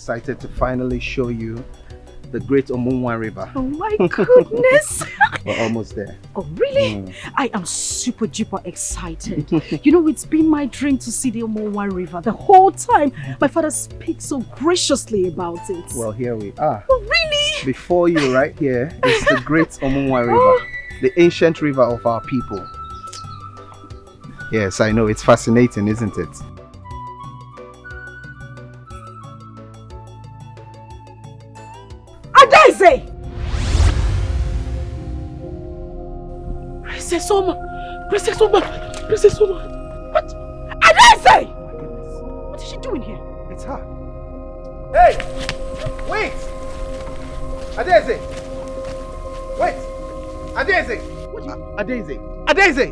excited to finally show you the great Omunwa River. Oh my goodness! We're almost there. Oh really? I am super duper excited. You know, it's been my dream to see the Omunwa River the whole time. My father speaks so graciously about it. Well, here we are. Oh really? Before you, right here, is the great Omunwa River, the ancient river of our people. Yes, I know, it's fascinating, isn't it? Adaeze! Princess Oma! Princess Oma! Princess Oma! What? Adaeze! What is she doing here? It's her. Hey! Wait! Adaeze! Wait! Adaeze! Adaeze! Adaeze!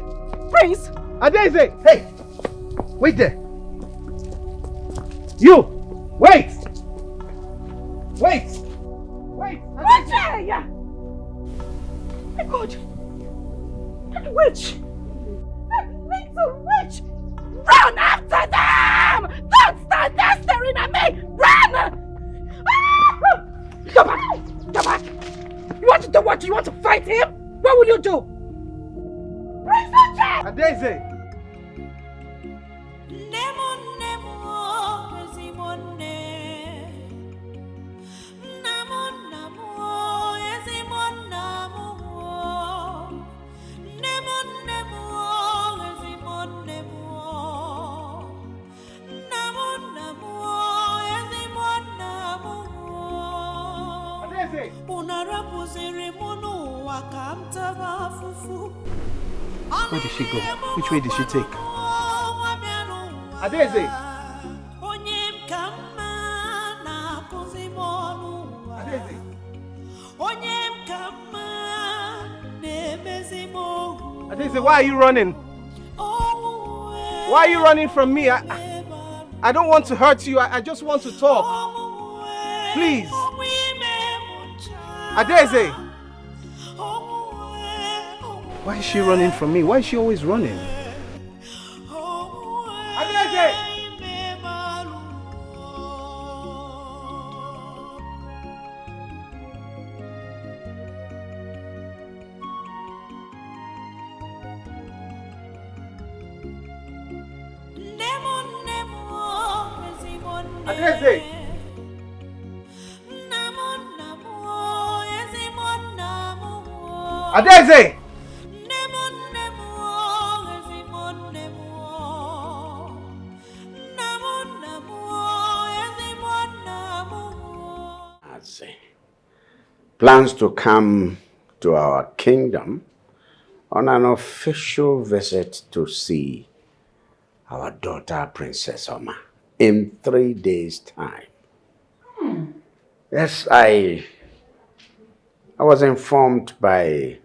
Prince! Adaeze! Hey! Wait there! You! Wait! Wait! Wait! Adaeze! Yeah! My God! That witch! That little witch! Run after them! Don't stand there staring at me! Run! Ah! Go back! Go back! You want to do what? You want to fight him? What will you do? Prince Adaeze! Where did she go? Which way did she take? Adaeze! Adaeze, why are you running? Why are you running from me? I don't want to hurt you. I just want to talk. Please. Adaeze! Why is she running from me? Why is she always running? Adaeze! Adaeze! Adaeze! Plans to come to our kingdom on an official visit to see our daughter, Princess Oma, in 3 days' time. Yes, I was informed by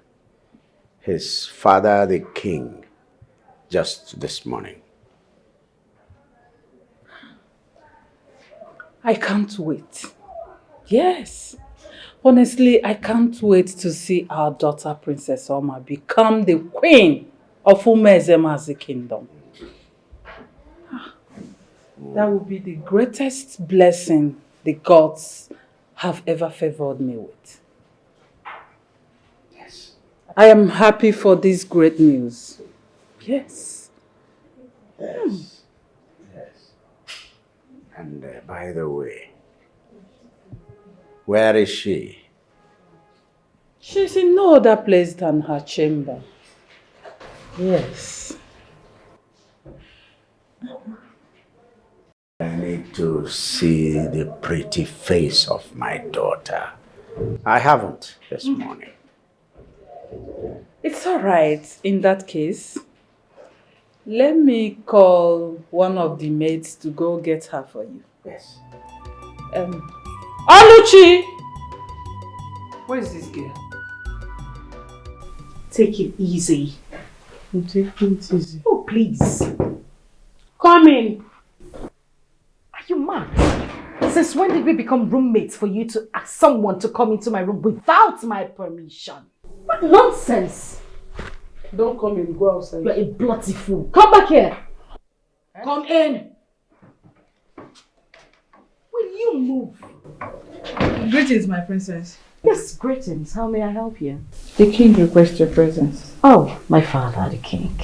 his father, the king, just this morning. I can't wait. Yes. Honestly, I can't wait to see our daughter, Princess Oma, become the queen of Umezema's kingdom. That will be the greatest blessing the gods have ever favored me with. Yes. I am happy for this great news. Yes. Yes. Yes. And by the way, where is she? She's in no other place than her chamber. Yes. I need to see the pretty face of my daughter. I haven't this morning. It's all right. In that case, let me call one of the maids to go get her for you. Yes. Oluchi! Where is this girl? Take it easy. I'm taking it easy. Oh, please. Come in. Are you mad? Since when did we become roommates for you to ask someone to come into my room without my permission? What nonsense! Don't come in, go outside. You're a bloody fool. Come back here. Come in. Will you Don't move. Greetings, my princess. Yes, greetings. How may I help you? The king requests your presence. Oh, my father, the king.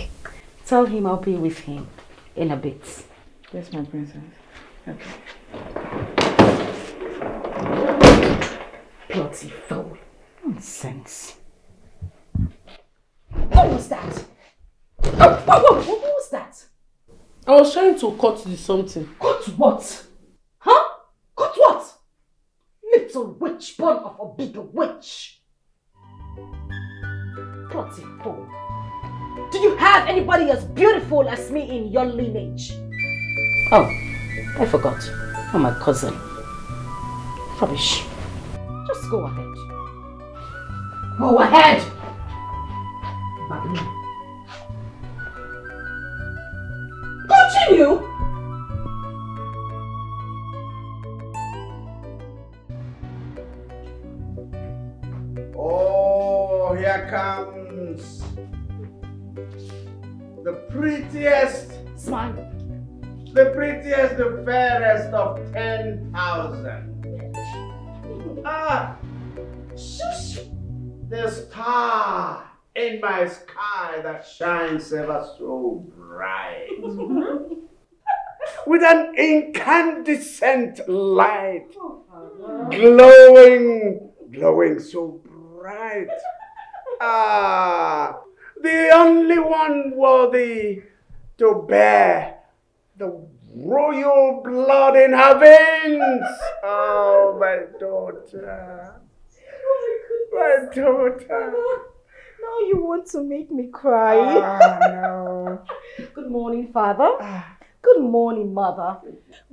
Tell him I'll be with him in a bit. Yes, my princess. Okay. Bloody fool. Nonsense. What was that? Oh, what was that? I was trying to cut the something. Cut what? Huh? Cut what? Little witch, born of a bigger witch. Bloody fool. Do you have anybody as beautiful as me in your lineage? Oh, I forgot. I'm my cousin. Rubbish. Just go ahead. Go ahead! Babbling. Continue! Oh, here comes the prettiest, Smile. the prettiest, the fairest of 10,000. Ah, shush! The star in my sky that shines ever so bright. With an incandescent light, glowing so bright. Ah, the only one worthy to bear the royal blood in her veins. Oh, my daughter. My daughter. Now you want to make me cry. No. Good morning, Father. Good morning, Mother.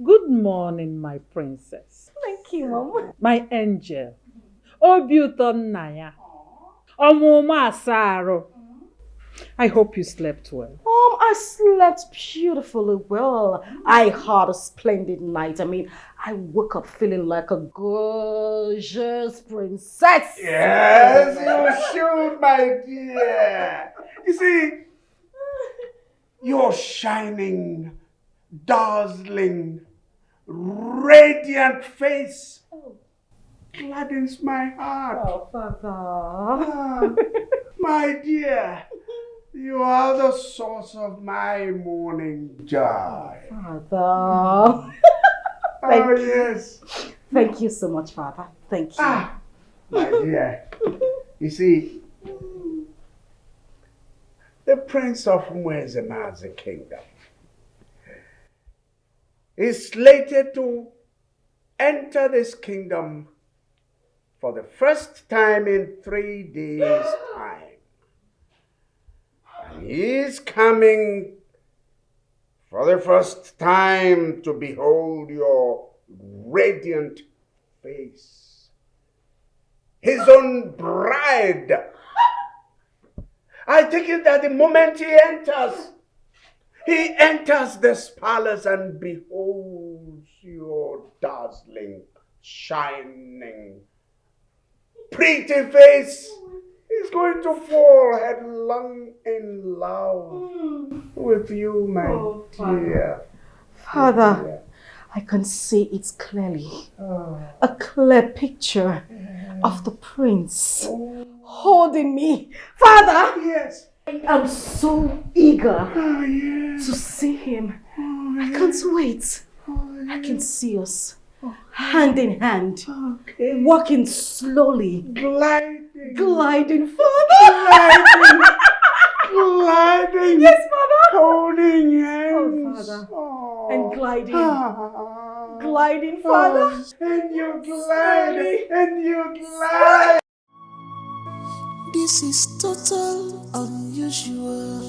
Good morning, my princess. Thank you, Mom. My angel. Obi ụtọ nna ya. Ọmụmụ asarụ. I hope you slept well. I slept beautifully well. I had a splendid night. I mean, I woke up feeling like a gorgeous princess. Yes, you should, my dear. You see, your shining, dazzling, radiant face gladdens my heart. Oh, Father. Ah, my dear, you are the source of my morning joy. Father. Oh, yes. Thank you so much, Father. Thank you. Ah, my dear, you see, the Prince of Mwezema's kingdom is slated to enter this kingdom for the first time in 3 days' time. And he is coming for the first time to behold your radiant face. His own bride. I think it that the moment he enters this palace and beholds your dazzling, shining, pretty face, he's going to fall headlong in love with you, my dear. Father, I can see it clearly. A clear picture of the prince holding me. Father! Yes. I am so eager Yes. to see him. I can't wait. I can see us hand in hand, walking slowly, gliding, Father. Gliding. Yes, Father. Holding hands. Oh, Father. Oh. And gliding, Father. And you glide. And you glide. This is total unusual.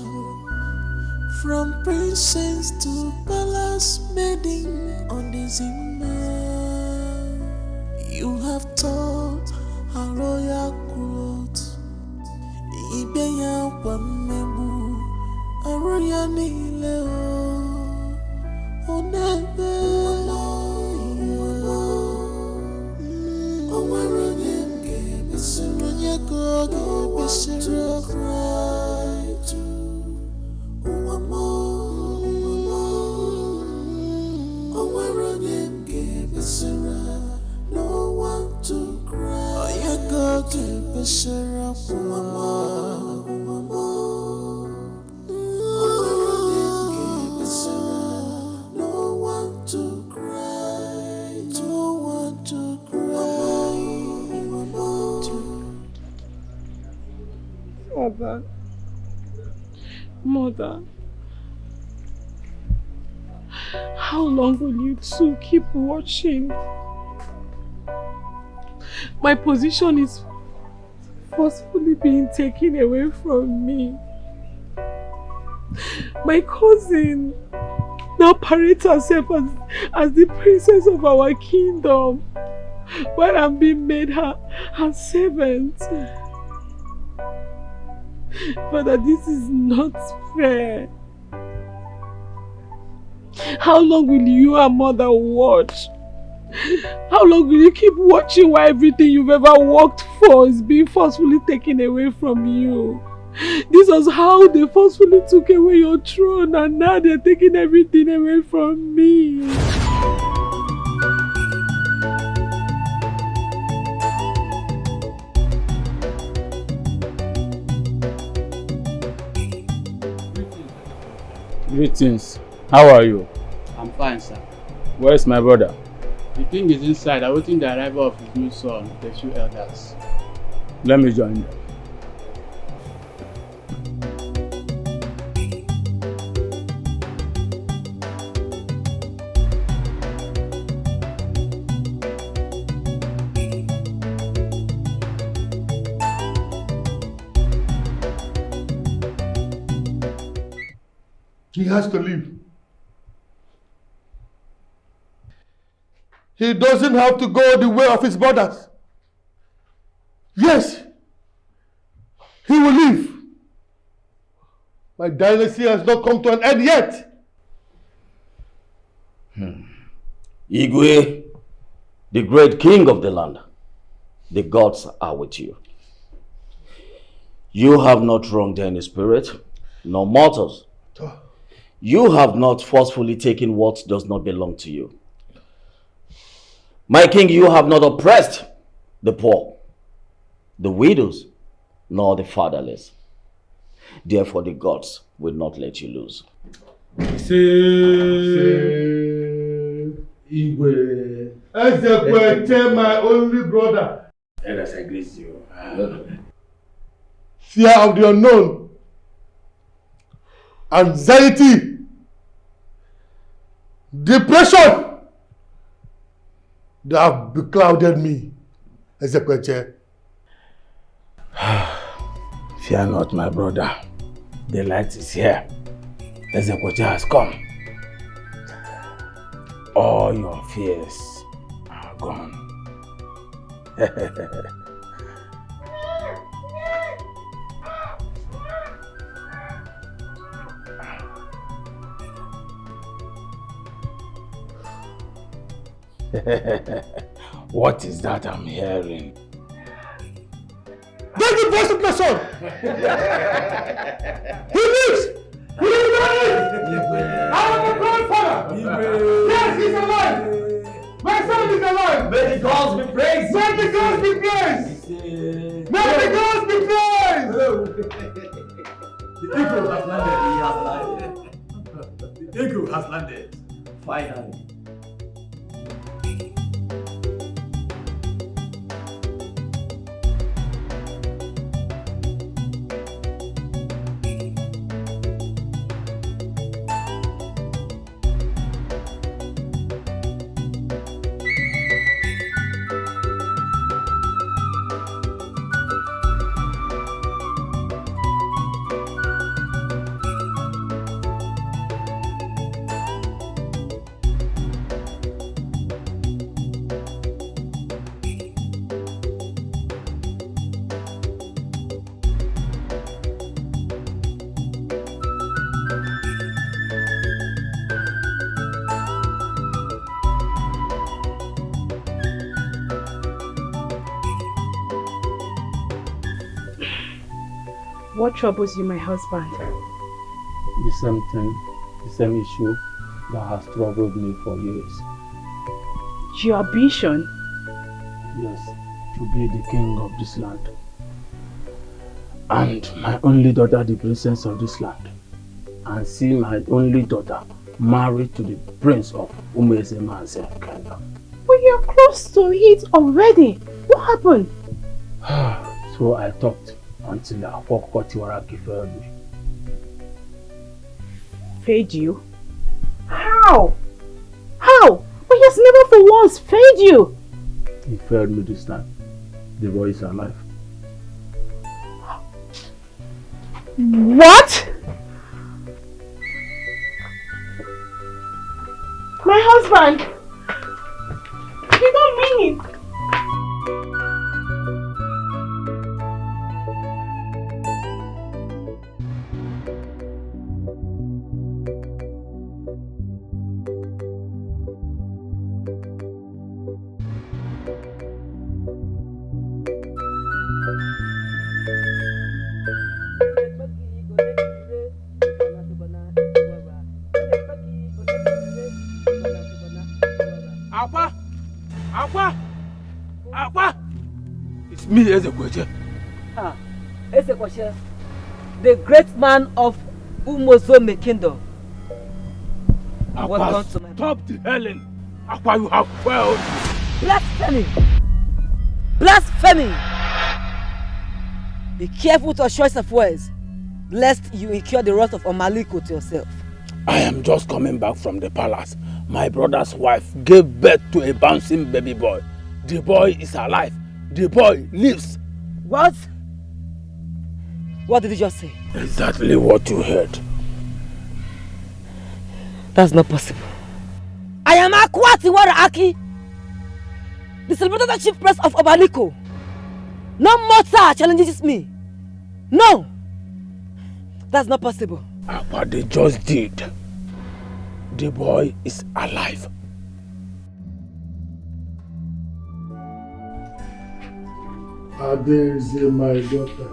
From princess to palace maiden on the Zimmer. You have taught a royal growth. Ibenya wamebu a royal nile onebe. Cry to Mother, how long will you two keep watching? My position is forcefully being taken away from me. My cousin now parades herself as the princess of our kingdom, while I'm being made her servant. Father, this is not fair. How long will you and Mother watch? How long will you keep watching while everything you've ever worked for is being forcefully taken away from you? This was how they forcefully took away your throne, and now they're taking everything away from me. Greetings. How are you? I'm fine, sir. Where's my brother? The king is inside, awaiting the arrival of his new son, the few elders. Let me join them. He has to leave. He doesn't have to go the way of his brothers. Yes, he will leave. My dynasty has not come to an end yet. Igwe, the great king of the land, the gods are with you. You have not wronged any spirit, nor mortals. You have not forcefully taken what does not belong to you. My king, you have not oppressed the poor, the widows, nor the fatherless. Therefore, the gods will not let you lose. Igwe. Ezekwete, my only brother. Elders, I greet you. Fear of the unknown. Anxiety. Depression. They have beclouded me, Ezekwete. Fear not, my brother. The light is here. Ezekwete has come. All your fears are gone. What is that I'm hearing? That's the voice of my son! He lives! He lives! I am a grandfather! Yes, he's alive! My son is alive! May the gods be praised! May the gods be praised! May the gods be praised! The eagle has landed. He has landed. The eagle has landed. Finally. What troubles you, my husband? The same thing, the same issue that has troubled me for years. Your ambition? Yes, to be the king of this land. and my only daughter the princess of this land, and see my only daughter married to the prince of Umezema's kingdom. But you're close to it already. What happened? So I talked until Akwokwotiwaraki failed me. Failed you? How? How? But he has never for once failed you. He failed me this time. The boy is alive. What? My husband? You don't mean it. It's me, Ezekweche. Ezekweche, the great man of Umozome Kingdom. Akwa, stop the Helen. Akwa, you have failed. Blasphemy! Blasphemy! Be careful with your choice of words, lest you incur the wrath of Omaliko to yourself. I am just coming back from the palace. My brother's wife gave birth to a bouncing baby boy. The boy is alive. The boy lives. What? What did you just say? Exactly what you heard. That's not possible. I am Akwatiwara Aki, the celebrated chief priest of Obaliko. No mortal challenges me. No! That's not possible. What they just did. The boy is alive. Ade is my daughter.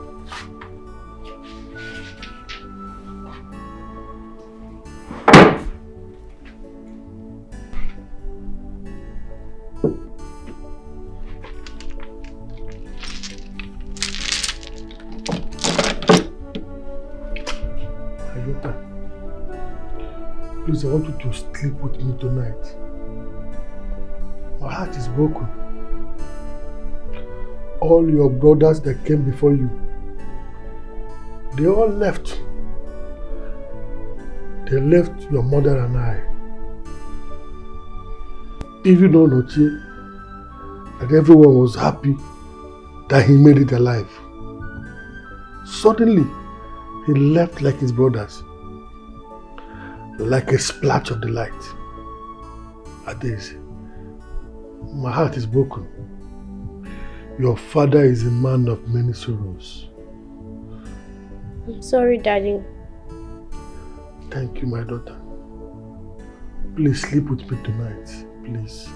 Please, I want you to sleep with me tonight. My heart is broken. All your brothers that came before you, they all left. They left your mother and I. Even though Noche, that everyone was happy that he made it alive. Suddenly, he left like his brothers. Like a splash of the light. Ades, my heart is broken. Your father is a man of many sorrows. I'm sorry, Daddy. Thank you, my daughter. Please sleep with me tonight, please.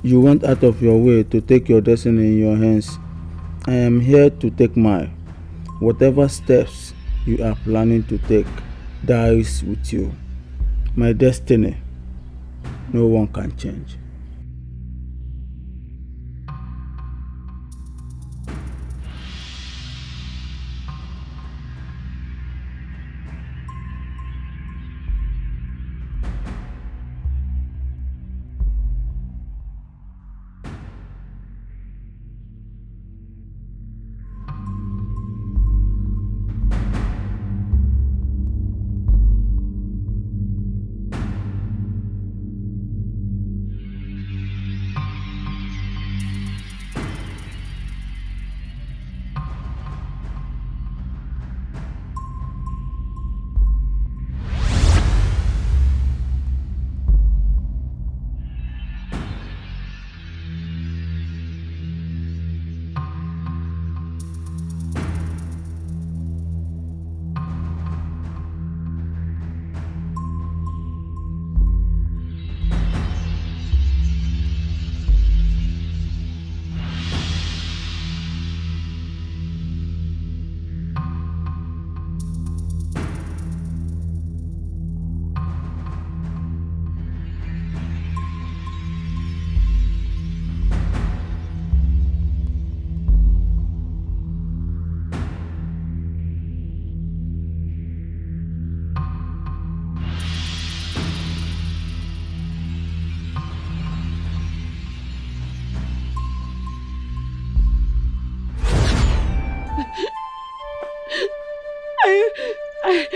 You went out of your way to take your destiny in your hands. I am here to take mine. Whatever steps you are planning to take dies with you. My destiny, no one can change.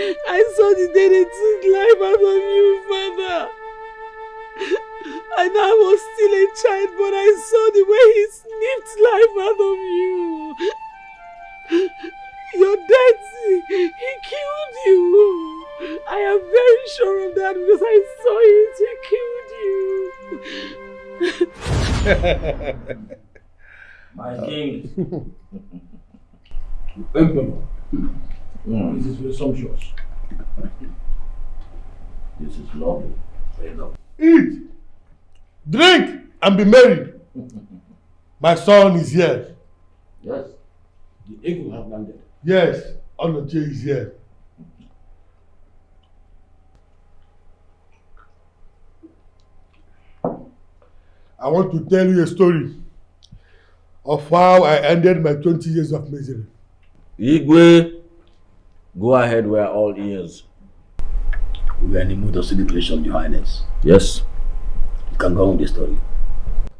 I saw the day they took life out of you, Father. I know I was still a child, but I saw the way he snipped life out of you. Your death, he killed you. I am very sure of that because I saw it. He killed you. My king. Emperor. This is presumptuous. This is lovely. Eat, drink, and be merry. My son is here. Yes. The eagle have landed. Yes, Onoje is here. I want to tell you a story of how I ended my 20 years of misery. Igwe, go ahead, we are all ears. We are in the mood of celebration, Your Highness. Yes. You can go on with the story.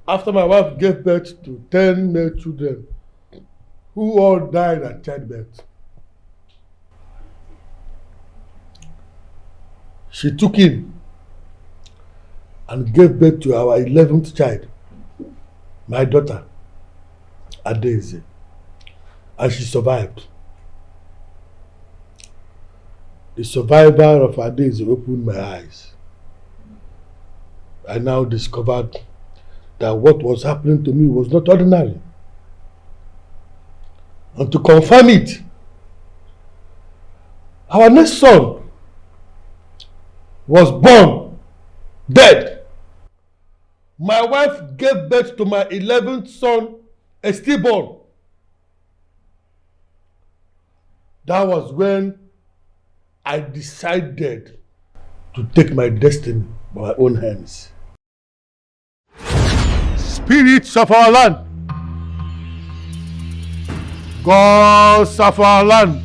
After my wife gave birth to 10 male children, who all died at childbirth, she took him and gave birth to our 11th child, my daughter, Adaeze, and she survived. The survival of Adaeze opened my eyes. I now discovered that what was happening to me was not ordinary. And to confirm it, our next son was born dead. My wife gave birth to my 11th son, a stillborn. That was when I decided to take my destiny by my own hands. Spirits of our land, gods of our land,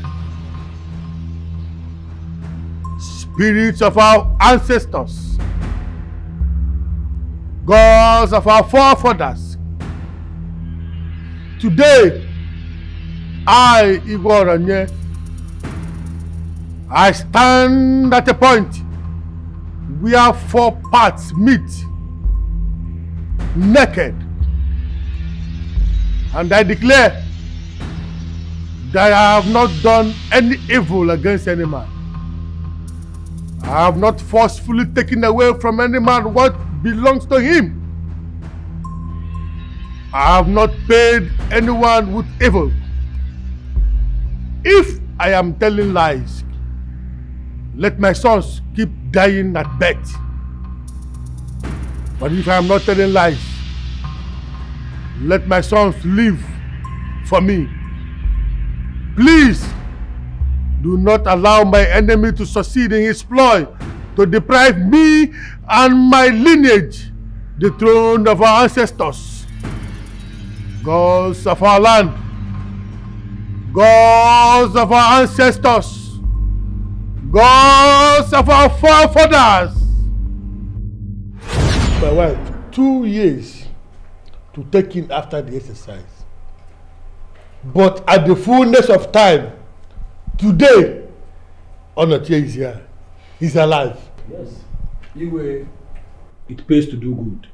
spirits of our ancestors, gods of our forefathers, today, I, Igwe Oranye, I stand at a point where four parts meet, naked, and I declare that I have not done any evil against any man. I have not forcefully taken away from any man what belongs to him. I have not paid anyone with evil. If I am telling lies, let my sons keep dying at birth. But if I am not telling lies, let my sons live for me. Please, do not allow my enemy to succeed in his ploy to deprive me and my lineage the throne of our ancestors. Gods of our land, gods of our ancestors, gods of our forefathers. My wife, 2 years to take in after the exercise. But at the fullness of time, today, Onotie is here. He's alive. Yes. Anyway, it pays to do good.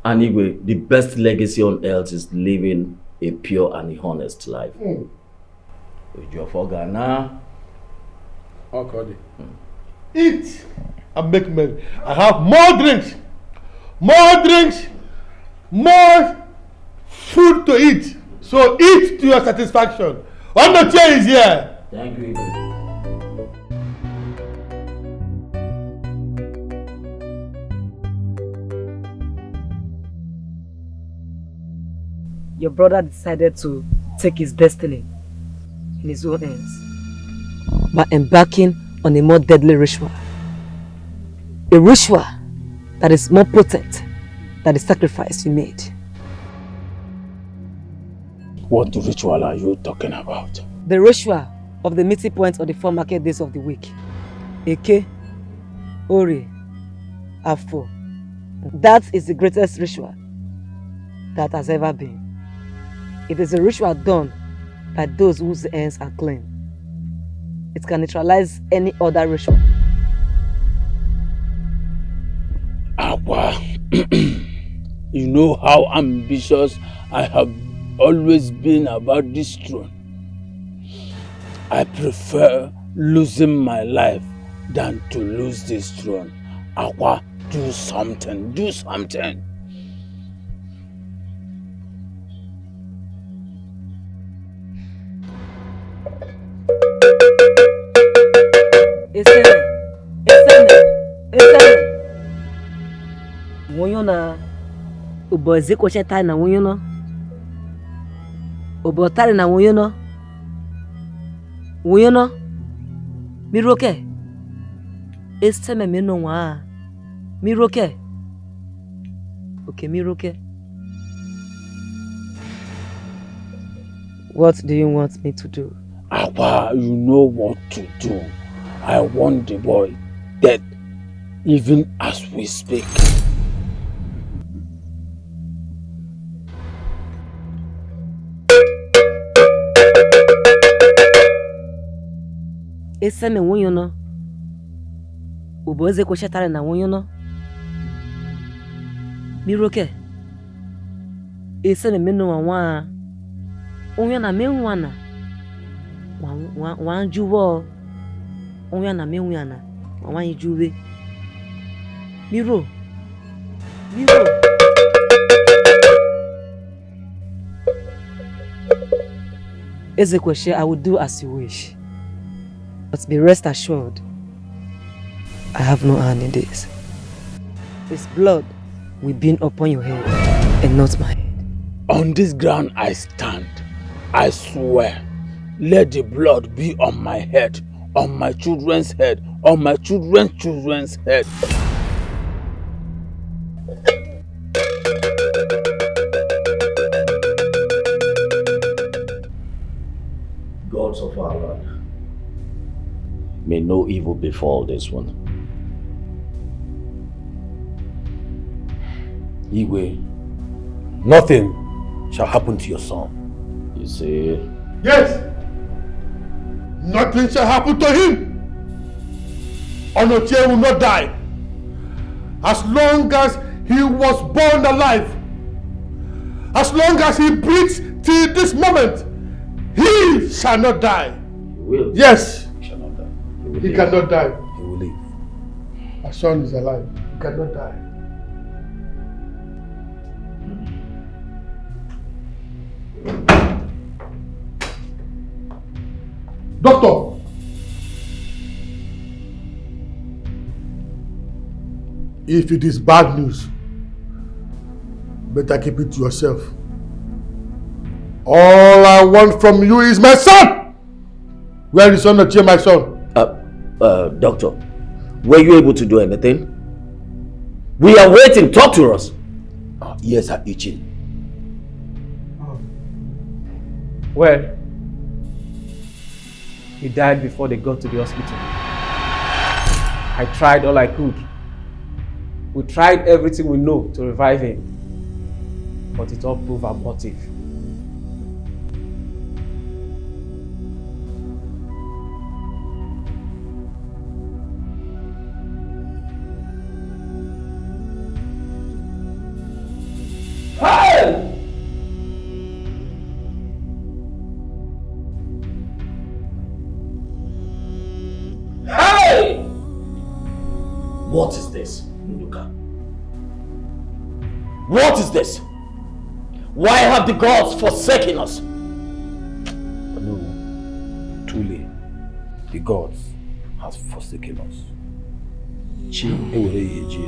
Anyway, the best legacy on earth is living a pure and honest life. With your Ghana. Okay. Eat and make merry. I have more drinks, more food to eat. So eat to your satisfaction. Onotie is here. Thank you. Your brother decided to take his destiny in his own hands by embarking on a more deadly ritual. A ritual that is more potent than the sacrifice you made. What ritual are you talking about? The ritual of the meeting point of the 4 market days of the week. Eke, Ori, Afo. That is the greatest ritual that has ever been. It is a ritual done by those whose ends are clean. It can neutralize any other ritual. Awa, you know how ambitious I have always been about this throne. I prefer losing my life than to lose this throne. Awa, do something, do something. Eseme. Wonyona. Ubo zikwache tari na wonyona. Ubo tari na wonyona. Wonyona. Miroke. Eseme meno wa. Miroke. Okay, Miroke. What do you want me to do? Awa, you know what to do. I want the boy dead, even as we speak. Eseme wonyono. Uboze kweshatare na wonyono. Miroke. Eseme meno wa. Onyana menwana. Wan juwo. Onyana menwana. Wan juwe. Miro. Ezekweshe, I will do as you wish. But be rest assured, I have no hand in this. His blood will be upon your head and not my head. On this ground I stand. I swear, let the blood be on my head, on my children's head, on my children's head. Gods of our land, may no evil befall this one. Igwe, nothing shall happen to your son. You see? Yes! Nothing shall happen to him! Onotie will not die. As long as he was born alive, as long as he breathes till this moment, he shall not die. He will. Yes! He shall not die. He cannot die. He will live. My son is alive. He cannot die. Doctor! If it is bad news, better keep it to yourself. All I want from you is my son! Where is Onochie, my son? Doctor, were you able to do anything? We are waiting. Talk to us. Ears are itching. Well, he died before they got to the hospital. I tried all I could. We tried everything we know to revive him, but it all proved abortive. What is this, Nduka? What is this? Why have the gods forsaken us? No, truly, the gods has forsaken us. Chi ewere yeje.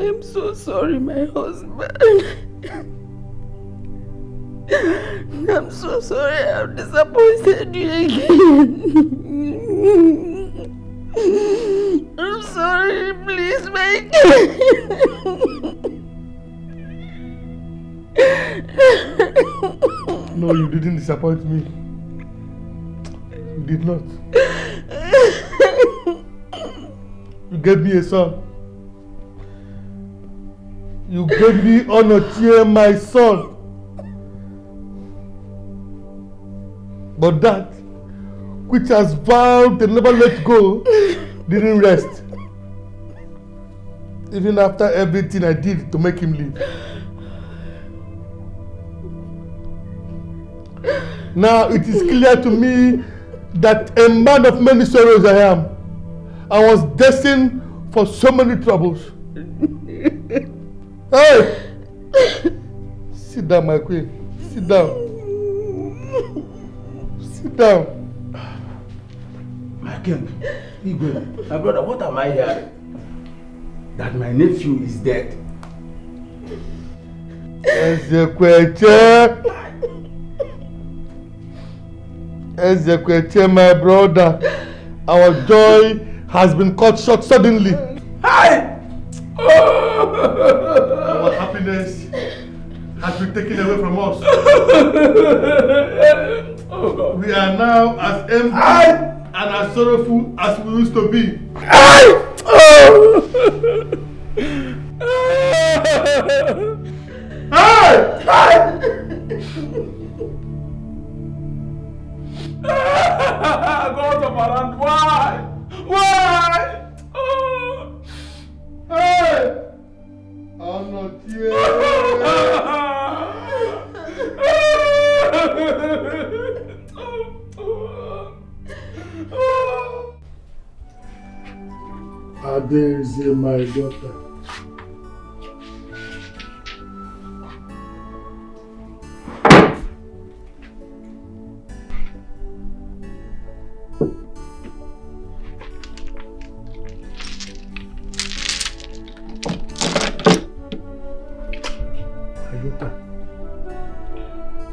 I'm so sorry, my husband. I'm so sorry I've disappointed you again. I'm sorry, please, my No, you didn't disappoint me. You did not. You gave me a son. You gave me Onochie, my son. But that which has vowed to never let go didn't rest. Even after everything I did to make him live. Now it is clear to me that a man of many sorrows I am. I was destined for so many troubles. Hey! Sit down, my queen. Sit down. Sit down. My king, Igwe, my brother, what am I hearing? That my nephew is dead. Ezekweche, my brother, our joy has been cut short suddenly. Hi! Our happiness has been taken away from us. We are now as empty and as sorrowful as we used to be. God of Aran, why? Why? Hey! I'm not here. Adeze, my daughter.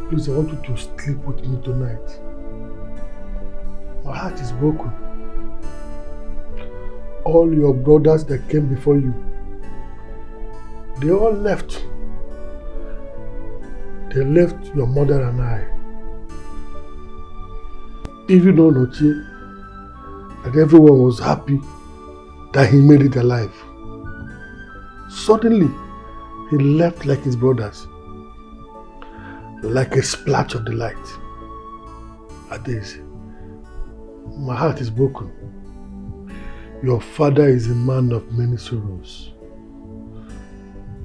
Please, I want you to sleep with me tonight. My heart is broken. All your brothers that came before you, they all left. They left your mother and I. Even Onochie, that everyone was happy that he made it alive. Suddenly, he left like his brothers. Like a splash of the light. Adeze, my heart is broken. Your father is a man of many sorrows.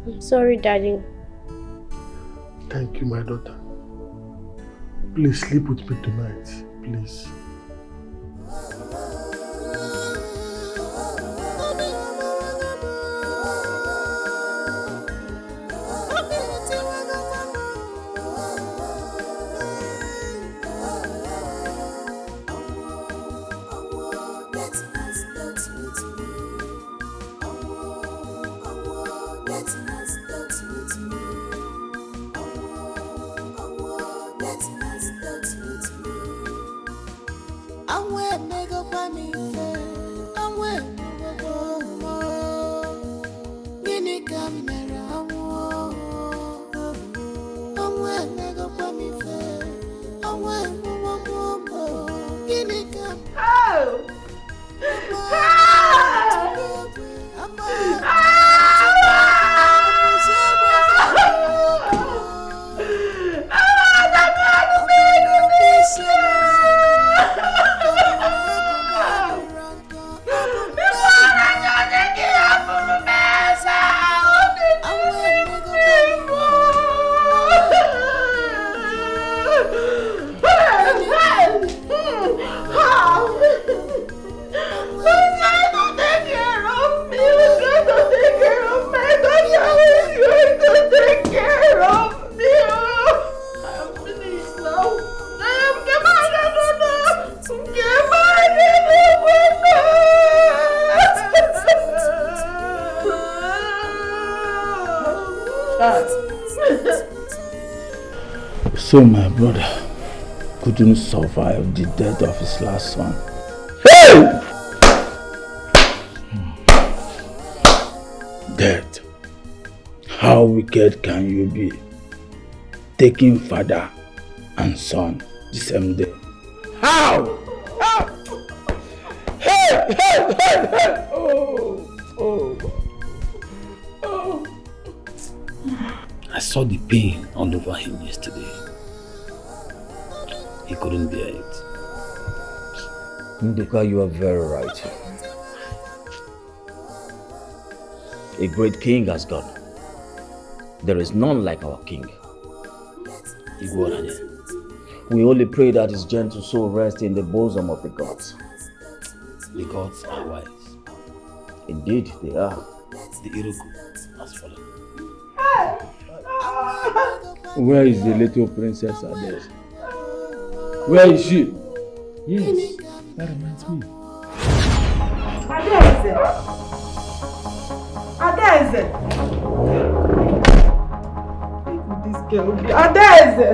I'm sorry, Daddy. Thank you, my daughter. Please sleep with me tonight, please. So my brother couldn't survive the death of his last son. Hey! Death. How wicked can you be? Taking father and son the same day. How? How? Hey! Hey! Hey! Hey! Oh! I saw the pain all over him yesterday. He couldn't bear it. Ndukwa, you are very right. A great king has gone. There is none like our king. We only pray that his gentle soul rest in the bosom of the gods. The gods are wise. Indeed, they are. The Iroku has fallen. Where is the little princess Ades? Where is she? Yes, that reminds me. Adeze! Adeze! This girl will be Adeze!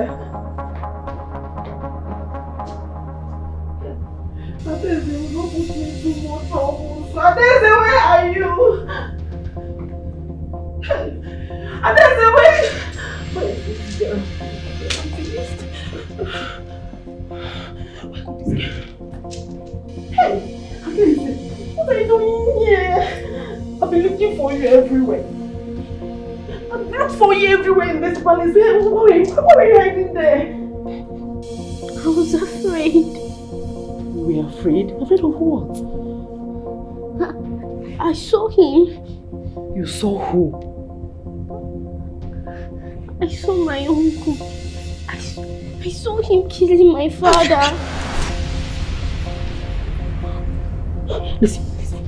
Adeze, you don't put me too much trouble. Adeze, where are you? Adeze, where is this girl? I'm finished. Hey, Adeze, what are you doing here? I've been looking for you everywhere. I've looked for you everywhere in this palace. What are you hiding there? I was afraid. You were afraid? Afraid of what? I saw him. You saw who? I saw my uncle. I saw him killing my father. Listen,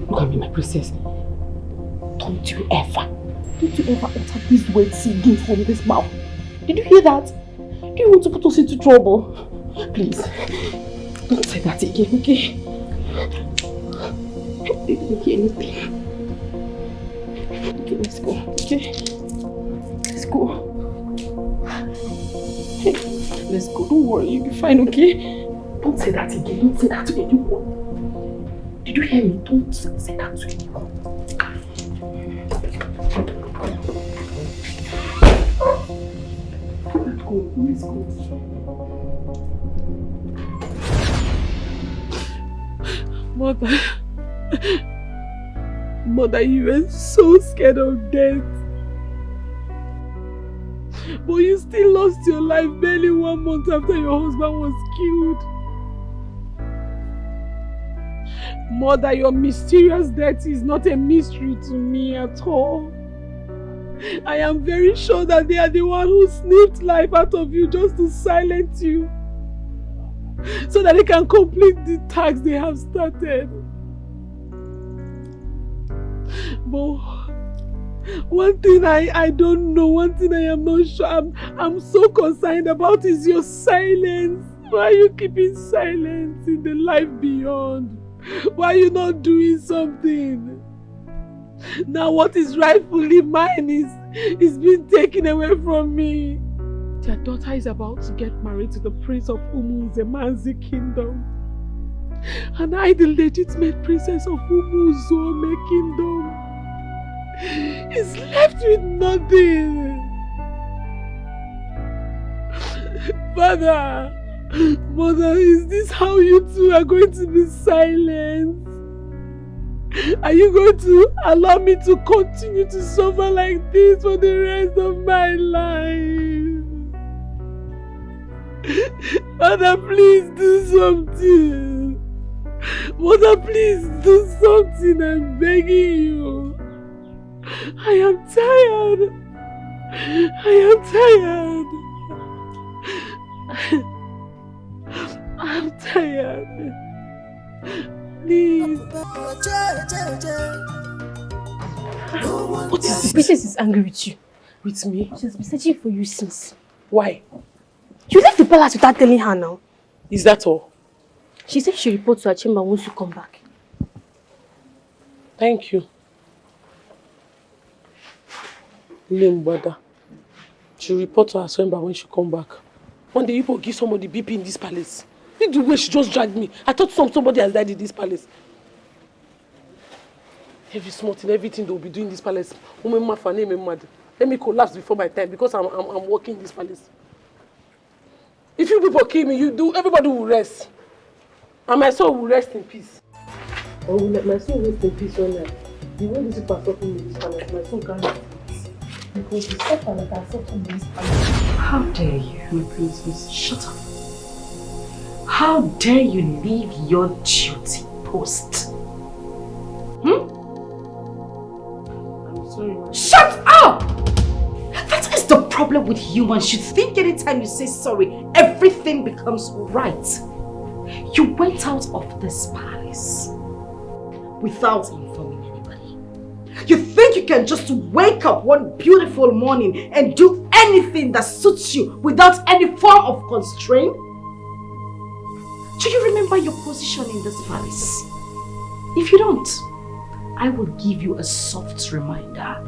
look at me, my princess. Don't you ever utter these words again from this mouth. Did you hear that? Do you want to put us into trouble? Please, don't say that again, okay? I didn't hear anything. Okay, let's go, okay? Let's go. Hey, let's go, don't worry, you'll be fine, okay? Don't say that again, don't say that to anyone. Did you hear me? Don't say that to anyone. Let's go. Mother, you were so scared of death. But you still lost your life barely 1 month after your husband was killed. Mother, your mysterious death is not a mystery to me at all. I am very sure that they are the one who snipped life out of you just to silence you, so that they can complete the task they have started. But one thing I don't know, one thing I am not sure, I'm so concerned about is your silence. Why are you keeping silence in the life beyond? Why are you not doing something? Now what is rightfully mine is being taken away from me. Their daughter is about to get married to the prince of Umunzemanzi kingdom. And I, the legitimate princess of Umuzome kingdom, is left with nothing. Father, Mother, is this how you two are going to be silent? Are you going to allow me to continue to suffer like this for the rest of my life? Mother, please do something. Mother, please do something. I'm begging you. I am tired. I am tired. I'm tired. Please. What is this? Princess is angry with you. With me? She's been searching for you since. Why? You left the palace without telling her now. Is that all? She said she'll report to her chamber once you come back. Thank you. Limbada. She'll report to her chamber when she come back. One day you will give somebody BP in this palace. Look the way she just dragged me. I thought somebody has died in this palace. Every small thing, everything they will be doing in this palace. Let me collapse before my time because I'm working in this palace. If you people kill me, everybody will rest. And my soul will rest in peace. Or will let my soul rest in peace one night. The way these people are suffering in this palace, my soul can't rest in peace. Because the suffer like I suffer in this palace. How dare you? My princess, shut up. How dare you leave your duty post? I'm sorry, ma. Shut up! That is the problem with humans. You think anytime you say sorry, everything becomes right. You went out of this palace without informing anybody. You think you can just wake up one beautiful morning and do anything that suits you without any form of constraint? Do you remember your position in this palace? If you don't, I will give you a soft reminder.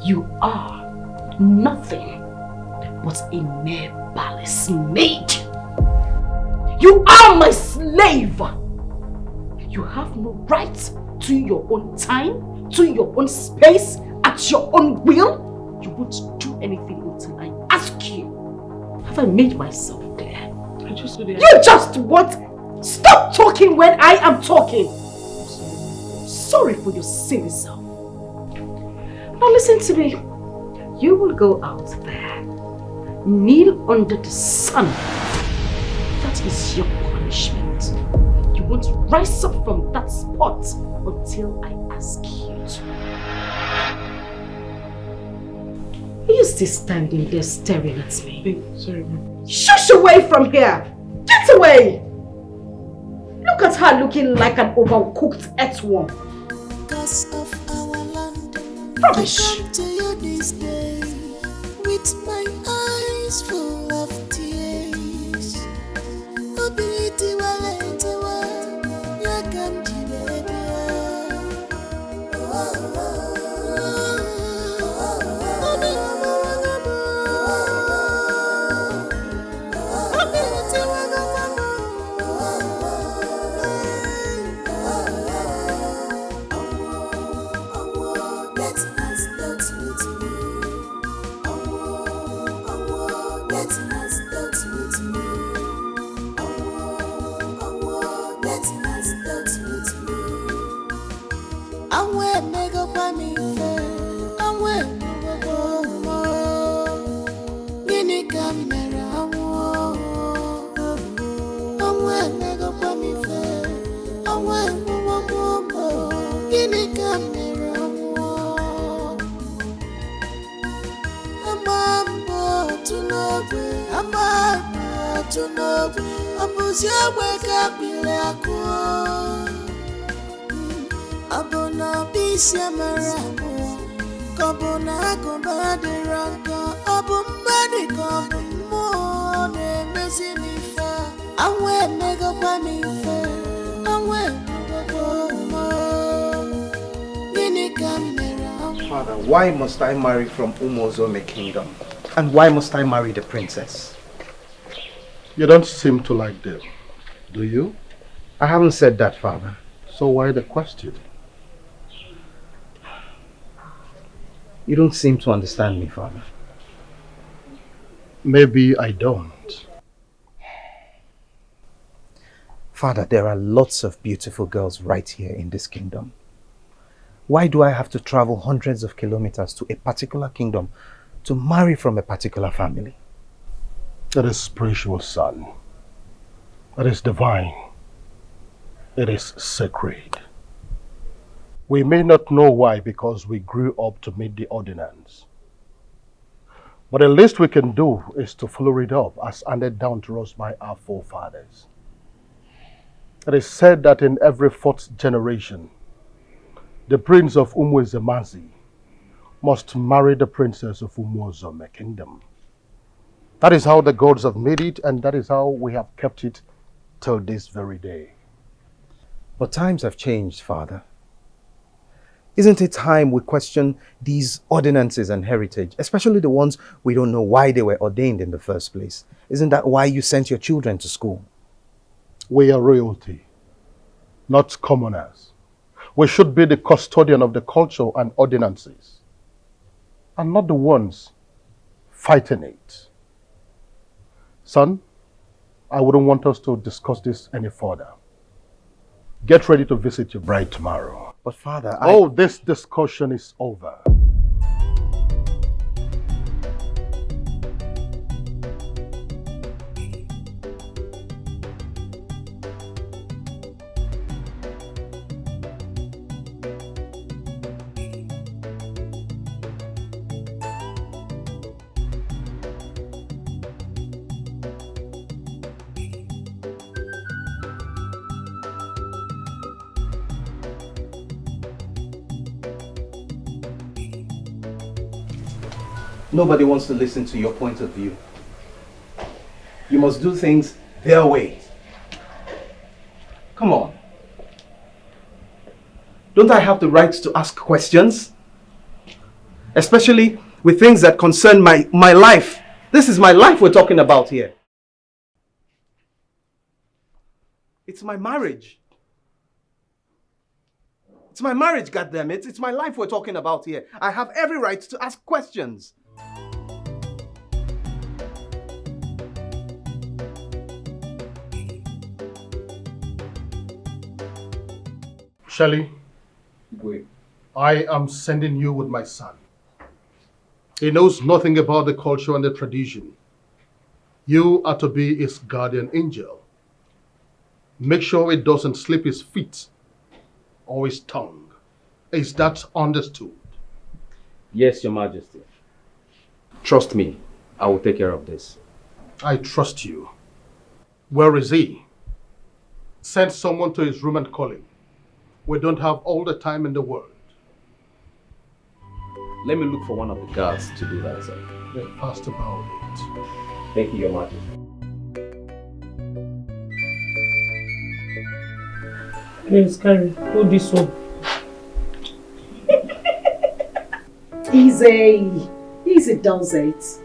You are nothing but a mere palace maid. You are my slave. You have no right to your own time, to your own space, at your own will. You won't do anything until I ask you. Have I made myself clear? You just what? Stop talking when I am talking. Sorry for your silly self. Now listen to me. You will go out there, kneel under the sun. That is your punishment. You won't rise up from that spot until I ask you to. Are you still standing there staring at me? Sorry, ma'am. Shush away from here! Get away! Look at her looking like an overcooked earthworm. Because of our land, Rubbish! I come to you this day with my eyes full of tears. Obiti wale tewa, yakam Let's to know. Abuzia weka pile akwo. Abona bisya marabo. Kabona kombade ranka. Abumbani kabumo ne mezi mifa. Awe mega pa mifa. Awe mega pa. Nini kamera. Father, why must I marry from Umozome kingdom? And why must I marry the princess? You don't seem to like them, do you? I haven't said that, Father. So why the question? You don't seem to understand me, Father. Maybe I don't. Father, there are lots of beautiful girls right here in this kingdom. Why do I have to travel hundreds of kilometers to a particular kingdom to marry from a particular family? That is spiritual, son. That is divine. It is sacred. We may not know why because we grew up to meet the ordinance. But the least we can do is to follow it up as handed down to us by our forefathers. It is said that in every fourth generation, the prince of Umwezemazi must marry the princess of Umwozome kingdom. That is how the gods have made it, and that is how we have kept it till this very day. But times have changed, Father. Isn't it time we question these ordinances and heritage, especially the ones we don't know why they were ordained in the first place? Isn't that why you sent your children to school? We are royalty, not commoners. We should be the custodian of the culture and ordinances, and not the ones fighting it. Son, I wouldn't want us to discuss this any further. Get ready to visit your bride tomorrow. But Father, this discussion is over. Nobody wants to listen to your point of view. You must do things their way. Come on. Don't I have the right to ask questions? Especially with things that concern my life. This is my life we're talking about here. It's my marriage. It's my marriage, goddammit. It's my life we're talking about here. I have every right to ask questions. Shelley, Wait. I am sending you with my son. He knows nothing about the culture and the tradition. You are to be his guardian angel. Make sure it doesn't slip his feet or his tongue. Is that understood? Yes, Your Majesty. Trust me, I will take care of this. I trust you. Where is he? Send someone to his room and call him. We don't have all the time in the world. Let me look for one of the guards to do that, sir. Get fast about it. Thank you, Your Majesty. Please, carry. Hold this one. Easy does it.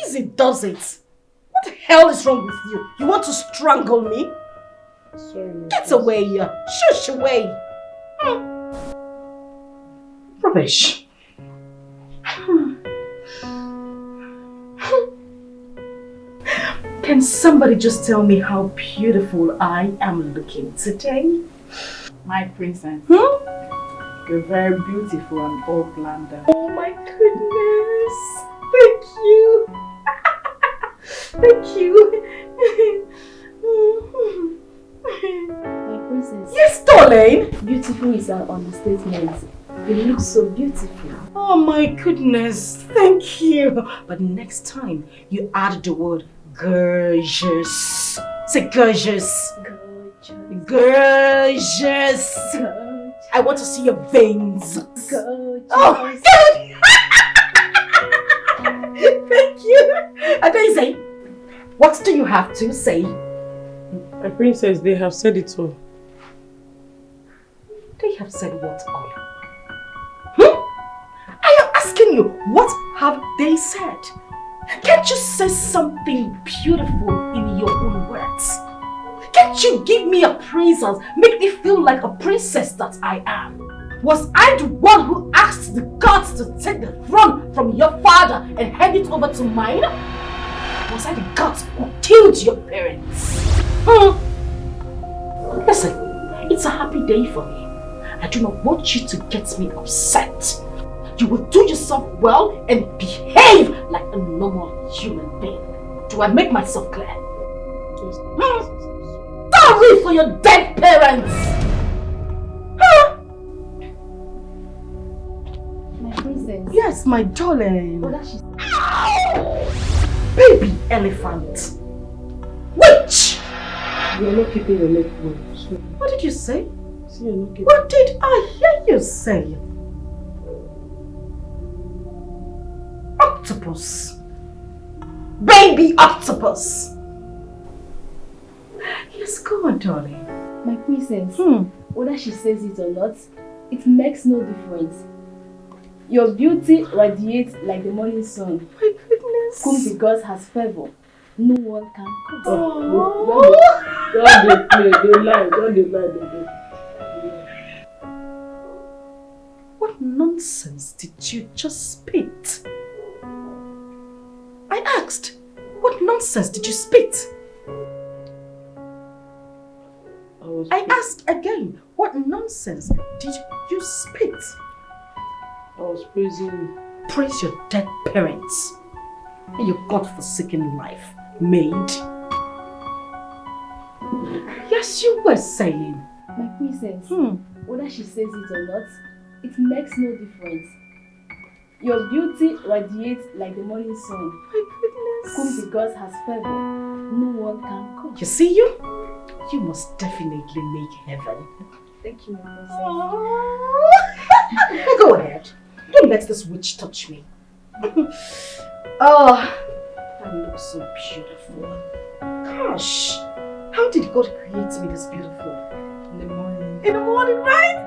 Easy does it. What the hell is wrong with you? You want to strangle me? Sorry. Get away here. Shush away. Rubbish. Can somebody just tell me how beautiful I am looking today? My princess. You're very beautiful and all planned out. Oh my goodness. Thank you. Thank you. My princess. Yes, darling. Beautiful is an understatement. You look so beautiful. Oh my goodness, thank you. But next time you add the word gorgeous. Say gorgeous. Gorgeous. I want to see your veins. Gorgeous. Oh my God. Thank you. And then say, what do you have to say? My princess, they have said it all. They have said what all? I am asking you, what have they said? Can't you say something beautiful in your own words? Can't you give me appraisals, make me feel like a princess that I am? Was I the one who asked the gods to take the throne from your father and hand it over to mine? Was I the gods who killed your parents? Listen, it's a happy day for me. I do not want you to get me upset. You will do yourself well and behave like a normal human being. Do I make myself clear? Sorry for your dead parents! My princess. Yes, my darling. Oh, that she's... Baby elephant. Witch! You are not keeping your neck well. So. What did you say? See, you're not keeping... What did I hear you say? Octopus. Baby octopus. Yes, go on, darling. My princess, whether she says it or not, it makes no difference. Your beauty radiates like the morning sun. My goodness. Whom the gods has favor, no one can cut. Don't they play, they lie, don't they lie. What nonsense did you just spit? I asked, what nonsense did you spit? I asked again, what nonsense did you spit? I was praising you. Praise your dead parents and your God-forsaken life, maid. Yes, you were saying. My princess, whether she says it or not, it makes no difference. Your beauty radiates like the morning sun. My goodness. Whom the gods has favor, no one can cut. You see you? You must definitely make heaven. Thank you, my princess. Go ahead. Don't let this witch touch me. Oh, I look so beautiful. Gosh, how did God create me this beautiful? In the morning. In the morning, right?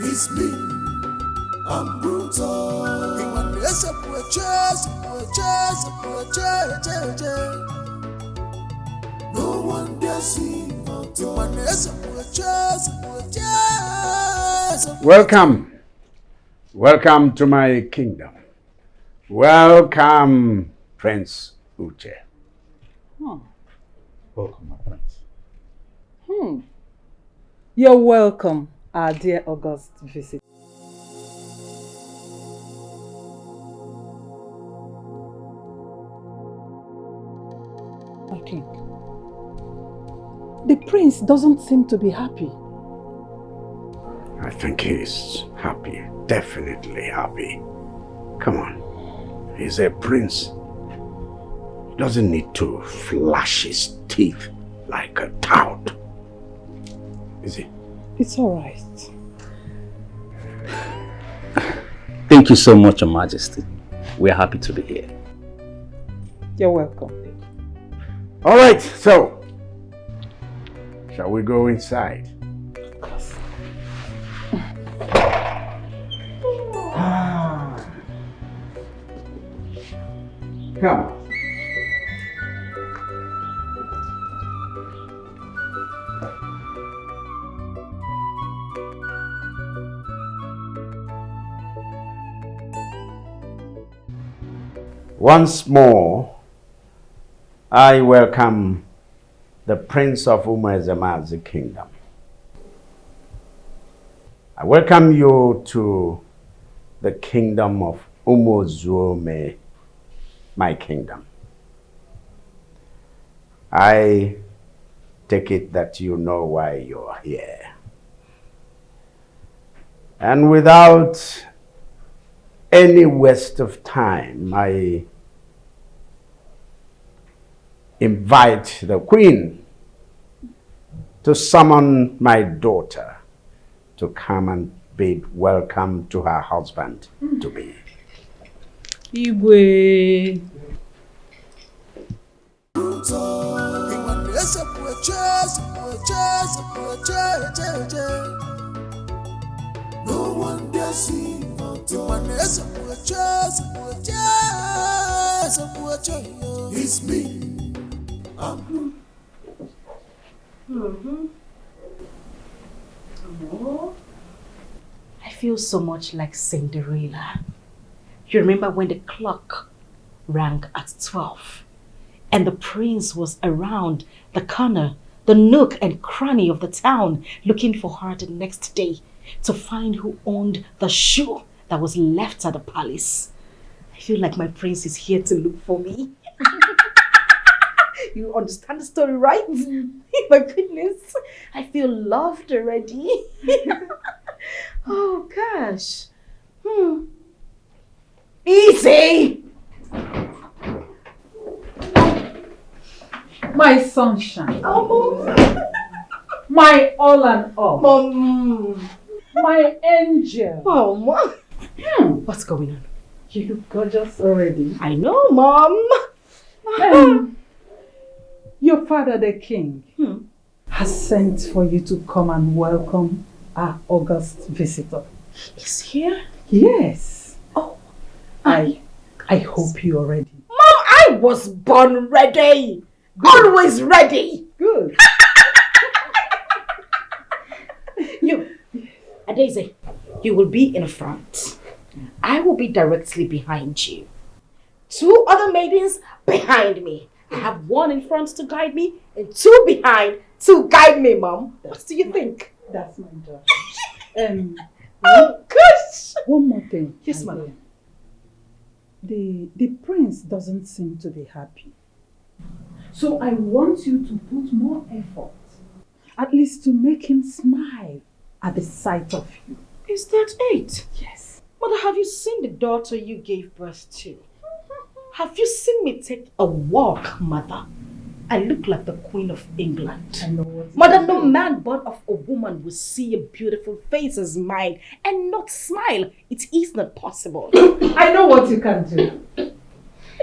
It's me, I'm brutal. No one dare see my Welcome. Welcome to my kingdom. Welcome, Prince Uche. Welcome, my prince. You're welcome, our dear August visit. My king, the prince doesn't seem to be happy. I think he's happy, definitely happy. Come on, he's a prince. He doesn't need to flash his teeth like a tout. Is he? It's all right. Thank you so much, Your Majesty. We're happy to be here. You're welcome. All right, so shall we go inside? Of course. Come. Once more, I welcome the Prince of Umezema's kingdom. I welcome you to the kingdom of Umozuome, my kingdom. I take it that you know why you're here. And without any waste of time, I invite the Queen to summon my daughter to come and bid welcome to her husband to be. Igwe. No one dare see it's me. Oh, I feel so much like Cinderella. You remember when the clock rang at 12 and the prince was around the corner, the nook and cranny of the town looking for her the next day to find who owned the shoe that was left at the palace. I feel like my prince is here to look for me. You understand the story, right? My goodness, I feel loved already. Oh gosh. Easy! My sunshine. Oh, my all and all. Mom. My angel. Oh, Mom. What's going on? You look gorgeous already. I know, Mom. Your father, the king, has sent for you to come and welcome our August visitor. He's here? Yes. Oh, I hope you're ready. Mom, I was born ready. Good. Always ready. Good. You, Adeze, you will be in front. I will be directly behind you. 2 other maidens behind me. I have 1 in front to guide me and 2 behind to guide me, Mom. What do you think? That's my job. Oh, gosh! One more thing. Yes, Mother. The prince doesn't seem to be happy. So I want you to put more effort, at least to make him smile at the sight of you. Is that it? Yes. Mother, have you seen the daughter you gave birth to? Have you seen me take a walk, Mother? I look like the Queen of England. I know what. Mother, no man born of a woman will see a beautiful face as mine and not smile. It is not possible. I know what you can do. I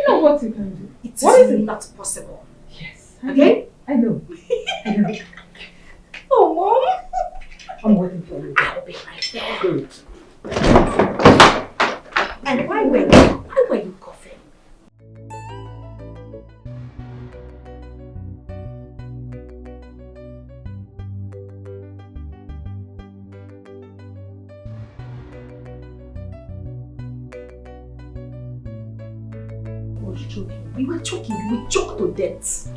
know what you can do. It is not possible. Yes. Okay? I know. I know. Oh, Mom. I'm waiting for you. I'll be right there. Good. And why were you coughing? Joking. We were joking. We joked to death.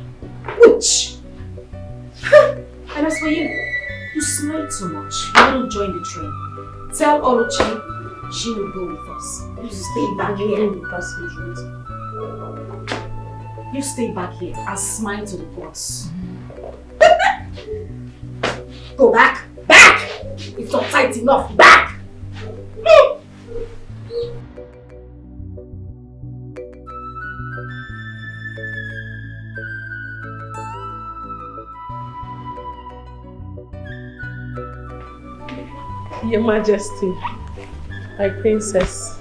Which? And as for you, you smiled so much. You wouldn't join the train. Tell Oluchi she will go with us. You stay back here. You stay back here and smile to the gods. Go back. Back! It's not tight enough. Back! Your Majesty, my princess.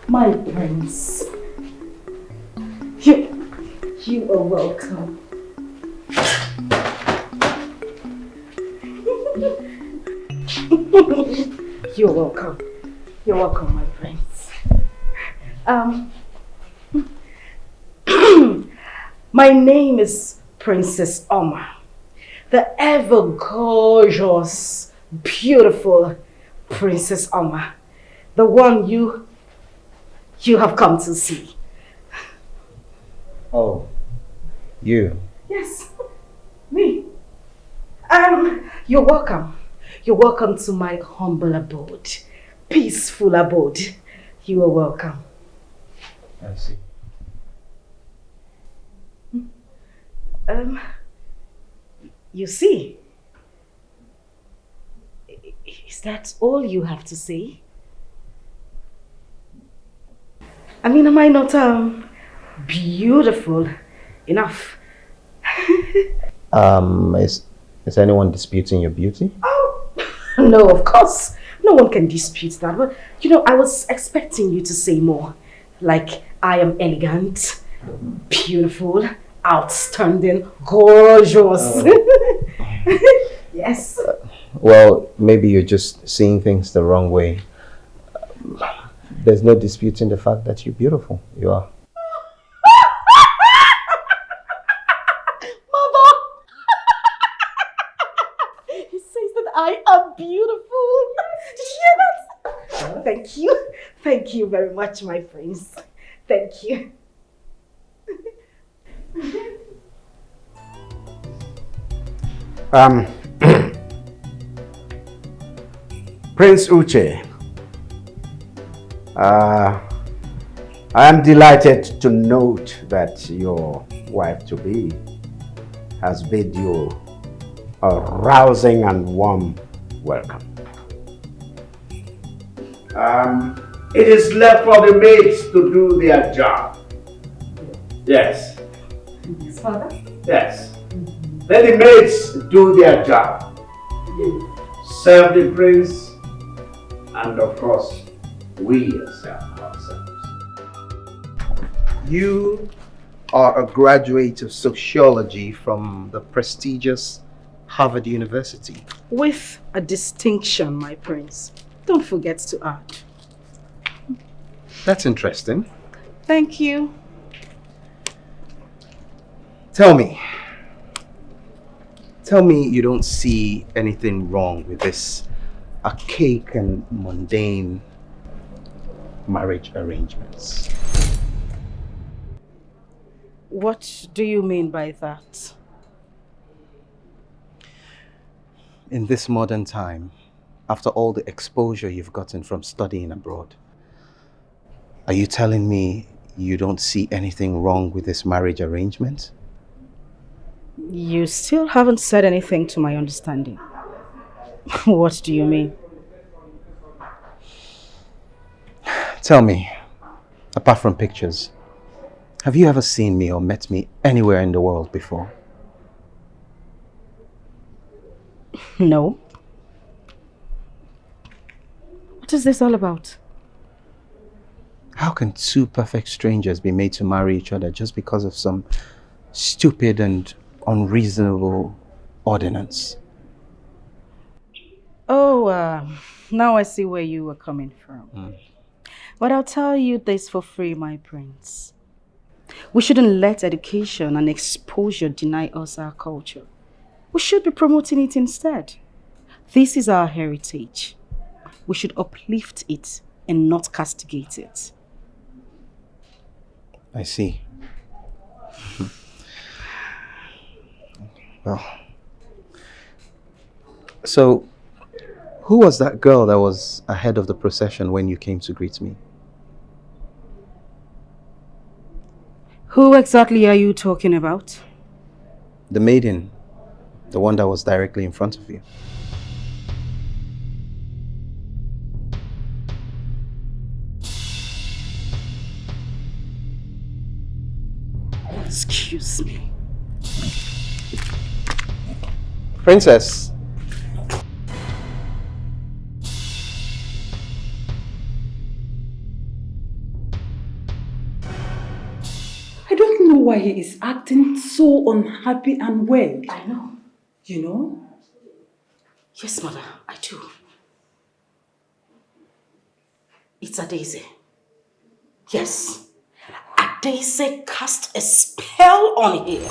My prince. You are welcome. You're welcome. You're welcome, my prince. My name is Princess Oma, the ever gorgeous, beautiful Princess Oma, the one you have come to see. Oh, you? Yes, me. You're welcome. You're welcome to my humble abode, peaceful abode. You are welcome. I see. You see? Is that all you have to say? I mean, am I not beautiful enough? Is anyone disputing your beauty? Oh, no, of course. No one can dispute that. But, you know, I was expecting you to say more. Like, I am elegant, beautiful, outstanding, gorgeous. Yes. Well, maybe you're just seeing things the wrong way. There's no disputing the fact that you're beautiful. You are. Mother! He says that I am beautiful. Did you hear that? Oh, thank you. Thank you very much, my prince. Thank you. Prince Uche, I am delighted to note that your wife-to-be has bid you a rousing and warm welcome. It is left for the maids to do their job. Yes. Yes, Father? Yes. Let the maids do their job. Serve the prince, and of course, we serve ourselves. You are a graduate of sociology from the prestigious Harvard University. With a distinction, my prince. Don't forget to add. That's interesting. Thank you. Tell me you don't see anything wrong with this archaic and mundane marriage arrangements. What do you mean by that? In this modern time, after all the exposure you've gotten from studying abroad, are you telling me you don't see anything wrong with this marriage arrangement? You still haven't said anything to my understanding. What do you mean? Tell me, apart from pictures, have you ever seen me or met me anywhere in the world before? No. What is this all about? How can two perfect strangers be made to marry each other just because of some stupid and unreasonable ordinance? Oh, now I see where you were coming from. But I'll tell you this for free, my prince. We shouldn't let education and exposure deny us our culture. We should be promoting it instead. This is our heritage. We should uplift it and not castigate it. I see. Well, so who was that girl that was ahead of the procession when you came to greet me? Who exactly are you talking about? The maiden, the one that was directly in front of you. Excuse me. Princess. I don't know why he is acting so unhappy and weird. I know. You know? Yes, mother, I do. It's Adaeze. Yes. Adaeze cast a spell on him.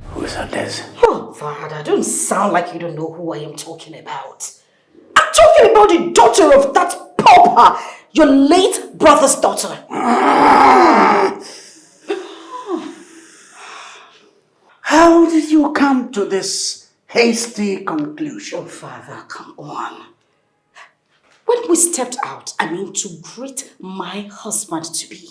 Who is Adaeze? Oh, Father, don't sound like you don't know who I am talking about. I'm talking about the daughter of that pauper, your late brother's daughter. How did you come to this hasty conclusion? Oh, Father, come on. When we stepped out, to greet my husband-to-be,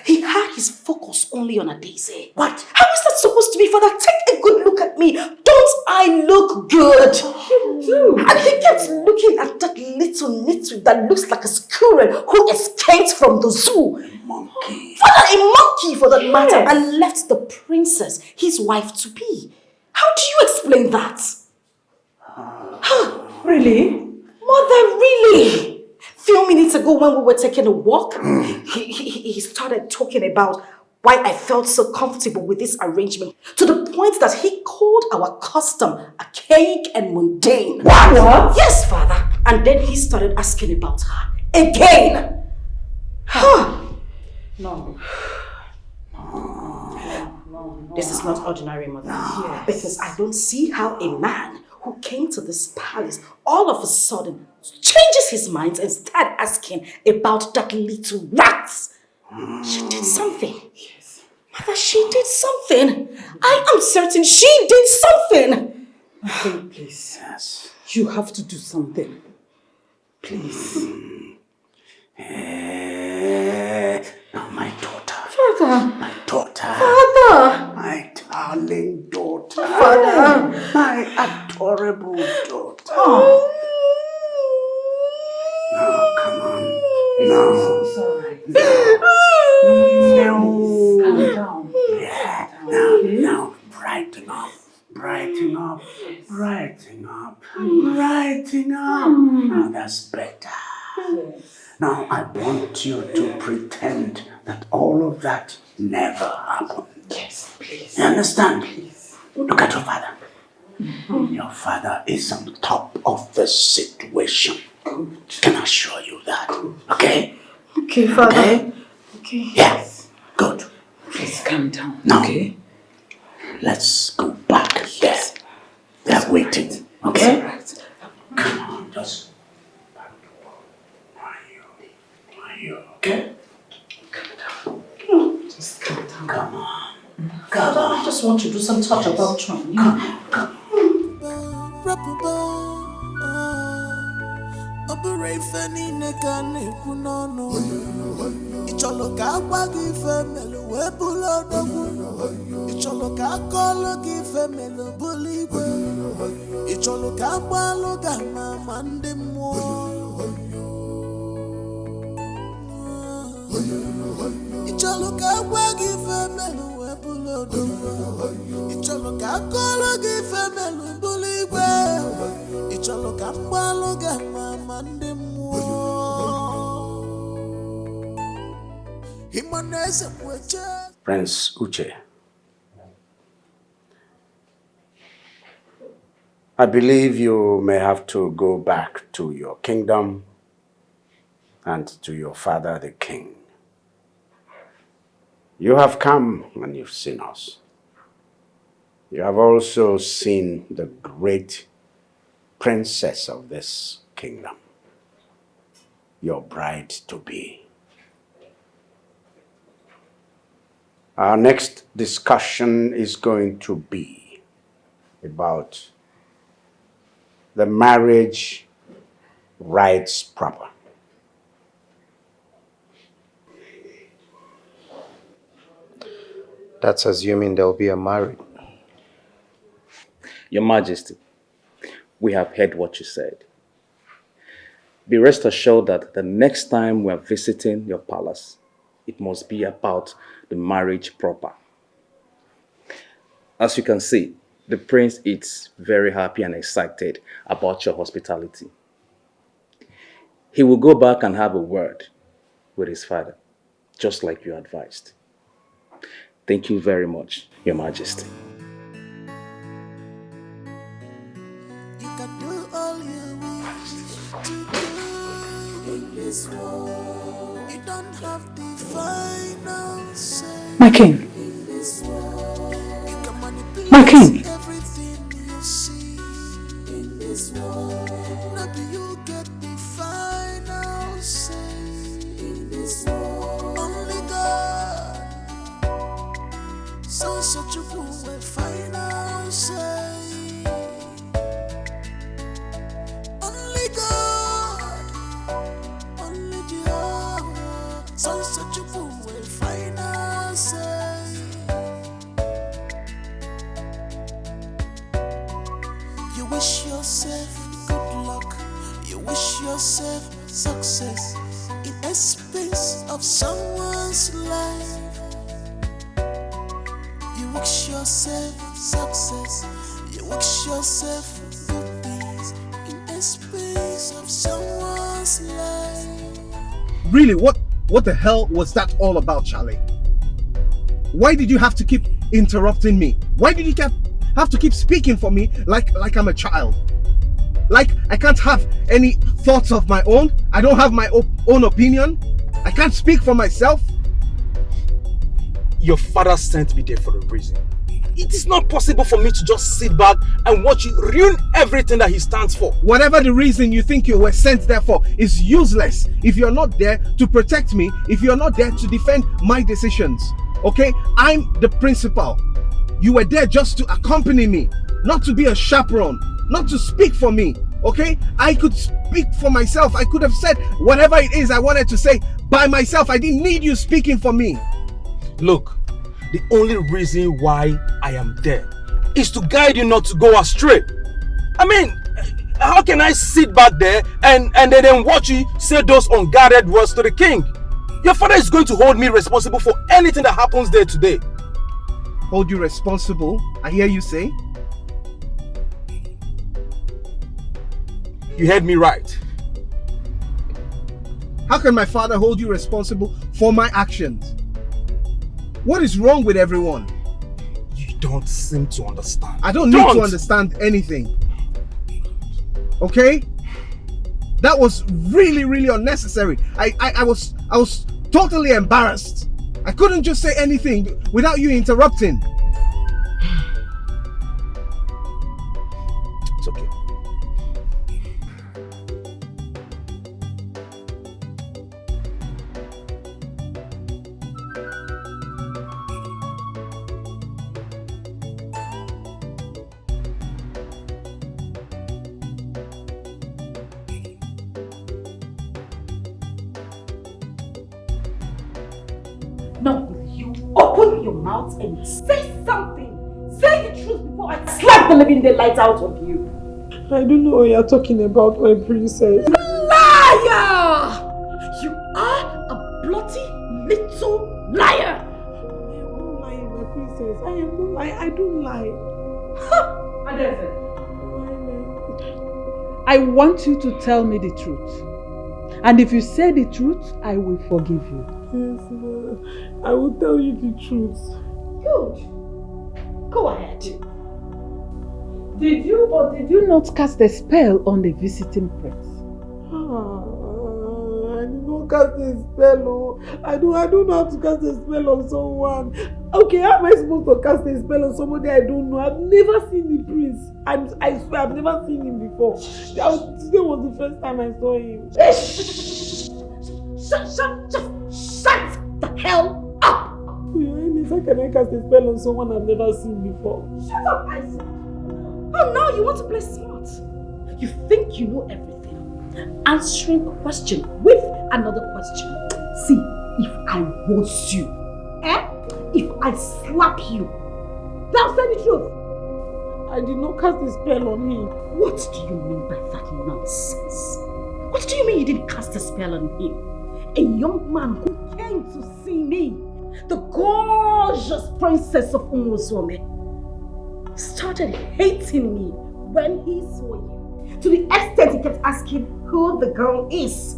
he had his focus only on Adaeze. What? How is that supposed to be, Father? Take a good look at me. Don't I look good? You do. And he kept looking at that little nitwit that looks like a squirrel who escaped from the zoo. A monkey. Father, a monkey for that matter, and left the princess, his wife-to-be. How do you explain that? Really? Mother, really? Few minutes ago when we were taking a walk, he started talking about why I felt so comfortable with this arrangement, to the point that he called our custom archaic and mundane. What? Yes, Father. And then he started asking about her again. No. This is not ordinary, Mother. Yes. Because I don't see how a man who came to this palace all of a sudden changes his mind and starts asking about that little rat. She did something. Yes. Mother, she did something. I am certain she did something. Okay, please. Yes. You have to do something. Please. Now my daughter. Father. My daughter. Father. My darling daughter. Father. My adorable daughter. Oh. No, come on. No. No. Sorry. No. Calm down. Yeah. Now, brighten up. Brighten up. Brighten up. Brighten up. Now that's better. Now I want you to pretend that all of that never happened. Yes, please. You understand? Please. Look at your father. Your father is on top of the situation. Good. Can I assure you that? Okay? Okay, Father. Okay? Okay. Yeah. Good. Please calm down. Now, Okay? let's go back there. They're waiting. Okay? Right. Come on, just back door. Why you? Okay? Calm down. Just calm down. Come on. Father, I just want to do some touch about Tron. Come. Prince Uche, I believe you may have to go back to your kingdom and to your father the king. You have come and you've seen us. You have also seen the great princess of this kingdom, your bride-to-be. Our next discussion is going to be about the marriage rites proper. That's assuming there'll be a marriage. Your Majesty, we have heard what you said. Be rest assured that the next time we're visiting your palace, it must be about the marriage proper. As you can see, the prince is very happy and excited about your hospitality. He will go back and have a word with his father, just like you advised. Thank you very much, Your Majesty. You can do all you wish to do in this world. You don't have the final say. My king. In this world. You can manipulate My king. everything you see in this world. Not do you get the final say in this world. Only God. So such a fool with final say. Only God, only Jehovah. So such a fool with final say. You wish yourself good luck. You wish yourself success in expense of someone's life. You wish yourself success. You wish yourself good things in expense of someone's life. Really, what the hell was that all about, Charlie? Why did you have to keep interrupting me? Why did you have to keep speaking for me like I'm a child? Like I can't have any thoughts of my own? I don't have my own opinion? I can't speak for myself? Your father sent me there for a reason. It is not possible for me to just sit back and watch you ruin everything that he stands for. Whatever the reason you think you were sent there for is useless if you're not there to protect me, if you're not there to defend my decisions. Okay? I'm the principal. You were there just to accompany me, not to be a chaperone, not to speak for me. Okay? I could speak for myself. I could have said whatever it is I wanted to say by myself. I didn't need you speaking for me. Look, the only reason why I am there is to guide you not to go astray. I mean, how can I sit back there and then watch you say those unguarded words to the king? Your father is going to hold me responsible for anything that happens there today. Hold you responsible? I hear you say. You heard me right. How can my father hold you responsible for my actions? What is wrong with everyone? You don't seem to understand. I don't need to understand anything. Okay? That was really, really unnecessary. I was totally embarrassed. I couldn't just say anything without you interrupting. It's okay. Now will you open your mouth and say something? Say the truth before I slap the living daylight out of you. I don't know what you're talking about, my princess. Liar! You are a bloody little liar! I am not lying, my princess. I am not lying. I don't lie. I want you to tell me the truth. And if you say the truth, I will forgive you. Yes, ma. I will tell you the truth. Good. Go ahead. Did you or did you not cast a spell on the visiting prince? I did not cast a spell. I don't know how to cast a spell on someone. Okay, how am I supposed to cast a spell on somebody I don't know? I've never seen the prince. I swear I've never seen him before. Today was the first time I saw him. Shut the hell up! Your Highness, how can I cast a spell on someone I've never seen before? Shut up, I said. Oh, now you want to play smart. You think you know everything. Answering a question with another question. See, if I was you, if I slap you, now say the truth. I did not cast a spell on him. What do you mean by that nonsense? What do you mean you didn't cast a spell on him? A young man who came to see me, the gorgeous princess of Umosome, started hating me when he saw you. To the extent he kept asking who the girl is.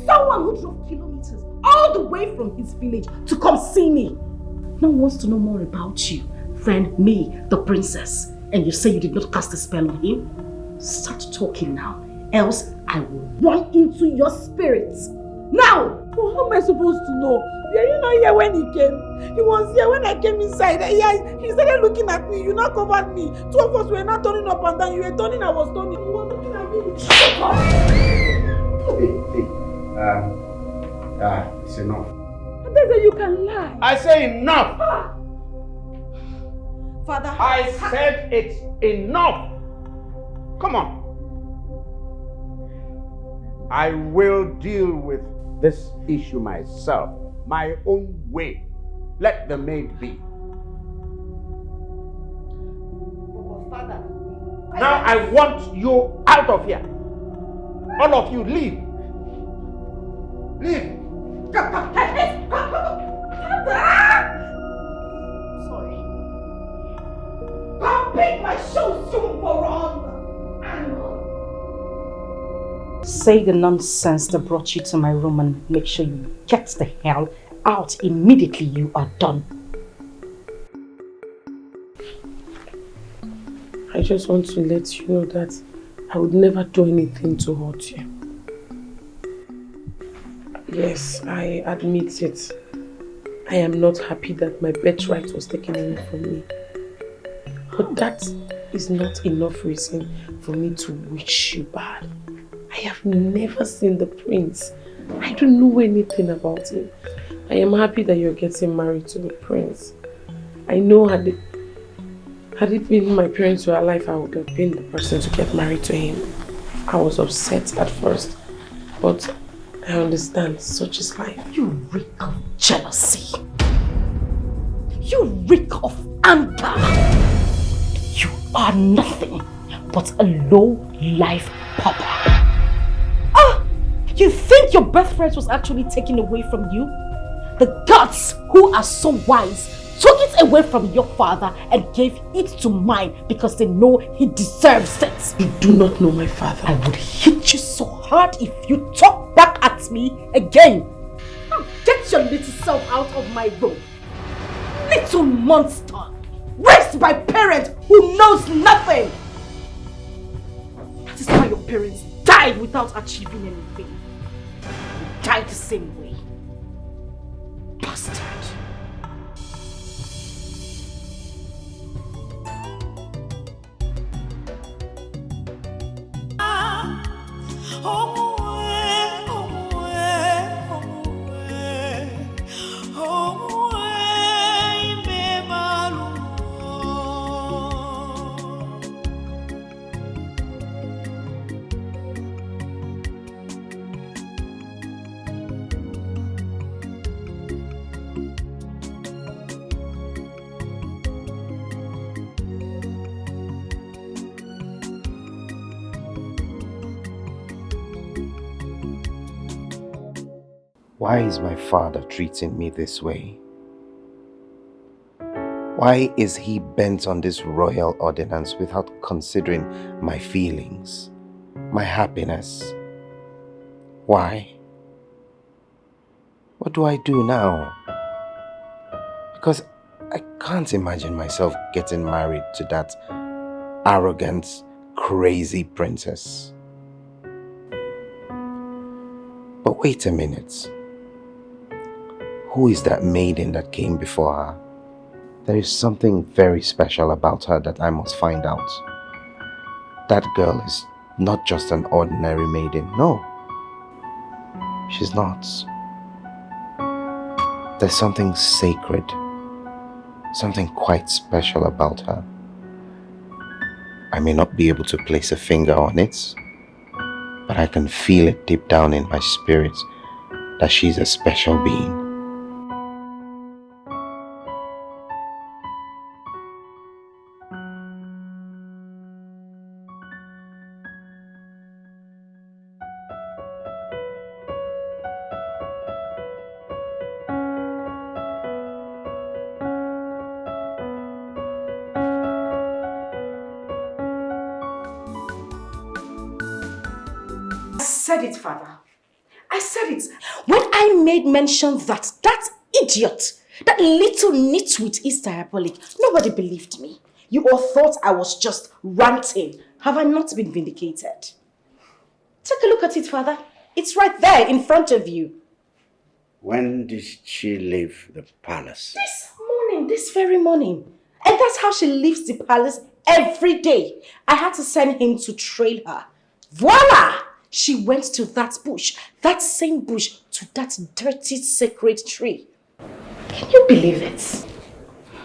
Someone who drove kilometers all the way from his village to come see me. no one wants to know more about you than me, the princess. And you say you did not cast a spell on him? Start talking now, else I will run into your spirits. Now! Well, how am I supposed to know? Were you not here when he came? He was here when I came inside. He started looking at me. You not covered me. Two of us were not turning up and down. You were turning, I was turning. You were looking at me. Shut up! It's enough. And they say you can lie. I say enough! Father. I said it's enough! Come on. I will deal with this issue myself, my own way. Let the maid be. Father. Now I want you out of here. All of you, leave. Leave. Sorry. Come pick my shoes, you moron! Say the nonsense that brought you to my room and make sure you get the hell out immediately you are done. I just want to let you know that I would never do anything to hurt you. Yes, I admit it. I am not happy that my birthright was taken away from me. But that is not enough reason for me to wish you bad. I have never seen the prince. I don't know anything about him. I am happy that you're getting married to the prince. I know had it been my parents were alive, I would have been the person to get married to him. I was upset at first, but I understand such is life. You reek of jealousy. You reek of anger. You are nothing but a low-life pauper. You think your birthright was actually taken away from you? The gods, who are so wise, took it away from your father and gave it to mine because they know he deserves it. You do not know my father. I would hit you so hard if you talk back at me again. Now get your little self out of my room. Little monster, raised by parents who knows nothing. That is why your parents died without achieving anything. They died the same way. Bastard. Why is my father treating me this way? Why is he bent on this royal ordinance without considering my feelings, my happiness? Why? What do I do now? Because I can't imagine myself getting married to that arrogant, crazy princess. But wait a minute. Who is that maiden that came before her? There is something very special about her that I must find out. That girl is not just an ordinary maiden. No, she's not. There's something sacred, something quite special about her. I may not be able to place a finger on it, but I can feel it deep down in my spirit that she's a special being. I said it, Father. I said it. When I made mention that idiot That little nitwit is diabolic. Nobody believed me. You all thought I was just ranting. Have I not been vindicated? Take a look at it, Father. It's right there in front of you. When did she leave the palace? This morning, this very morning. And that's how she leaves the palace every day. I had to send him to train her. Voila! She went to that bush, that same bush, to that dirty sacred tree. Can you believe it?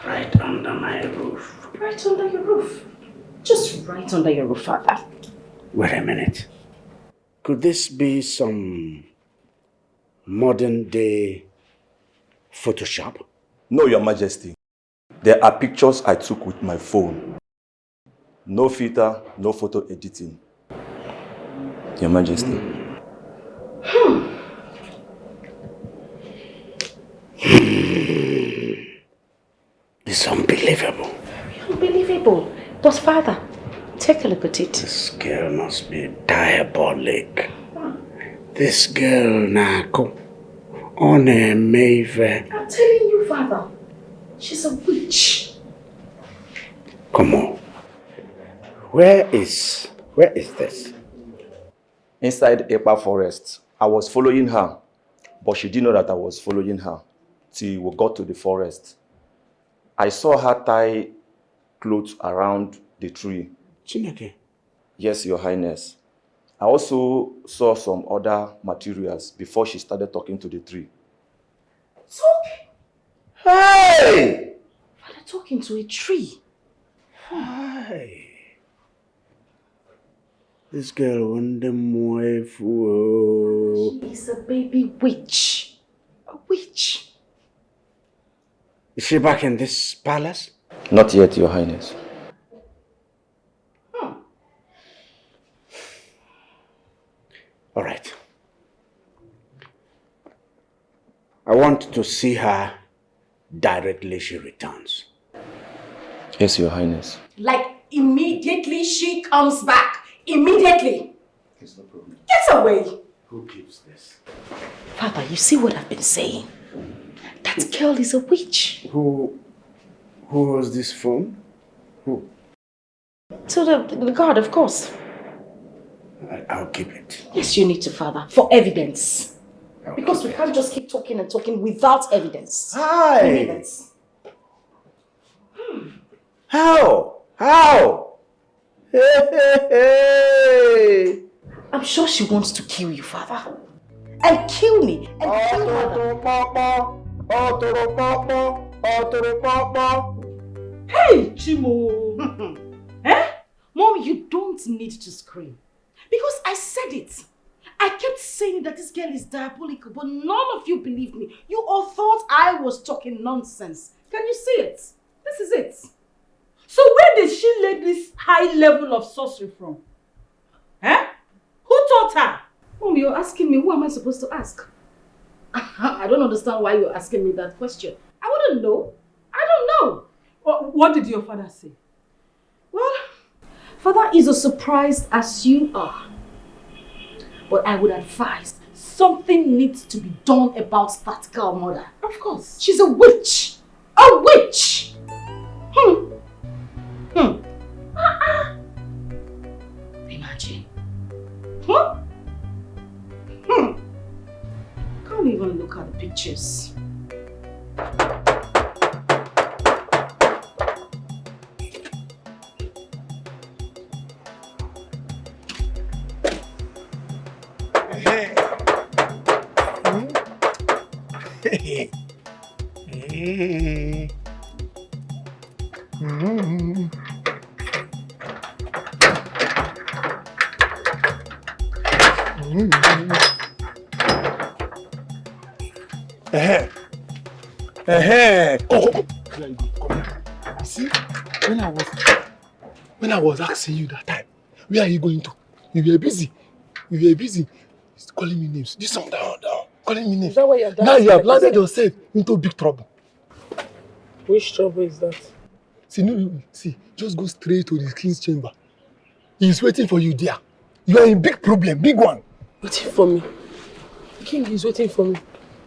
Right under my roof. Right under your roof. Just right under your roof, Father. Wait a minute. Could this be some modern day Photoshop? No, Your Majesty. There are pictures I took with my phone. No filter, no photo editing. Your Majesty. It's unbelievable. Unbelievable. But Father, take a look at it. This girl must be diabolic. This girl, Nako, on a Mayfair. I'm telling you, Father, she's a witch. Come on. Where is this? Inside Epa Forest. I was following her, but she didn't know that I was following her till we got to the forest. I saw her tie clothes around the tree. Chineke? Yes, Your Highness. I also saw some other materials before she started talking to the tree. Talking? Hey! Father, talking to a tree. Hey. This girl on the more fool. She is a baby witch. A witch. Is she back in this palace? Not yet, Your Highness. All right. I want to see her directly she returns. Yes, Your Highness. Like immediately she comes back. Immediately. There's no problem. Get away. Who keeps this? Father, you see what I've been saying? That girl is a witch. Who was this phone? Who? To the guard, of course. I'll keep it. Yes, you need to, Father, for evidence. Because we can't just keep talking and talking without evidence. Hi. Evidence. How? Hey. I'm sure she wants to kill you, Father. And kill me. And kill Hey, Chimo. Eh? Mom, you don't need to scream. Because I said it. I kept saying that this girl is diabolical, but none of you believed me. You all thought I was talking nonsense. Can you see it? This is it. So where did she learn this high level of sorcery from? Eh? Who taught her? Mom, you're asking me, who am I supposed to ask? I don't understand why you're asking me that question. I wouldn't know. I don't know. What did your father say? Well, Father is as surprised as you are. But I would advise something needs to be done about that girl, Mother. Of course. She's a witch. A witch! Imagine. Can't even look at the pictures. Oh, you see, when I was asking you that time, where are you going to? You were busy. He's calling me names. This song down. Calling me names. Is that why you're now you have landed yourself into big trouble. Which trouble is that? See, just go straight to the king's chamber. He's waiting for you there. You are in big problem, big one. Waiting for me? The king is waiting for me.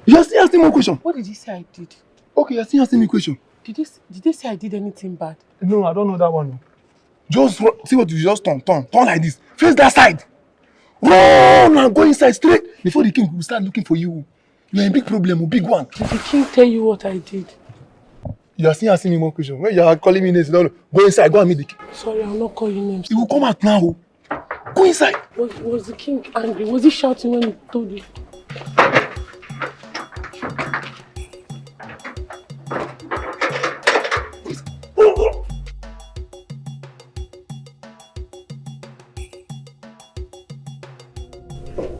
You are still asking more questions. What did he say I did? Okay, you're still asking me a question. Did they say I did anything bad? No, I don't know that one. Just see what you just turn like this. Face that side. Run and go inside straight before the king will start looking for you. You're in a big problem, a big one. Did the king tell you what I did? You are still asking me more questions. When you are calling me names, no, go inside, go and meet the king. Sorry, I'll not call you names. He will come out now. Go inside. Was the king angry? Was he shouting when he told you?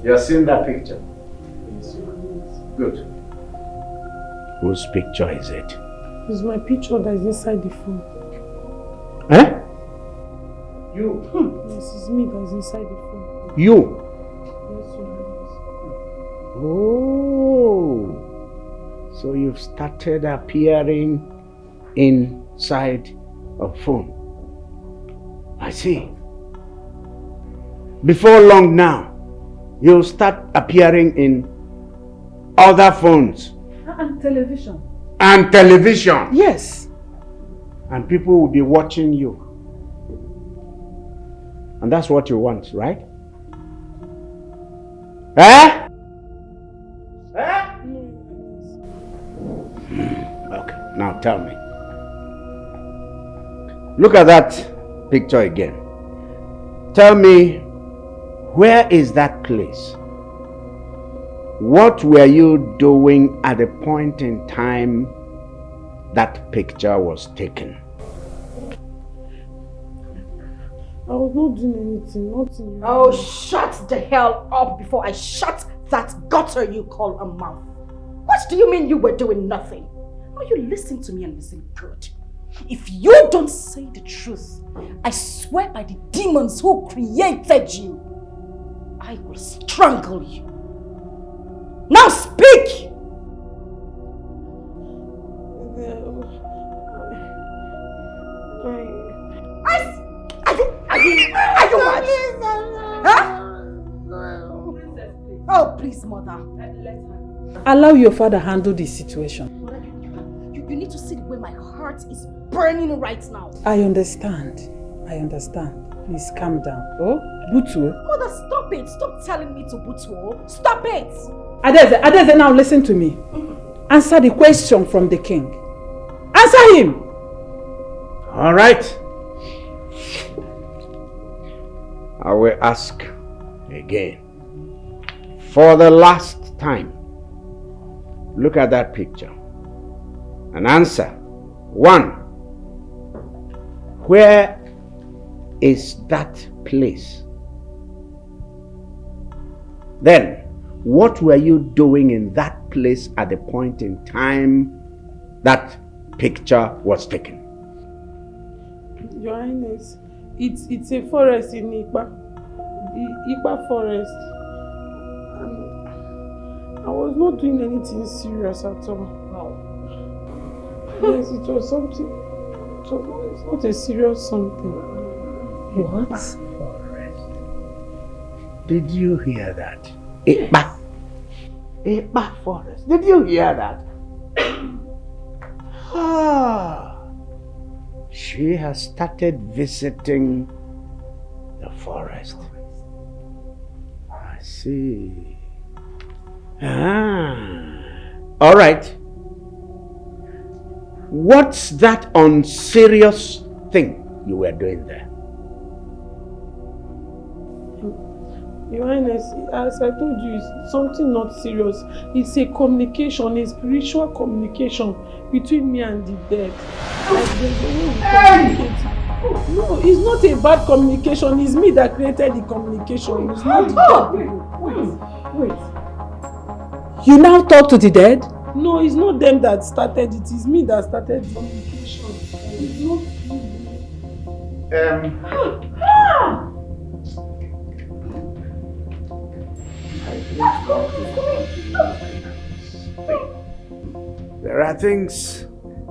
You have seen that picture? Yes, Good. Whose picture is it? It's my picture that is inside the phone. Eh? You? Yes, it's me that is inside the phone. You? Yes, Your Highness. Oh. So you've started appearing inside a phone. I see. Before long now, you'll start appearing in other phones. And television. And television. Yes. And people will be watching you. And that's what you want, right? Eh? Okay, now tell me. Look at that picture again. Tell me, where is that place? What were you doing at the point in time that picture was taken? I was not doing anything, nothing. Oh, shut the hell up before I shut that gutter you call a mouth. What do you mean you were doing nothing? Oh, you listen to me and listen good. If you don't say the truth, I swear by the demons who created you, I will strangle you. Now speak! Are you mad? Huh? Oh, please, mother. Allow your father handle the situation. You need to see the way my heart is burning right now. I understand. Please calm down. Oh, Butu. Mother, stop it. Stop telling me to Butu. Stop it. Adeze, now listen to me. Answer the question from the king. Answer him. All right. I will ask again. For the last time, look at that picture and answer. 1. Where is that place? Then, what were you doing in that place at the point in time that picture was taken? Your Highness, it's a forest in Ipa. Ipa forest. I was not doing anything serious at all. Yes, it was something. It's not a serious something. What? Forest. Did you hear that? Ipa forest. Did you hear that? She has started visiting the forest. I see. All right. What's that unserious thing you were doing there? Your Highness, as I told you, it's something not serious. It's a communication, a spiritual communication between me and the dead. Like there's a way we communicate. No, it's not a bad communication. It's me that created the communication. It's not the dead people. Wait. You now talk to the dead? No, it's not them that started it. It's me that started the communication. It's not There are things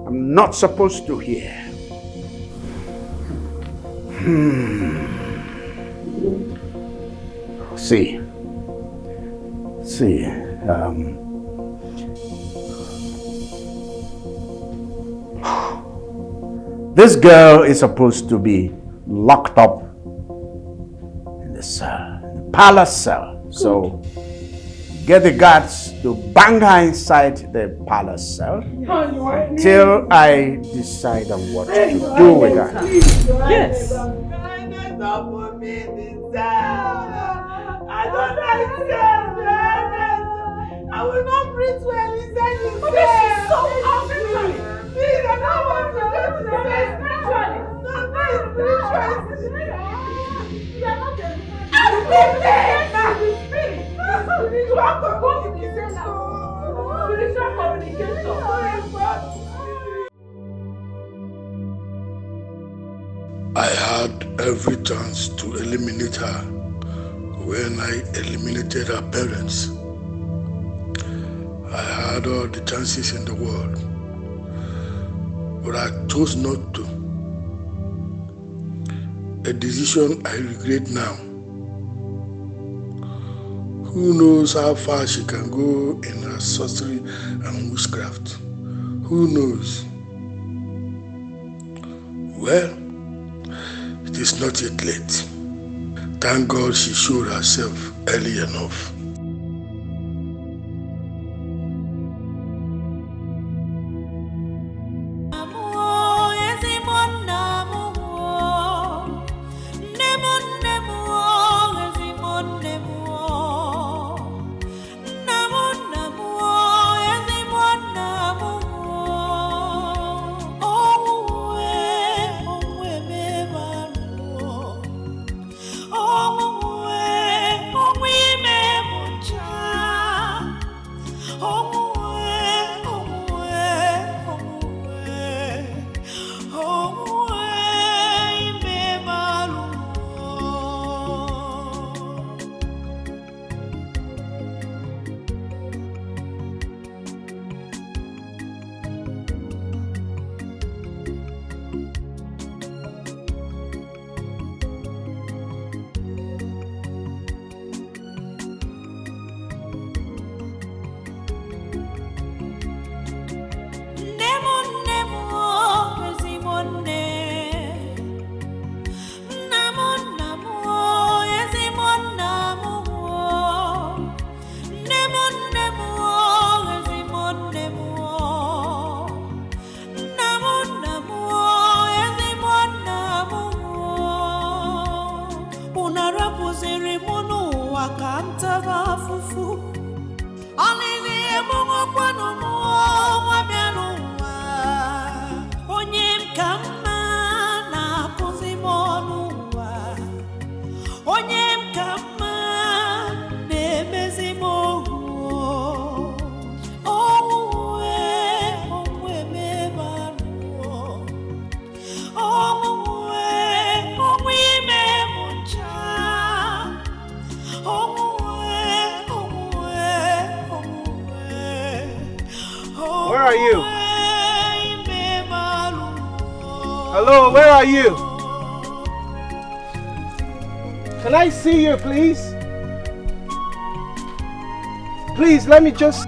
I'm not supposed to hear. See, This girl is supposed to be locked up in the cell, in the palace cell. So get the guards to bang her inside the palace cell till I decide on what to do with her. Yes. Don't put me in this cell. I don't like cell. I will not breathe well inside this cell. She's so ugly. Please, I don't want to go to the bed. No, spiritually. You are not a spiritual communication. I had every chance to eliminate her when I eliminated her parents. I had all the chances in the world, but I chose not to. A decision I regret now. Who knows how far she can go in her sorcery and witchcraft? Who knows? Well, it is not yet late. Thank God she showed herself early enough. Hello, where are you? Can I see you, please? Please, let me just...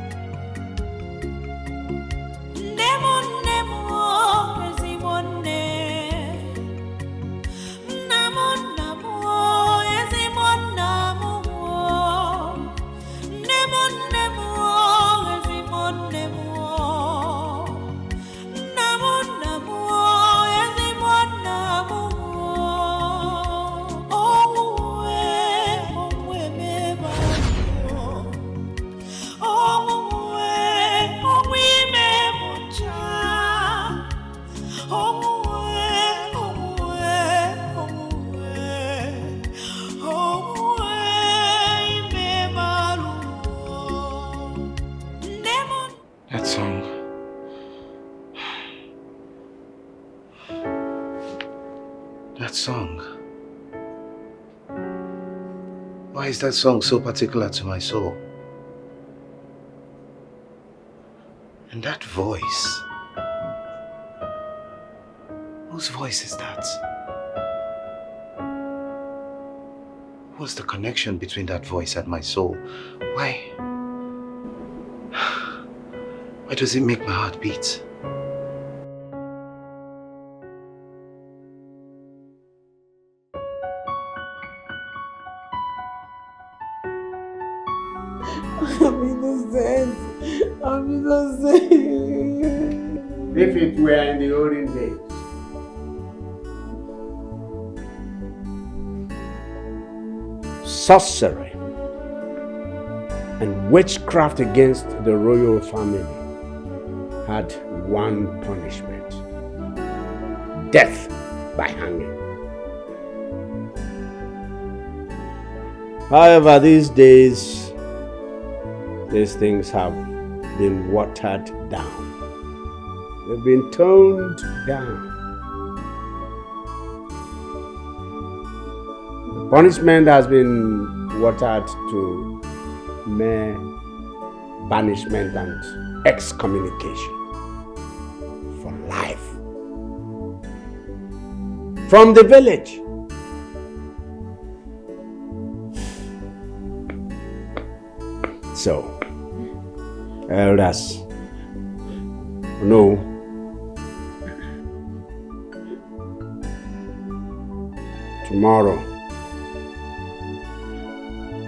Why is that song so particular to my soul? And that voice. Whose voice is that? What's the connection between that voice and my soul? Why does it make my heart beat? don't say. If it were in the olden days, sorcery and witchcraft against the royal family had one punishment: death by hanging. However, these days, these things have been watered down. They've been toned down. The punishment has been watered to mere banishment and excommunication for life from the village. So, elders, no. Tomorrow,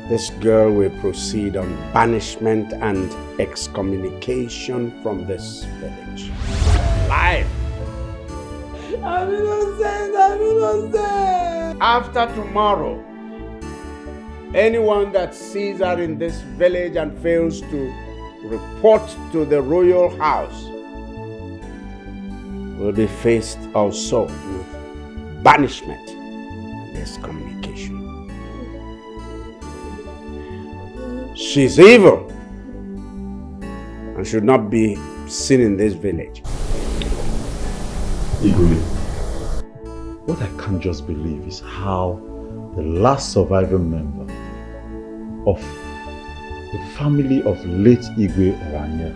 this girl will proceed on banishment and excommunication from this village. Life. I'm innocent. After tomorrow, anyone that sees her in this village and fails to report to the royal house will be faced also with banishment and excommunication. She's evil and should not be seen in this village. Igwe, what I can't just believe is how the last surviving member of the family of late Igwe Oranye,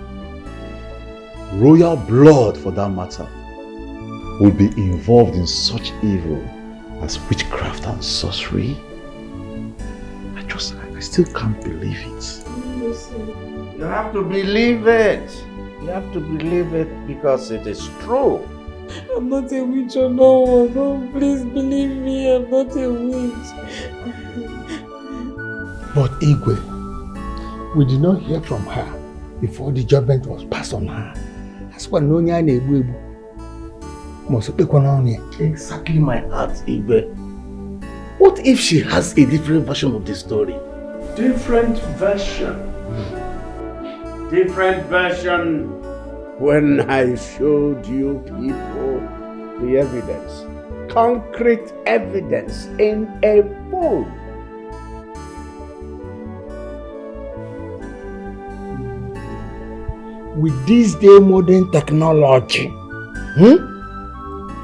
royal blood for that matter, would be involved in such evil as witchcraft and sorcery. I still can't believe it. You have to believe it. You have to believe it because it is true. I'm not a witch or no one. No, please believe me, I'm not a witch. But Igwe, we did not hear from her before the judgment was passed on her. That's why Nonya Nebu must be on. Exactly my heart, Igwe. What if she has a different version of the story? Different version. Different version. When I showed you people the evidence, concrete evidence in a phone. With this day modern technology,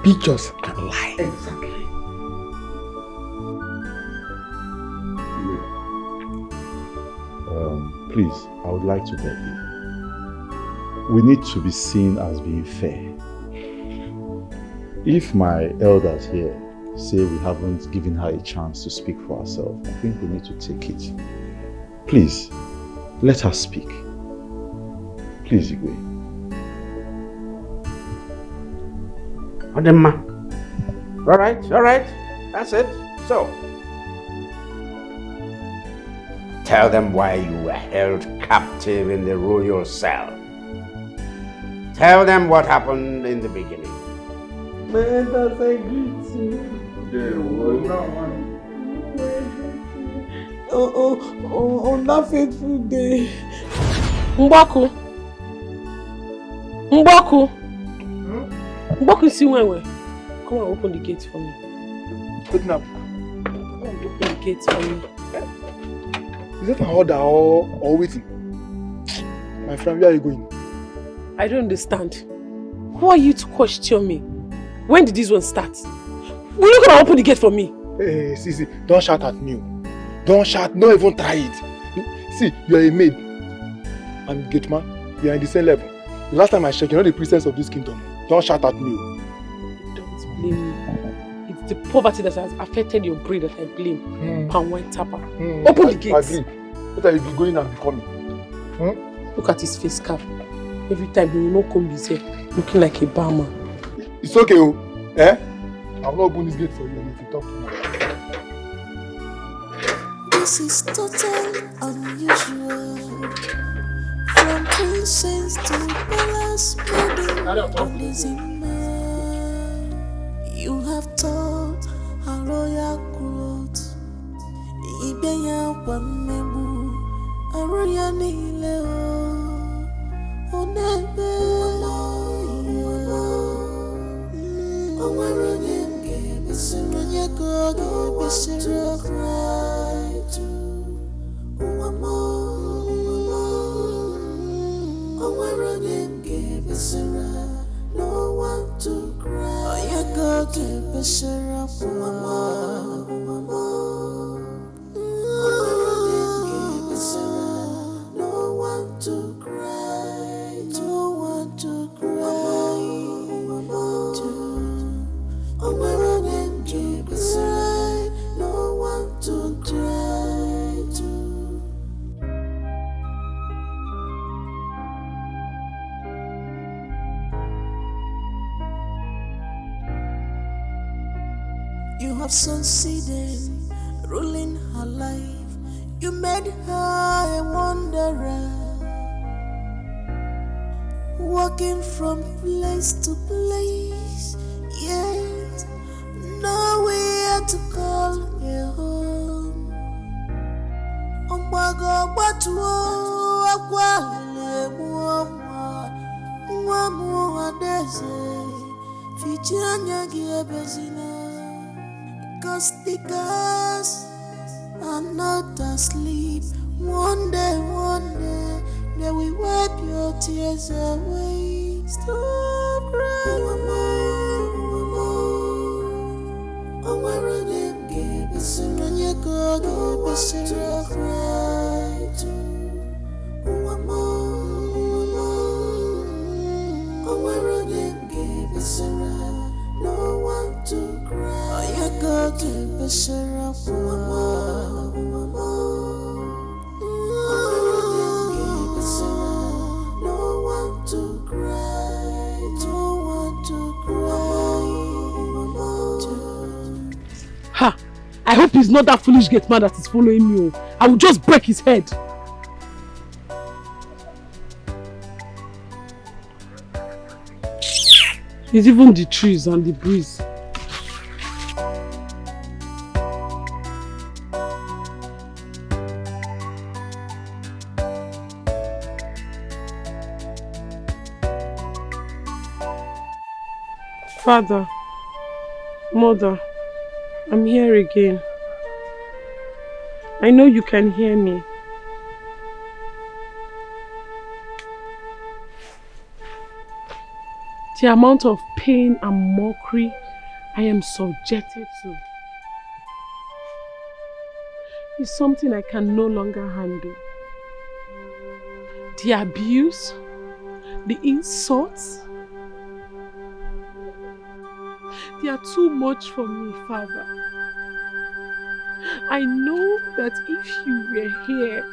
pictures can lie. Exactly. Please, I would like to beg you. We need to be seen as being fair. If my elders here say we haven't given her a chance to speak for herself, I think we need to take it. Please, let her speak. Please, Igwe. Odemma. All right. That's it. So, tell them why you were held captive in the royal cell. Tell them what happened in the beginning. My elders, I greet you. On that fateful day. Mbaku, see when come and open the gate for me. Open up. Come and open the gate for me. Is that an order or waiting? My friend, where are you going? I don't understand. Who are you to question me? When did this one start? Will you come and open the gate for me? Hey, see, don't shout at me. Don't shout, don't even try it. See, you are a maid. I'm gate man. You are in the same level. The last time I checked, you know the princess of this kingdom. Don't shout at me. Don't blame me. It's the poverty that has affected your breed that I blame. Palm white tapper. Open the gates. Agree. What are you going and becoming? Look at his face cap. Every time he will not come his hair, looking like a barman. It's okay, oh. Eh? I will not open this gate for you if you talk to me. This is totally unusual. From princess to palace, Maiden, you have taught a royal cloth. Ibeya Wamebu, a royal nile. Onebe, Owaranyenge, Besiranyako, Besira cry to Uwamo. Owaranyenge, Besira, no one to cry. Oyako, Besira, Uwamo. Owaranyenge, Besira, no one to cry, no one to cry. Owaranyenge, Besira, no one to cry to. You have succeeded, ruling her life. You made her a wanderer, walking from place to place, yet nowhere to call her home. Ombago batuo akwalele muamwa, muamwa adeze, fichanya giebezina. Cause the girls are not asleep. One day, they will wipe your tears away. Stop crying, mama. Owaranyenge, Besira, Nyako, Besira, cry to Uwamo. Owaranyenge, Besira, no one to cry. Oyako, Besira, Uwamo. No one to cry, no one to cry. Ha! I hope he's not that foolish gate man that is following me. I will just break his head. It's even the trees and the breeze. Father, Mother, I'm here again. I know you can hear me. The amount of pain and mockery I am subjected to is something I can no longer handle. The abuse, the insults, they are too much for me, Father. I know that if you were here,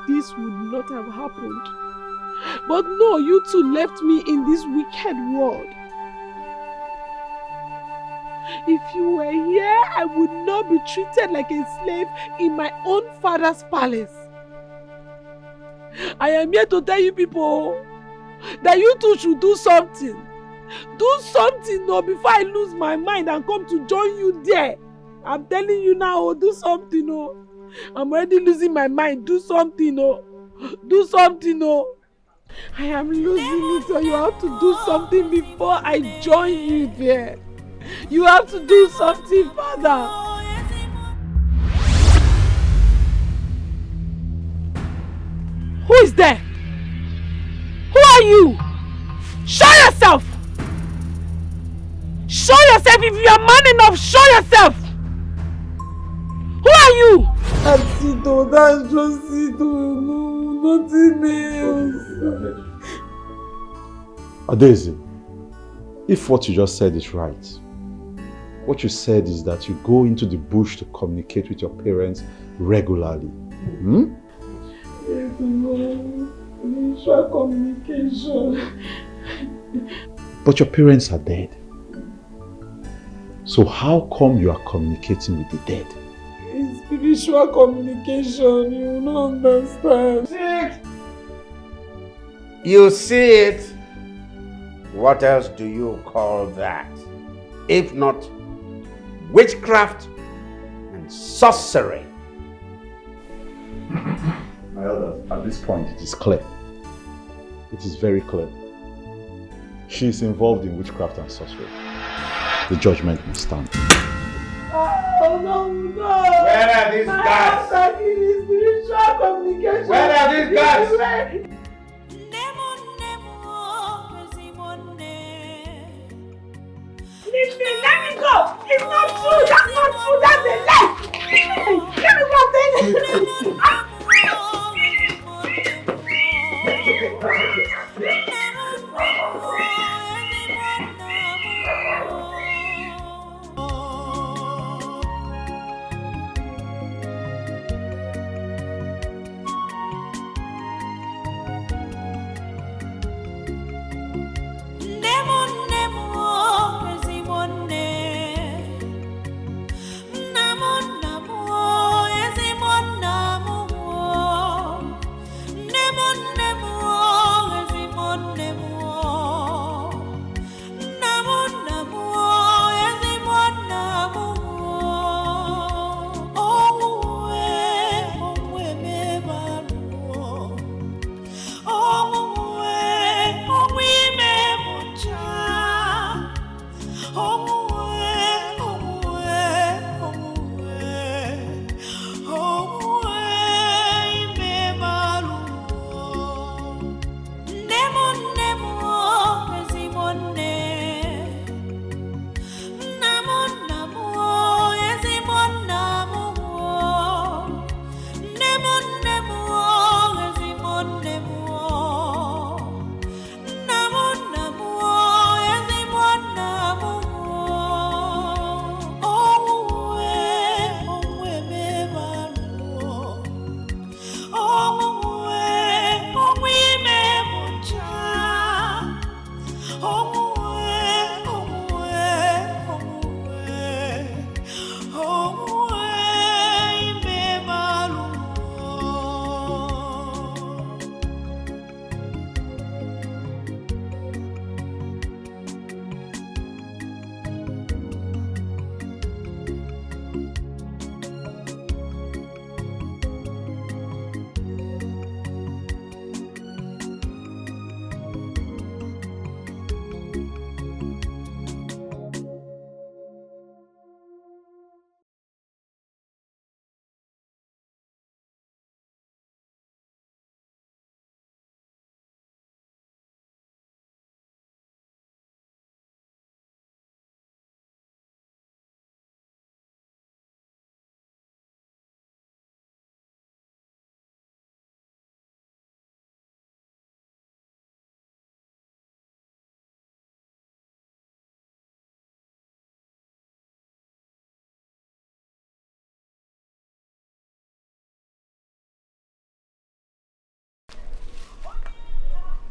this would not have happened. But no, you two left me in this wicked world. If you were here, I would not be treated like a slave in my own father's palace. I am here to tell you people that you two should do something. Do something no, before I lose my mind and come to join you there. I'm telling you now, do something. No. I'm already losing my mind. Do something. No. Do something. No. I am losing it, so you have to do something before I join you there. You have to do something, Father. Who is there? Who are you? Show yourself! Show yourself! If you are man enough, show yourself! Who are you? That's it, oh, that's just it, oh, no, nothing else. Adeze, if what you just said is right, what you said is that you go into the bush to communicate with your parents regularly. Hmm? Yes, no. Mutual communication. But your parents are dead. So how come you are communicating with the dead? It's spiritual communication, you don't understand. You see it? What else do you call that? If not witchcraft and sorcery. My elders, at this point it is clear. It is very clear. She is involved in witchcraft and sorcery. The judgment must stand. Oh no, no! Where are these guys? Spiritual communication. Where are these guys? Leave me, let me go! It's not true! That's not true! That's a lie! Let me go, then!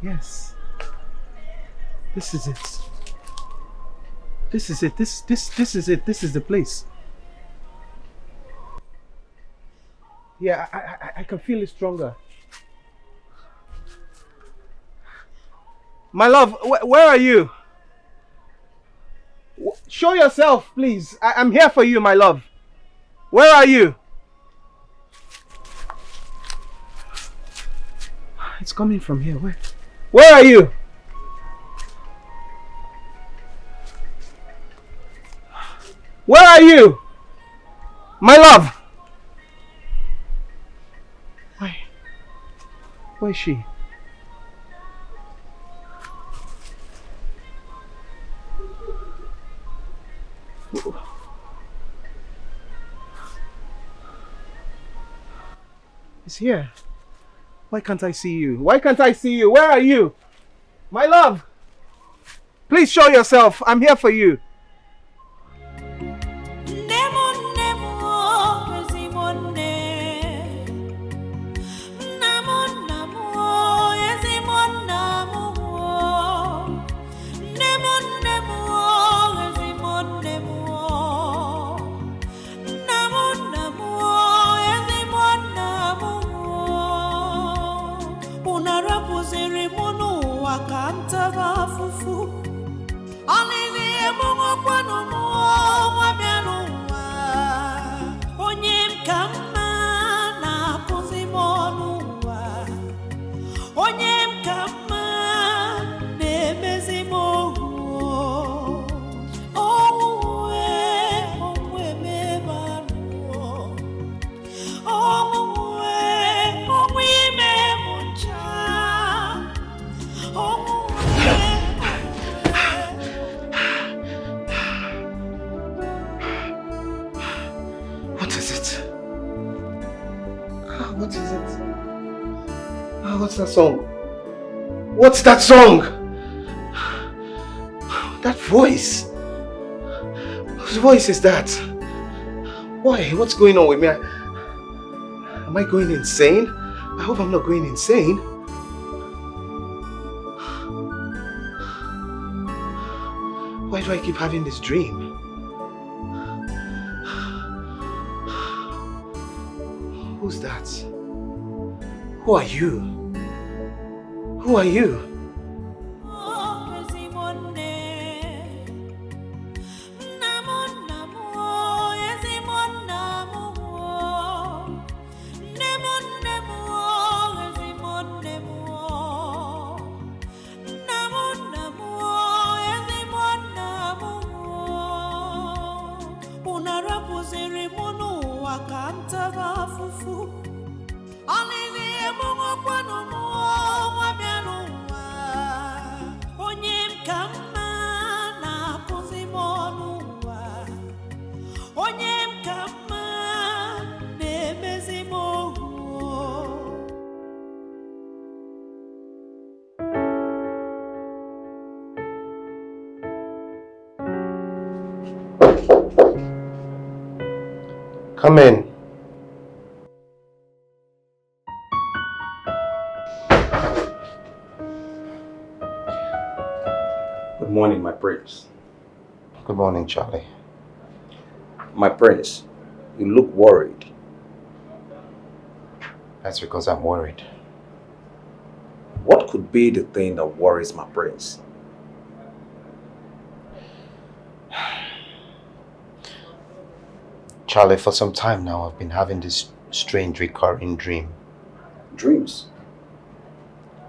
Yes. This is it. This is it. This is it. This is the place. Yeah, I can feel it stronger. My love, where are you? Show yourself, please. I'm here for you, my love. Where are you? It's coming from here. Where are you? Where are you? My love. Where is she? It's here. Why can't I see you? Why can't I see you? Where are you? My love! Please show yourself. I'm here for you. Unarapuziri munu tava fufu. Olive mungo kwano mwa bianuwa. Onyem kama na kuzimonua. Onyem kama nemezimo. What is it? What is it? What's that song? What's that song? That voice. Whose voice is that? Why? What's going on with me? Am I going insane? I hope I'm not going insane. Why do I keep having this dream? Who's that? Who are you? Who are you? Come in. Good morning, my prince. Good morning, Charlie. My prince, you look worried. That's because I'm worried. What could be the thing that worries my prince? Charlie, for some time now, I've been having this strange recurring dream. Dreams?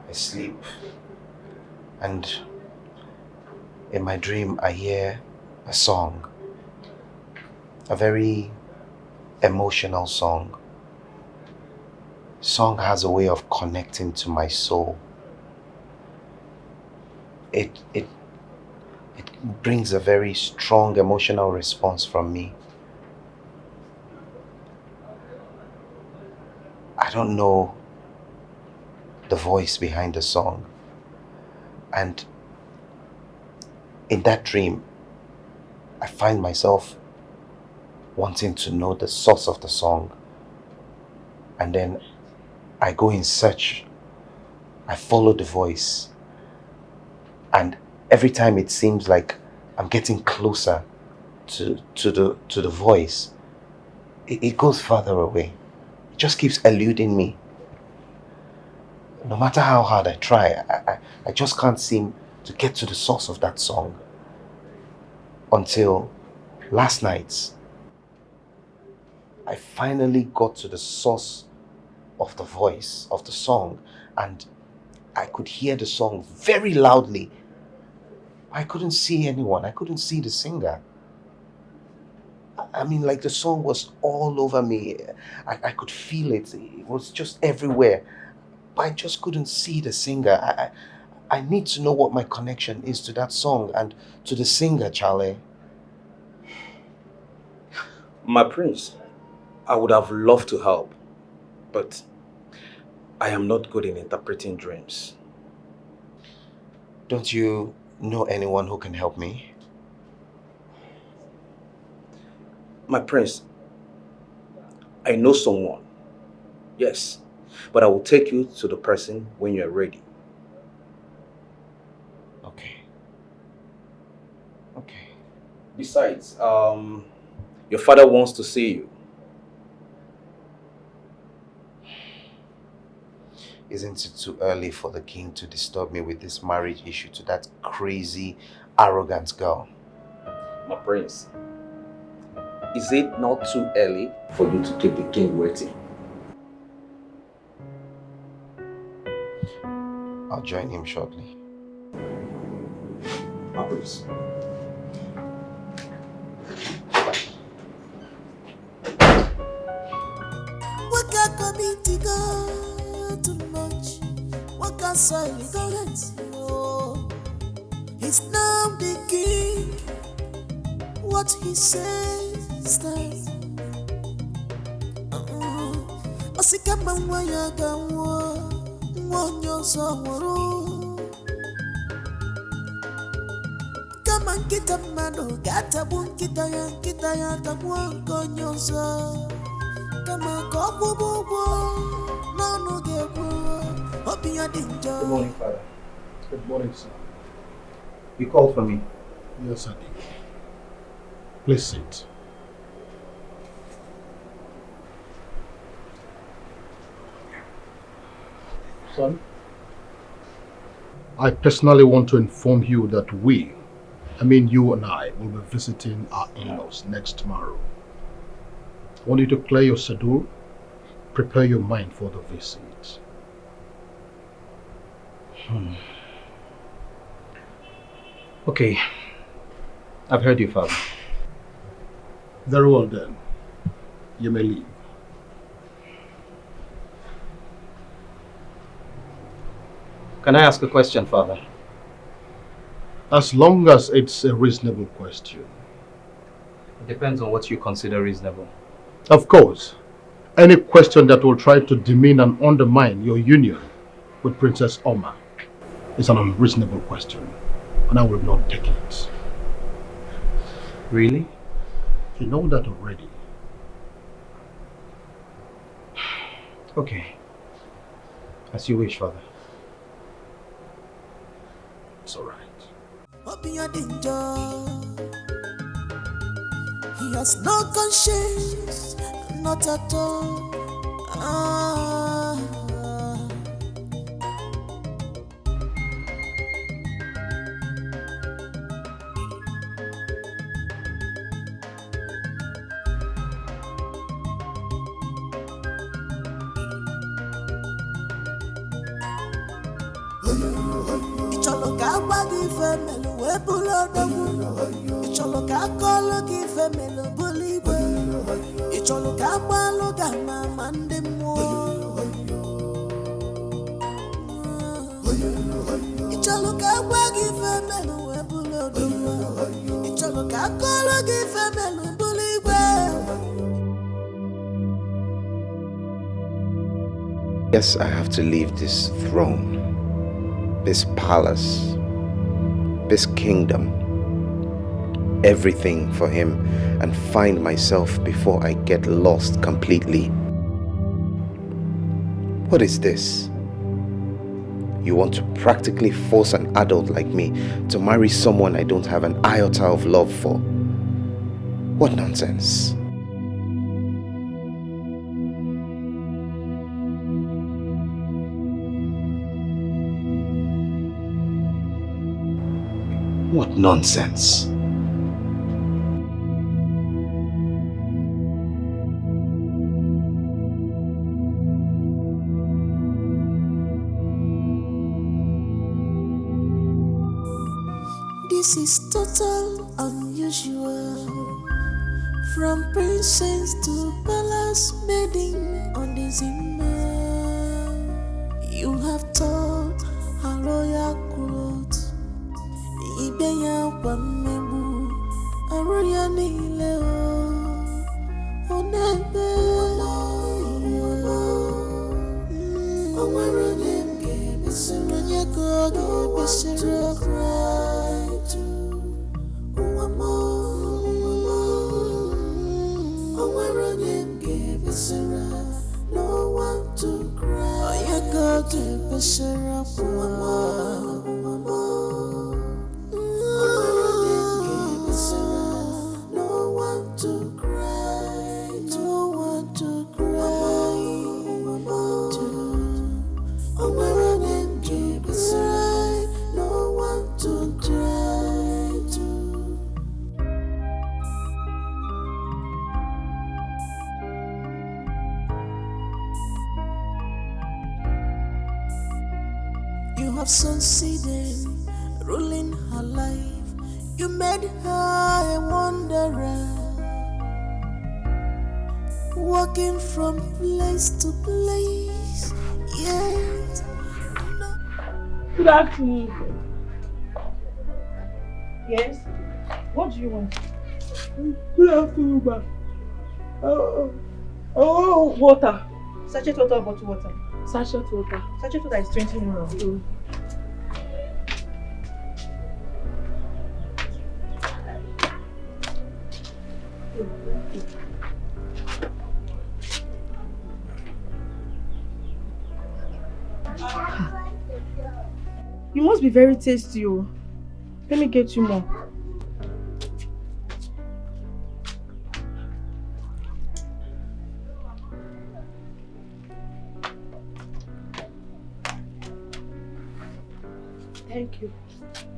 I sleep, and in my dream, I hear a song. A very emotional song. Song has a way of connecting to my soul. It brings a very strong emotional response from me. I don't know the voice behind the song. And in that dream, I find myself wanting to know the source of the song. And then I go in search. I follow the voice. And every time it seems like I'm getting closer to the voice, it goes further away. It just keeps eluding me. No matter how hard I try, I just can't seem to get to the source of that song. Until last night, I finally got to the source of the voice of the song, and I could hear the song very loudly. I couldn't see anyone. I couldn't see the singer. I mean, like the song was all over me. I could feel it. It was just everywhere. But I just couldn't see the singer. I need to know what my connection is to that song and to the singer, Charlie. My prince, I would have loved to help, but I am not good in interpreting dreams. Don't you know anyone who can help me? My prince, I know someone. Yes, but I will take you to the person when you are ready. Okay. Okay. Besides, your father wants to see you. Isn't it too early for the king to disturb me with this marriage issue to that crazy, arrogant girl? My prince, is it not too early for you to keep the king waiting? I'll join him shortly. My prince. Waka committee go too much. Waka soil ignorance. He's now the king. What he says stands. Osikama waya gawo, wonyo saworo. Kama kita mano gata bun kita ya tabuan konyo sa. Kama kopo bobo, no gebu, hopi ya dinjo. Good morning, Father. Good morning, sir. You called for me? Yes, I did. Please sit. Son? I personally want to inform you that you and I, will be visiting our in-laws next tomorrow. I want you to clear your schedule, prepare your mind for the visit. Okay. I've heard you, Father. Very well then. You may leave. Can I ask a question, Father? As long as it's a reasonable question. It depends on what you consider reasonable. Of course, any question that will try to demean and undermine your union with Princess Oma is an unreasonable question, and I will not take it. Really? You know that already. Okay. As you wish, Father. It's all right. He has no conscience, not at all. Yes, I have to leave this throne, this palace, this kingdom, everything for him, and find myself before I get lost completely. What is this? You want to practically force an adult like me to marry someone I don't have an iota of love for? What nonsense. What nonsense. This is total unusual. From princess to palace maiden on the Zimmer. You have taught a royal clothes. Ibeya Wamebu, a royal Nileo. Onebe, Owerage, Besseranya Gogi, Bessera cry to Uwamo. Owerage, Bessera, no one to cry. Oyagogi, Bessera, Uwamo. No one to cry, no one to cry. have succeeded, ruling her life. You made her a wanderer, walking from place to place. Yes. Good afternoon. Yes? What do you want? Good afternoon, ma. Oh, water. Sachet water or bottled water? Sachet water. Sachet water is 20 euro. You must be very tasty. Oh. Let me get you more. Thank you.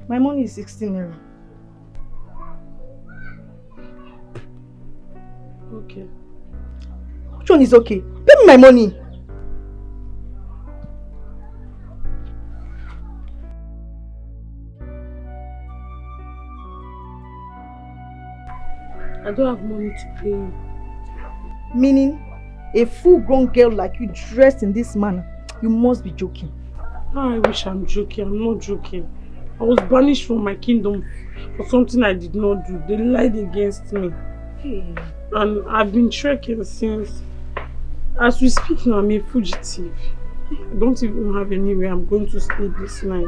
My money is 16 euro. Okay. Which one is okay? Pay me my money. I don't have money to pay you. Meaning, a full-grown girl like you dressed in this manner, you must be joking. I wish I'm joking. I'm not joking. I was banished from my kingdom for something I did not do. They lied against me. Hey. And I've been trekking since. As we speak now, I'm a fugitive. I don't even have anywhere I'm going to sleep this night.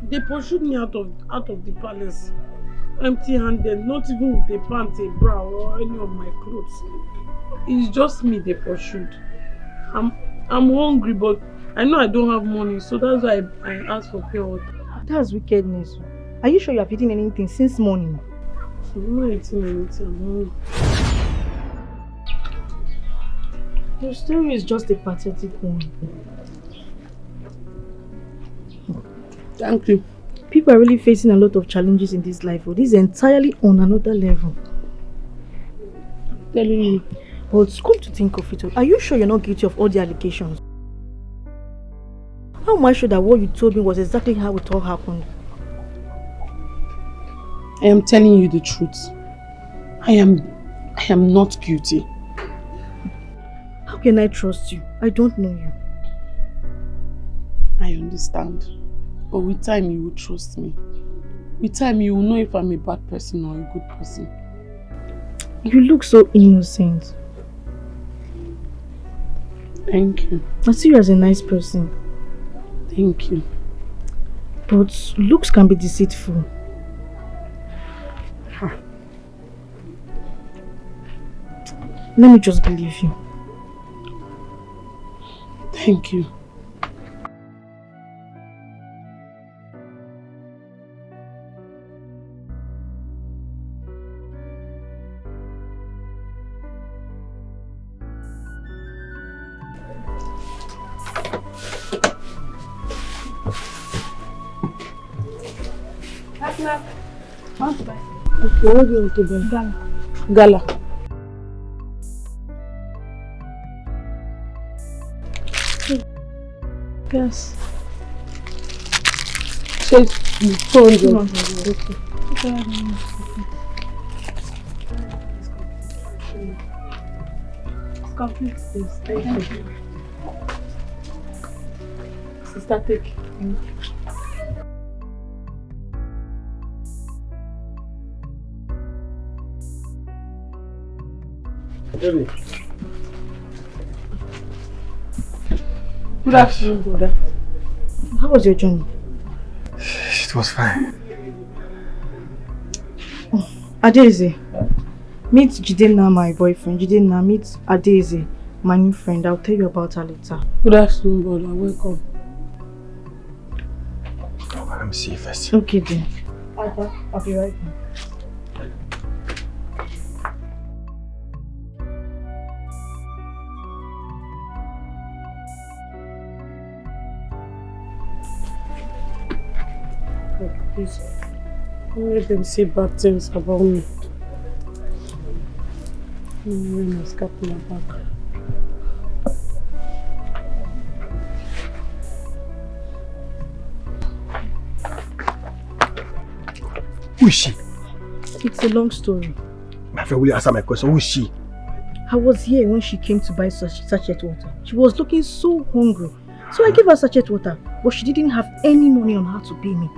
They pursued me out of the palace, empty-handed, not even with a pants, a bra, or any of my clothes. It's just me they pursued. I'm hungry, but I know I don't have money, so that's why I asked for pure water. That's wickedness. Are you sure you have eaten anything since morning? I'm not eating anything, I'm hungry. Your story is just a pathetic one. Thank you. People are really facing a lot of challenges in this life. This is entirely on another level. I'm telling you. But come to think of it, are you sure you're not guilty of all the allegations? How am I sure that what you told me was exactly how it all happened? I am telling you the truth. I am not guilty. How can I trust you? I don't know you. I understand. But with time you will trust me. With time you will know if I'm a bad person or a good person. You look so innocent. Thank you. I see you as a nice person. Thank you. But looks can be deceitful. Let me just believe you. Thank you. Okay, what do you want to buy? Gala. Yes. Say 200. Okay. It's complete. Yes, thank you. Sister, take. Baby. Good afternoon, brother. How was your journey? It was fine. Oh, Adeze. Meet Jidenna, my boyfriend. Jidenna, meet Adeze, my new friend. I'll tell you about her later. Good afternoon, brother. Welcome. Let me see you first. Okay, then. I'll be right back. Please, don't let them say bad things about me. I'm wearing a scarf on my back. Who is she? It's a long story. My friend, will you answer my question? Who is she? I was here when she came to buy sachet water. She was looking so hungry. So I gave her sachet water, but she didn't have any money on her to pay me.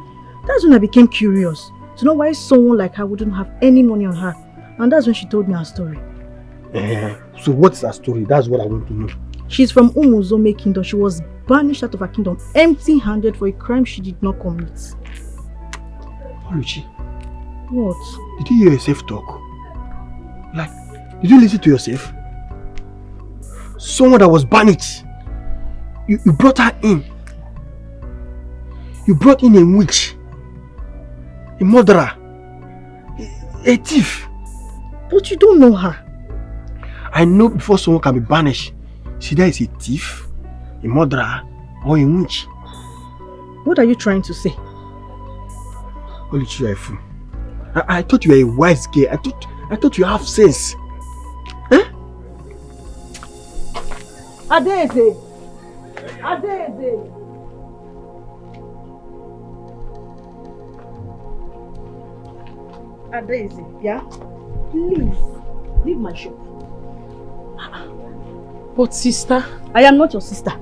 That's when I became curious to know why someone like her wouldn't have any money on her. And that's when she told me her story. So what's her story? That's what I want to know. She's from Umuzome Kingdom. She was banished out of her kingdom empty-handed for a crime she did not commit. Oluchi, What? did you hear yourself talk? Like, did you listen to yourself? Someone that was banished. You brought her in. You brought in a witch. A murderer. A thief. But you don't know her. I know before someone can be banished, she either is a thief, a murderer, or a witch. What are you trying to say? Oluchi, you are a fool. I thought you were a wise girl. I thought you have sense. Adeze! Adeze! Adeze, yeah? Please, leave my shop. But sister? I am not your sister.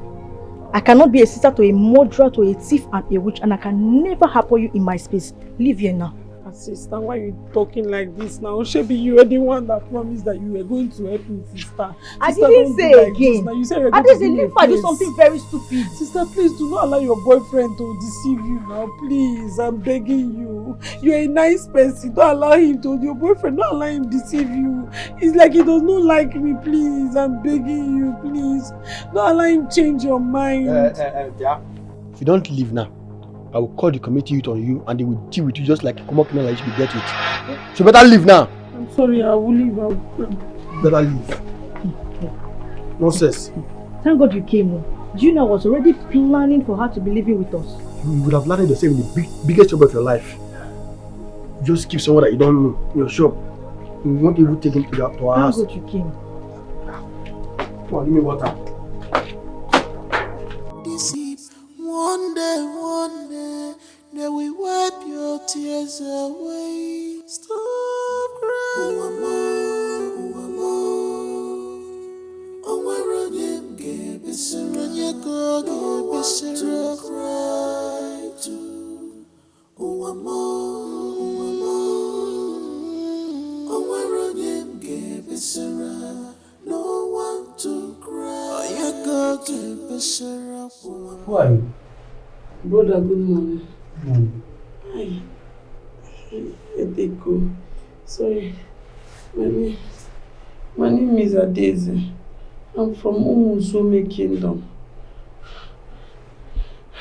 I cannot be a sister to a murderer, to a thief and a witch, and I can never help you in my space. Leave here now. Sister, why are you talking like this now? Maybe you were the one that promised that you were going to help me, sister. I Sister, didn't say like again. You said you're I going to didn't give leave me a her do place. something very stupid. Sister, please do not allow your boyfriend to deceive you now. Please, I'm begging you. You're a nice person. Don't allow him to. Your boyfriend, don't allow him deceive you. It's like he does not like me. Please, I'm begging you. Please, don't allow him change your mind. Yeah. If you don't leave now, I will call the committee youth on you and they will deal with you just like a common criminal you should be dealt with. So better leave now. I'm sorry, I will leave. Better leave. Nonsense. Thank God you came home. Do you know I was already planning for her to be living with us? You would have landed yourself in the biggest trouble of your life. You just keep someone that you don't know in your shop. You won't even take him to our house. Thank God you came. Come on, give me water. One day, they will wipe your tears away. Stop crying. No one to cry. Who are you? Brother, good morning. Hi. Edeko. Sorry. My name is Adeze. I'm from Umuzome Kingdom.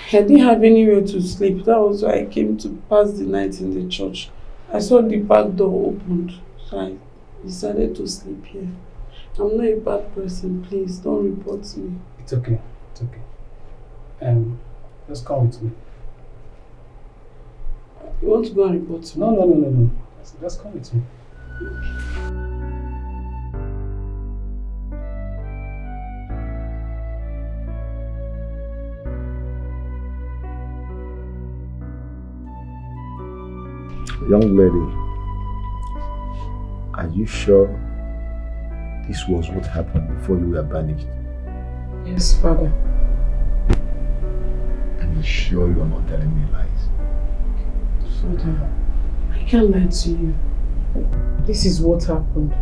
I didn't have anywhere to sleep. That was why I came to pass the night in the church. I saw the back door opened, so I decided to sleep here. I'm not a bad person. Please don't report me. It's okay. It's okay. Just come with me. You want to go and report me? No. Just come with me. Young lady, are you sure this was what happened before you were banished? Yes, Father. Are you sure you are not telling me lies? Father, I can't lie to you. This is what happened.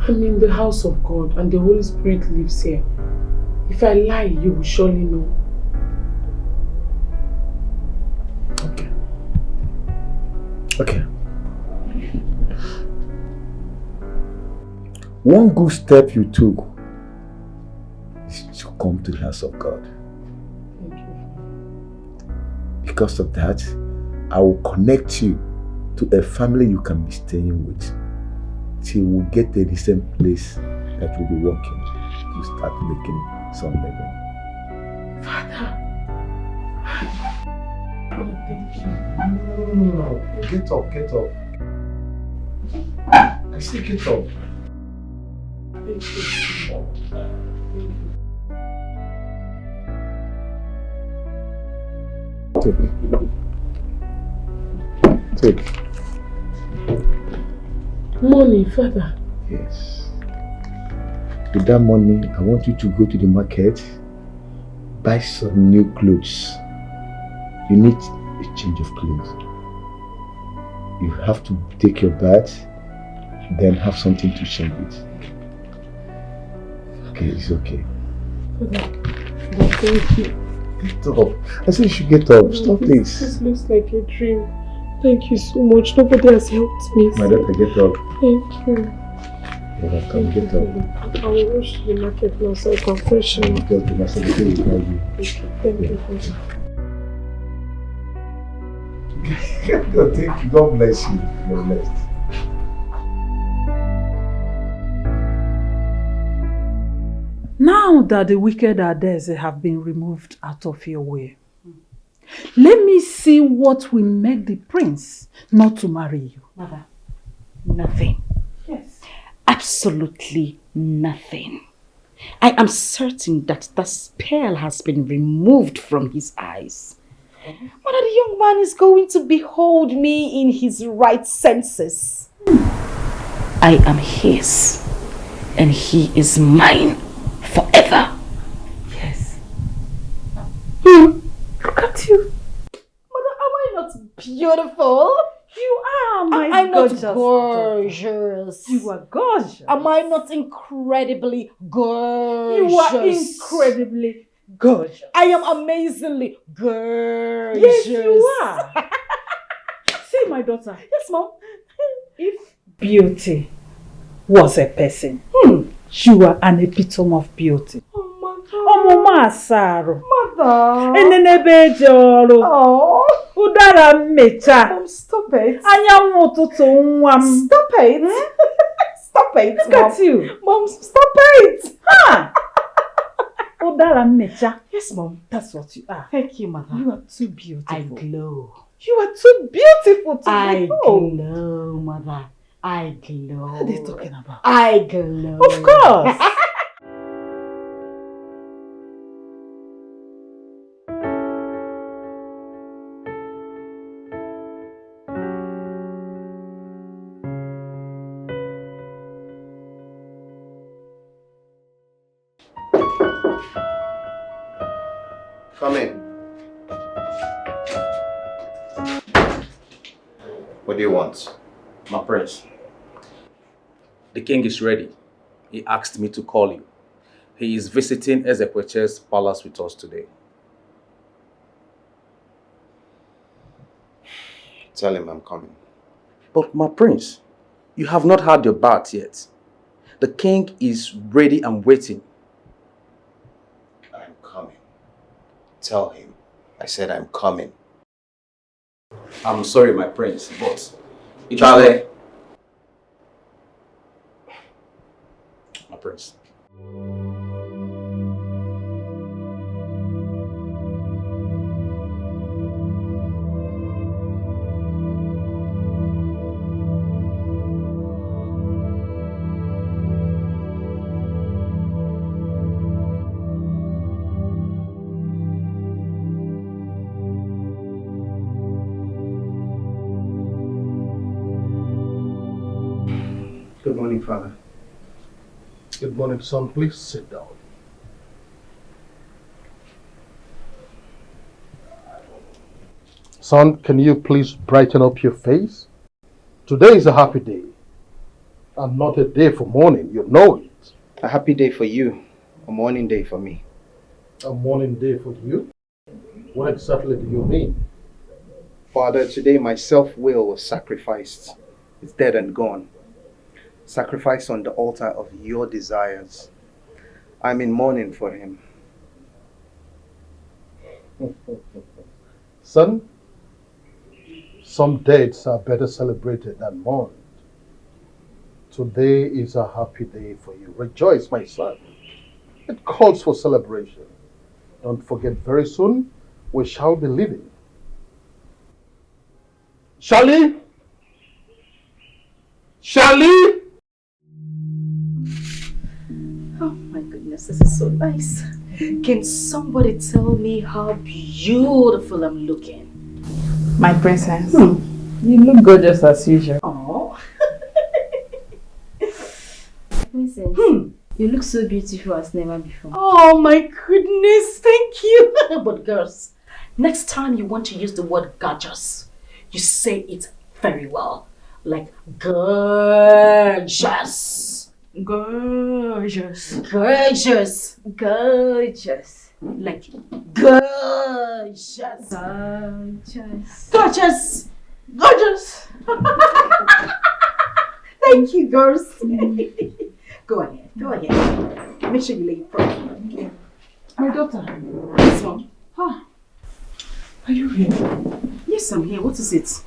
I'm in the house of God and the Holy Spirit lives here. If I lie, you will surely know. Okay. One good step you took is to come to the house of God. Thank you. Because of that, I will connect you to a family you can be staying with till we get to the same place that you'll be working to start making some living. Father. Oh, thank you. No. Get up. I say get up. Thank you. Take. Money, father. Yes. With that money, I want you to go to the market, buy some new clothes. You need a change of clothes. You have to take your bath, then have something to change with. Okay, it's okay. Father, thank you. Get up. I said you should get up. Stop this. This looks like a dream. Thank you so much. Nobody has helped me. My daughter, get up. Thank you. You're welcome. Get up. I will rush to the market now so I can freshen up. Because the master will call you. Thank you, Father. Thank you. God bless you. You're blessed. Now that the wicked Ades have been removed out of your way, let me see what will make the prince not to marry you. Mother, nothing. Yes. Absolutely nothing. I am certain that the spell has been removed from his eyes. Mother, the young man is going to behold me in his right senses. I am his, and he is mine forever. Yes. Look at you. Mother, am I not beautiful? You are, my Am I not gorgeous gorgeous? You are gorgeous. Am I not incredibly gorgeous? You are incredibly gorgeous. I am amazingly gorgeous. Yes, you are. See, my daughter. Yes, Mom. If beauty was a person, you are an epitome of beauty. Mama Asaro. Mother. Oh. Udara mecha. Mom, stop it. Anyanwụ ụtụtụ nwa m. Stop it. Stop it, Look Mom. at you. Mom, stop it. Udara mecha. Yes, Mom. That's what you are. Thank you, Mother. You are too beautiful. I glow. You are too beautiful to I behold. glow, Mother. I glow. What are they talking about? I glow. Of course. Come in. What do you want? My prince, the king is ready. He asked me to call you. He is visiting Ezekweche's palace with us today. Tell him I'm coming. But my prince, you have not had your bath yet. The king is ready and waiting. I'm coming. Tell him. I said I'm coming. I'm sorry, my prince, but Charlie. My prince. Good morning, Father. Good morning, son. Please sit down. Son, can you please brighten up your face? Today is a happy day, and not a day for mourning. You know it. A happy day for you, a mourning day for me. A mourning day for you? What exactly do you mean? Father, today my self-will was sacrificed. It's dead and gone. Sacrificed on the altar of your desires. I'm in mourning for him. Son, some dates are better celebrated than mourned. Today is a happy day for you. Rejoice, my son. It calls for celebration. Don't forget, very soon we shall be living. Charlie? Charlie? Oh my goodness, this is so nice. Can somebody tell me how beautiful I'm looking? My princess, You look gorgeous as usual. Oh. Princess, you look so beautiful as never before. Oh my goodness, thank you. But girls, next time you want to use the word gorgeous, you say it very well. Like gorgeous. Gorgeous. Gorgeous. Gorgeous. Like gorgeous. Gorgeous. Gorgeous. Gorgeous. Thank you, girls. Go ahead. Go ahead. Make sure you lay it properly. Okay. My daughter. This one. Ah. Are you here? Yes, I'm here. What is it?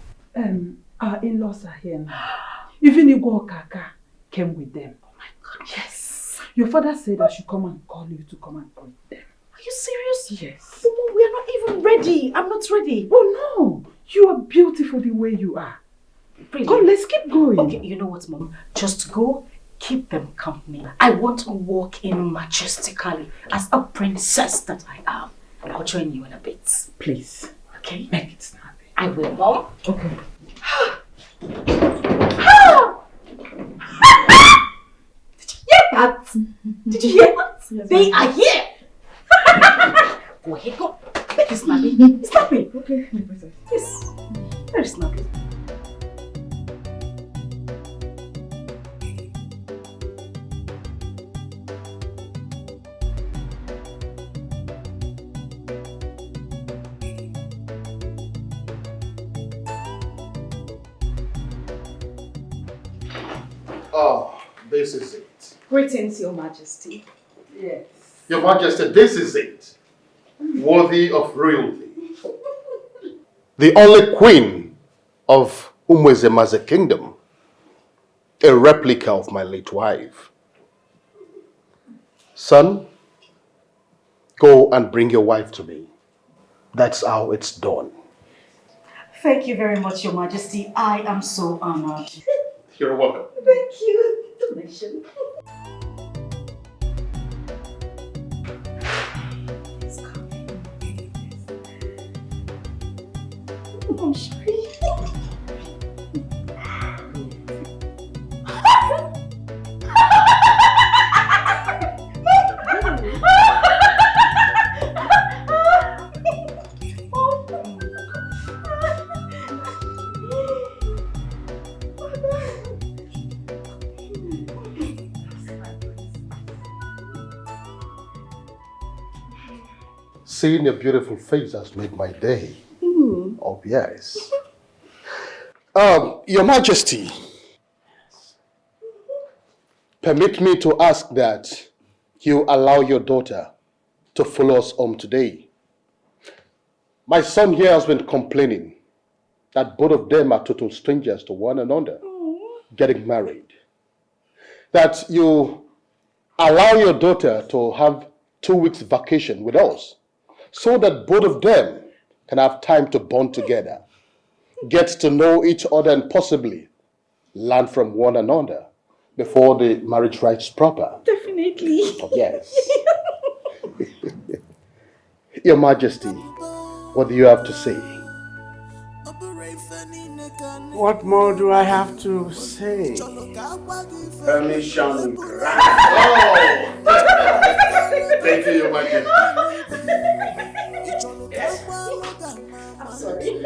Our in-laws are here now. Even Igwe Kaka came with them. Oh my God. Yes. Your father said I should come and call you to come and greet them. Are you serious? Yes. Mama, we are not even ready. I'm not ready. Oh no. You are beautiful the way you are. Really? Come, let's keep going. Okay, you know what, Mom? Just go, keep them company. I want to walk in majestically as a princess that I am. I'll join you in a bit. Please. Okay? Make it snappy. I will, Mom. Okay. Did you hear that? Did you hear that? Yes, they are here. Go ahead, go. Make it snappy. Snappy. Okay, my princess. Yes. Very snappy. Oh, this is it. Greetings, Your Majesty. Yes. Your Majesty, this is it. Worthy of royalty. The only queen of Umwezemaze kingdom. A replica of my late wife. Son, go and bring your wife to me. That's how it's done. Thank you very much, Your Majesty. I am so honored. You're welcome. Thank you. Donation. I'm sorry. Seeing your beautiful face has made my day. Oh, yes. Your Majesty, permit me to ask that you allow your daughter to follow us home today. My son here has been complaining that both of them are total strangers to one another, getting married. That you allow your daughter to have 2 weeks vacation with us so that both of them can have time to bond together, get to know each other and possibly learn from one another before the marriage rites proper. Definitely. Oh, yes. Your Majesty, what do you have to say? What more do I have to say? Permission granted. Oh! Thank you, Your Majesty. I'm sorry.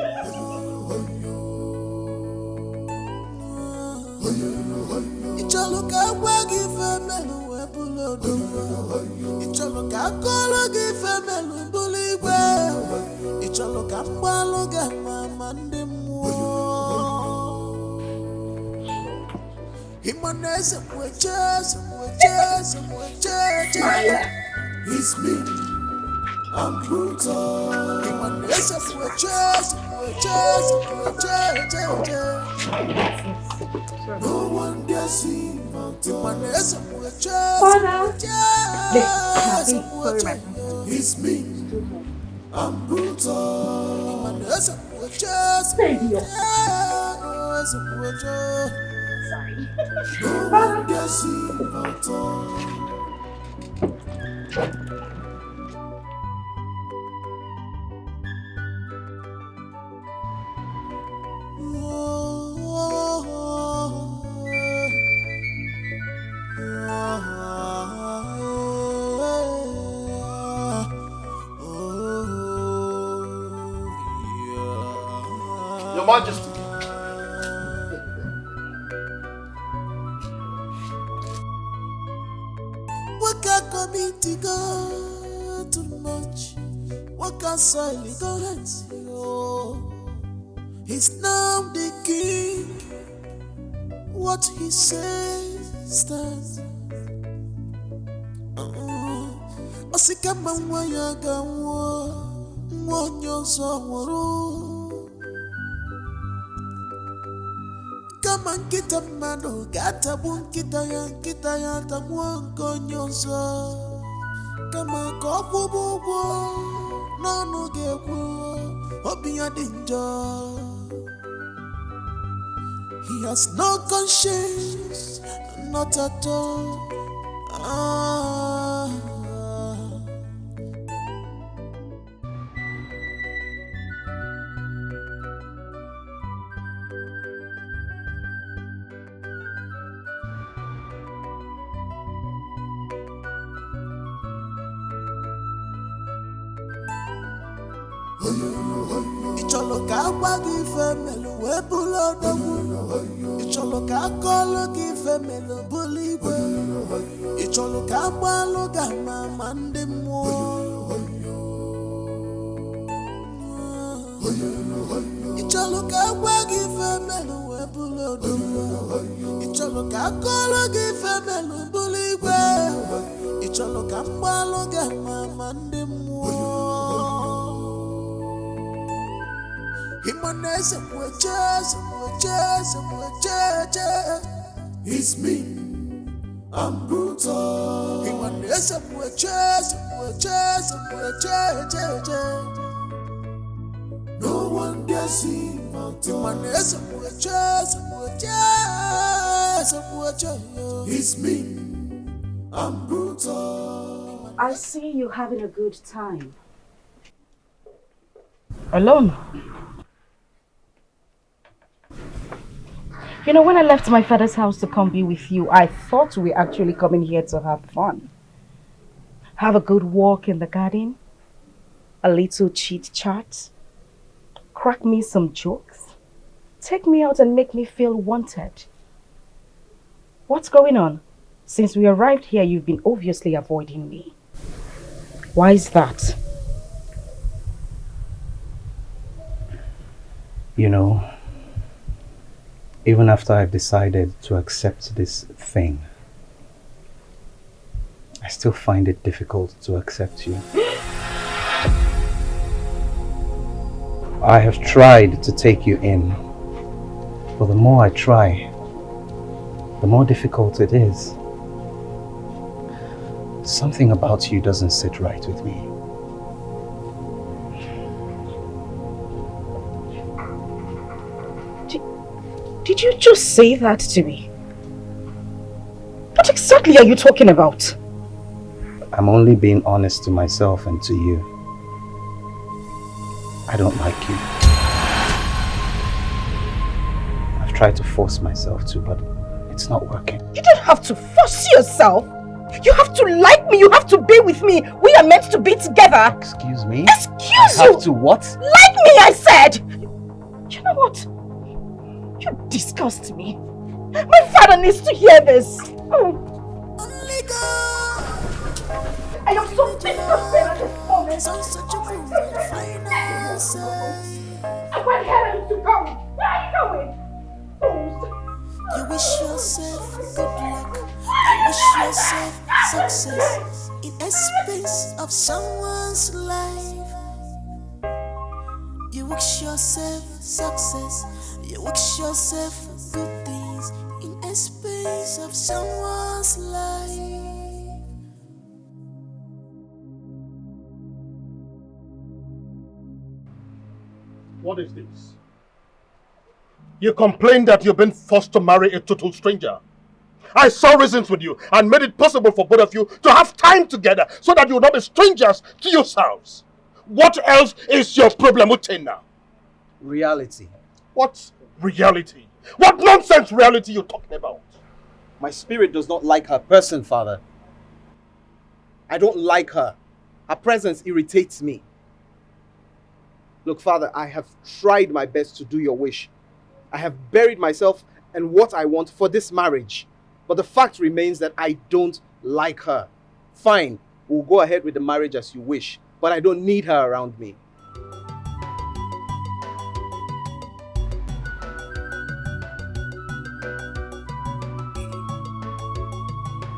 It's me. I'm brutal. No one dare see my Father. It's me. I'm brutal. Baby. Sorry. No one dare see my tongue. Your Majesty. Waka committee go too much. Waka soil go hands yo. He's now the king. What he says stands. Osika mwa ya gawo. Mwonyo so kama nkita mano gata bunkita ya tamwanko nyonso kama kofu bugwo nonu gekwo obiya dinjo. He has no conscience, not at all. Icholo ka gwa gi femelu we bulo dogu. Icholo ka kolo gi femelu buli we. Icholo ka gbalo ga mama ndi mo. Icholo ka gwa gi femelu we bulo dogu. Icholo ka kolo gi femelu buli we. Icholo ka gbalo ga mama ndi mo. It's me, I'm brutal. No one dares see my It's me, I'm brutal. I see you having a good time. Alone? You know, when I left my father's house to come be with you, I thought we were actually coming here to have fun. Have a good walk in the garden, a little chit chat, crack me some jokes, take me out and make me feel wanted. What's going on? Since we arrived here, you've been obviously avoiding me. Why is that? You know, even after I've decided to accept this thing, I still find it difficult to accept you. I have tried to take you in, but the more I try, the more difficult it is. Something about you doesn't sit right with me. Did you just say that to me? What exactly are you talking about? I'm only being honest to myself and to you. I don't like you. I've tried to force myself to, but it's not working. You don't have to force yourself. You have to like me. You have to be with me. We are meant to be together. Excuse me? Excuse I you! have to what? Like me, I said! You know what? You disgust me. My father needs to hear this. Oh. I am so disgusted at this moment. I want Helen to go. Where are you going? You wish yourself good luck. You wish yourself success in expense of someone's life. You wish yourself success. You wish yourself good things in expense of someone's life. What is this? You complain that you've been forced to marry a total stranger. I saw reasons with you and made it possible for both of you to have time together so that you will not be strangers to yourselves. What else is your problem with now? Reality. What reality? What nonsense reality you talking about? My spirit does not like her person, Father. I don't like her. Her presence irritates me. Look, Father, I have tried my best to do your wish. I have buried myself and what I want for this marriage. But the fact remains that I don't like her. Fine, we'll go ahead with the marriage as you wish, but I don't need her around me.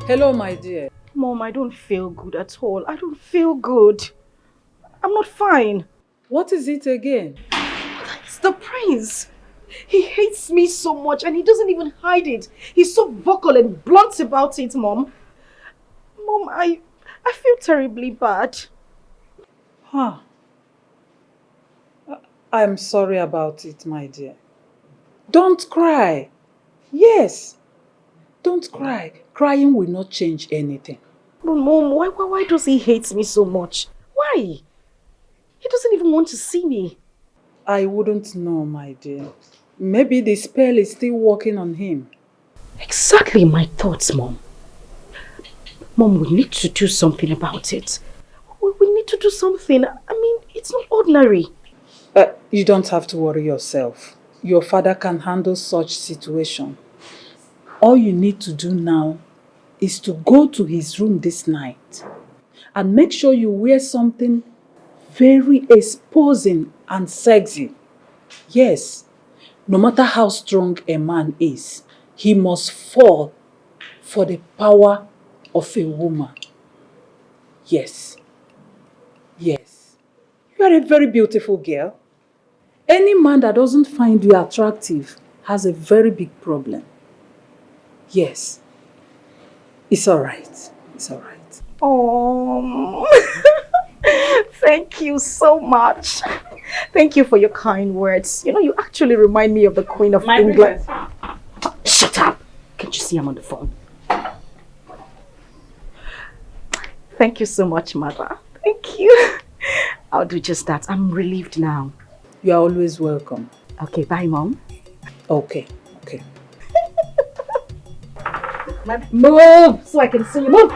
Hello, my dear. Mom, I don't feel good at all. I don't feel good. I'm not fine. What is it again? It's the prince. He hates me so much and he doesn't even hide it. He's so vocal and blunt about it, Mom. Mom, I feel terribly bad. Huh. I'm sorry about it, my dear. Don't cry. Yes. Don't cry. Crying will not change anything. But Mom, why does he hate me so much? Why? He doesn't even want to see me. I wouldn't know, my dear. Maybe the spell is still working on him. Exactly my thoughts, Mom. Mom, we need to do something about it. We need to do something. I mean, it's not ordinary. You don't have to worry yourself. Your father can handle such situation. All you need to do now is to go to his room this night and make sure you wear something very exposing and sexy. Yes, no matter how strong a man is, he must fall for the power of a woman. Yes. Yes. You are a very beautiful girl. Any man that doesn't find you attractive has a very big problem. Yes. It's all right. It's all right. Oh, thank you so much. Thank you for your kind words. You know, you actually remind me of the Queen of England. Shut up. Can't you see I'm on the phone? Thank you so much, Mother. Thank you. I'll do just that. I'm relieved now. You are always welcome. Okay, bye, Mom. Okay, okay. Move so I can see you. Move.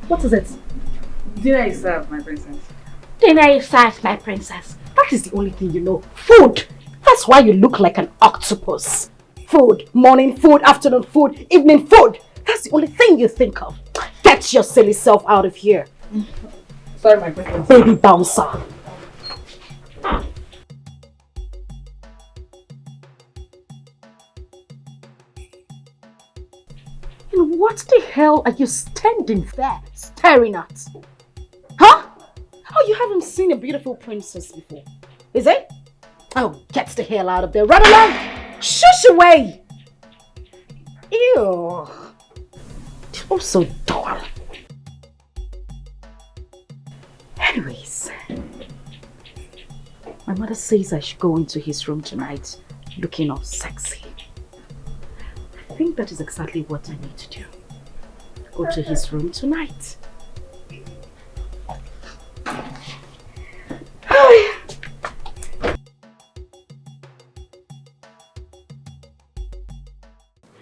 What is it? Dinner is served, my princess. Dinner is served, my princess. That is the only thing you know. Food. That's why you look like an octopus. Food. Morning food, afternoon food, evening food. That's the only thing you think of. Get your silly self out of here. Sorry, my princess. Baby bouncer. And what the hell are you standing there staring at? Huh? Oh, you haven't seen a beautiful princess before, is it? Oh, get the hell out of there. Run along! Shush away! Ew. Oh, so dull. Anyways, my mother says I should go into his room tonight looking all sexy. I think that is exactly what I need to do. Go to his room tonight.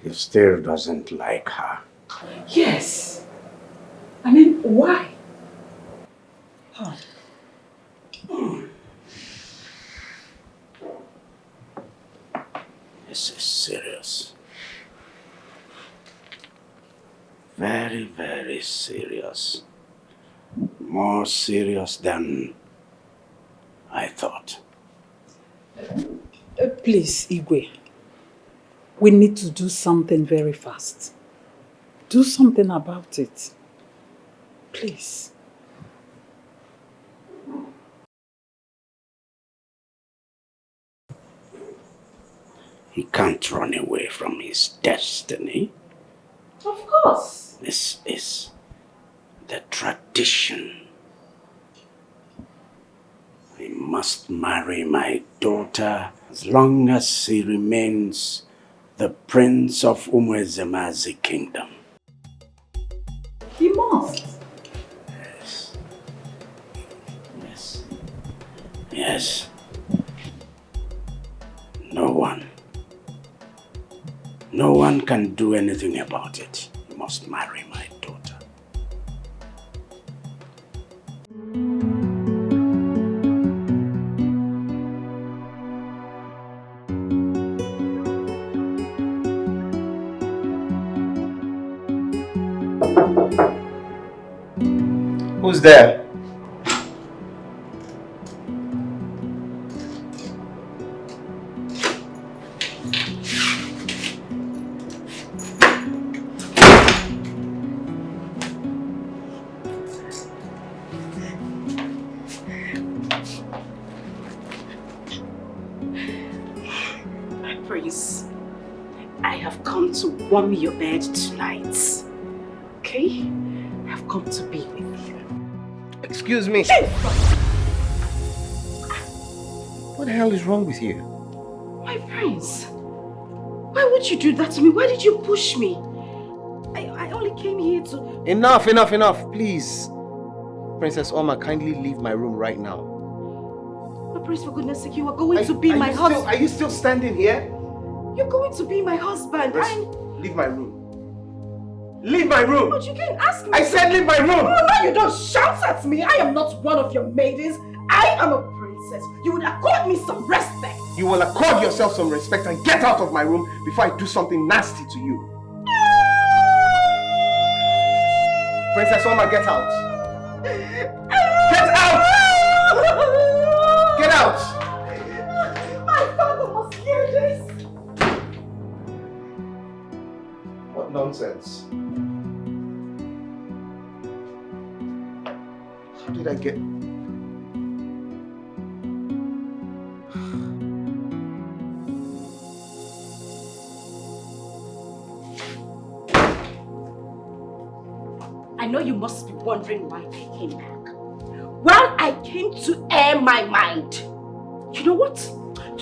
He still doesn't like her. Yes. I mean, why? Huh. This is serious. Very, very serious. More serious than I thought. Please, Igwe. We need to do something very fast. Do something about it. Please. He can't run away from his destiny. Of course. This is the tradition. I must marry my daughter as long as he remains the prince of Umwezemazi kingdom. He must. Yes. Yes. Yes. No one can do anything about it. You must marry my daughter. Who's there? Prince, I have come to warm your bed tonight. Okay? I've come to be with you. Excuse me. What the hell is wrong with you? My prince, why would you do that to me? Why did you push me? I only came here to... Enough, please. Princess Oma, kindly leave my room right now. But prince, for goodness sake, you are going to be my husband. Are you still standing here? You're going to be my husband. Leave my room. Leave my room! But you can't ask me. I said leave my room! No, you don't shout at me. I am not one of your maidens. I am a princess. You would accord me some respect. You will accord yourself some respect and get out of my room before I do something nasty to you. Princess Oma, get out. Get out! Get out! My father must hear this. What nonsense. How did I get... I know you must be wondering why I came back. Well, I came to air my mind. You know what?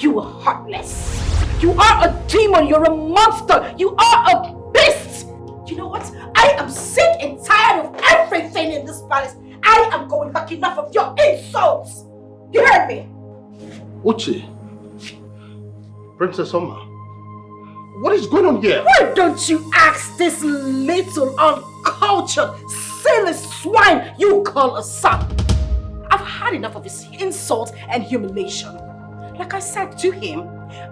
You are heartless. You are a demon. You're a monster. You are a beast. You know what? I am sick and tired of everything in this palace. I am going back. Enough of your insults. You heard me? Uche, Princess Oma, what is going on here? Why don't you ask this little uncultured, silly swine you call a son? I've had enough of his insult and humiliation. Like I said to him,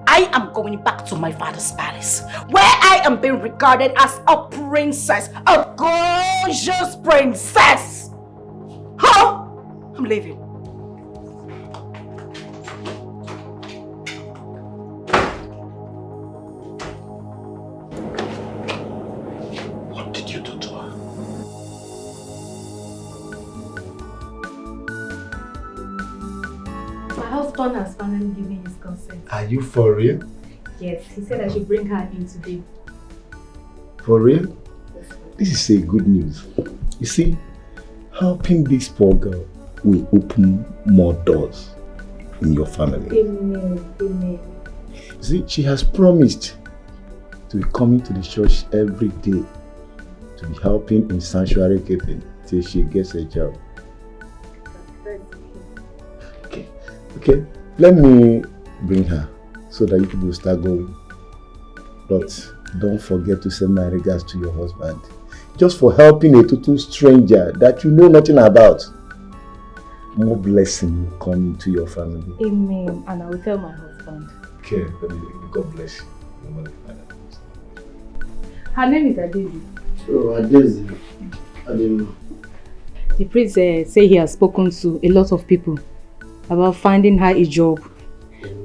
I am going back to my father's palace, where I am being regarded as a princess, a gorgeous princess. Huh? I'm leaving. What did you do to her? My husband has finally given his consent. Are you for real? Yes, he said I should bring her in today. For real? This is a good news. You see, helping this poor girl will open more doors in your family. Amen. Amen. You see, she has promised to be coming to the church every day to be helping in sanctuary keeping till she gets a job. Okay, let me bring her so that you people will start going. But don't forget to send my regards to your husband. Just for helping a total stranger that you know nothing about. More blessing will come into your family. Amen. And I will tell my husband. Okay, God bless you. Her name is Adezi. Oh, Adezi. I didn't know. The priest say he has spoken to a lot of people about finding her a job.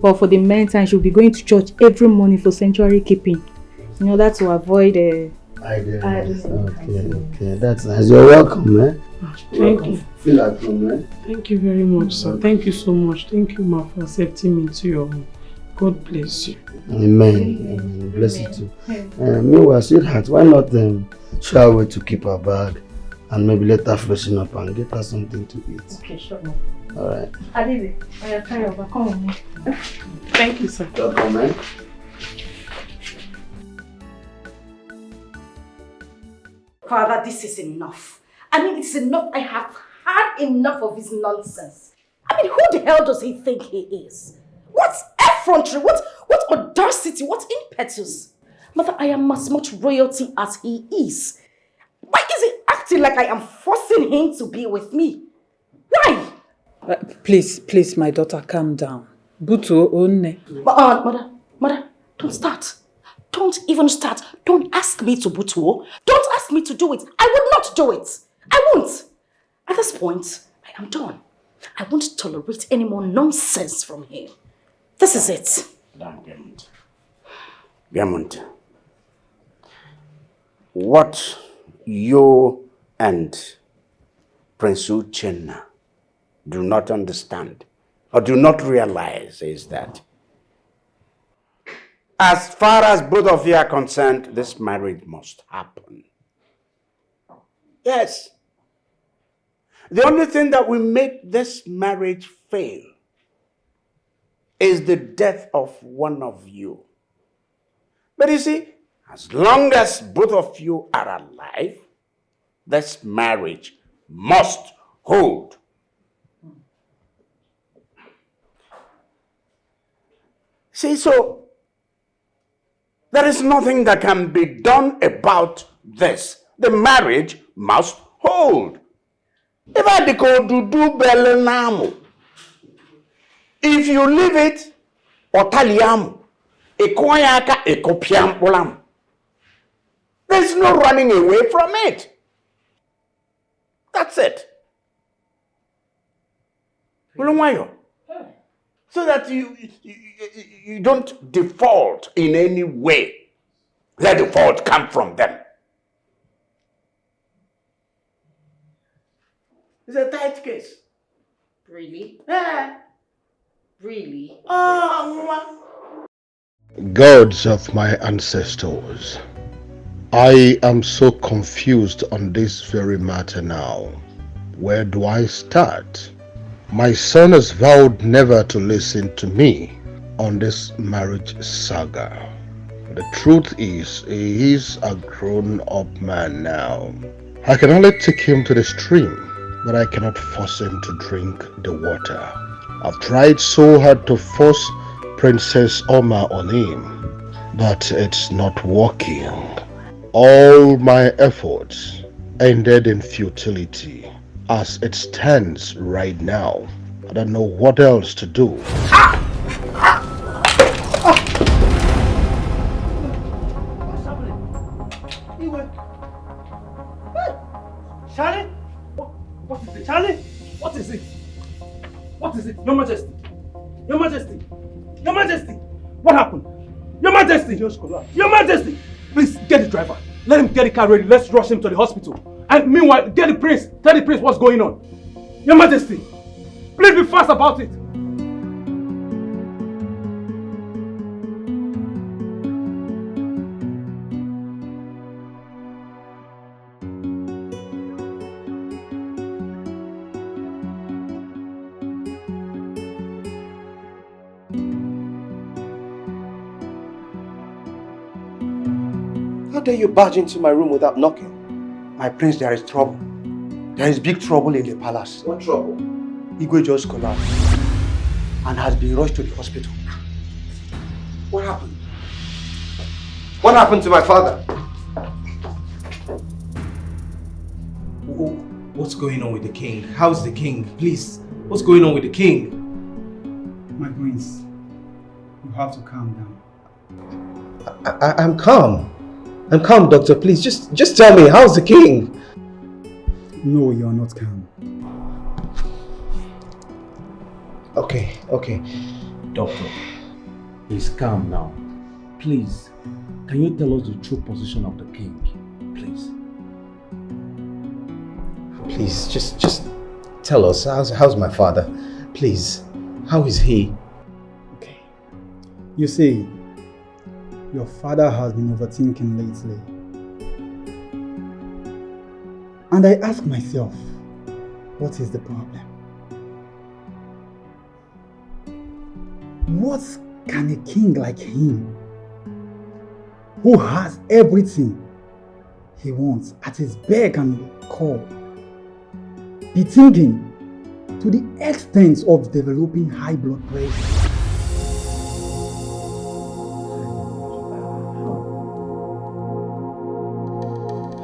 But for the meantime, she'll be going to church every morning for sanctuary keeping. In order to avoid Okay, that's nice. You're welcome, man. Thank you. Feel at home, man. Thank you very much, sir. Thank you so much. Thank you, ma, for accepting me into your home. God bless you. Amen. Bless you too. Meanwhile, sweetheart, why not show her way to keep her bag and maybe let her freshen up and get her something to eat? Okay, sure. Alright. Adezi, I am carry over. Come on, man. Thank you, sir. Welcome, man. Father, this is enough. I mean, it's enough. I have had enough of his nonsense. I mean, who the hell does he think he is? What effrontery, what audacity, what impetus? Mother, I am as much royalty as he is. Why is he acting like I am forcing him to be with me? Why? Please, my daughter, calm down. Buto onne. Mother, don't start. Don't even start. Don't ask me to butuo. Don't ask me to do it. I will not do it. I won't. At this point, I am done. I won't tolerate any more nonsense from him. This is it. Damn, Gemont. What you and Prince Uchenna do not understand or do not realize is that as far as both of you are concerned, this marriage must happen. Yes. The only thing that will make this marriage fail is the death of one of you. But you see, as long as both of you are alive, this marriage must hold. See, so there is nothing that can be done about this. The marriage must hold. If I decode to do Belenamo, if you leave it, Otaliam, Ekoyaka, Ekopiam Polam. There's no running away from it. That's it. So that you don't default in any way. Let the fault come from them. It's a tight case. Really? Yeah. Really? Gods of my ancestors, I am so confused on this very matter now. Where do I start? My son has vowed never to listen to me on this marriage saga. The truth is, he is a grown-up man now. I can only take him to the stream, but I cannot force him to drink the water. I've tried so hard to force Princess Oma on him, but it's not working. All my efforts ended in futility. As it stands right now, I don't know what else to do. Charlie? What is it, Charlie? What is it? What is it? Your Majesty! Your Majesty! Your Majesty! What happened? Your Majesty! Just collapsed. Your Majesty! Please, get the driver. Let him get the car ready. Let's rush him to the hospital. And meanwhile, get the prince. Tell the prince what's going on. Your Majesty! Please be fast about it. How dare you barge into my room without knocking? My prince, there is trouble. There is big trouble in the palace. What trouble? Igwe just collapsed and has been rushed to the hospital. What happened? What happened to my father? What's going on with the king? How's the king? Please, what's going on with the king? My prince, you have to calm down. I'm calm. I'm calm, doctor. Please, just tell me, how's the king? No, you're not calm. Okay. Doctor, he's calm now. Please, can you tell us the true position of the king? Please. Please, just tell us, how's my father? Please, how is he? Okay. You see, your father has been overthinking lately. And I ask myself, what is the problem? What can a king like him, who has everything he wants at his beck and call, be thinking to the extent of developing high blood pressure?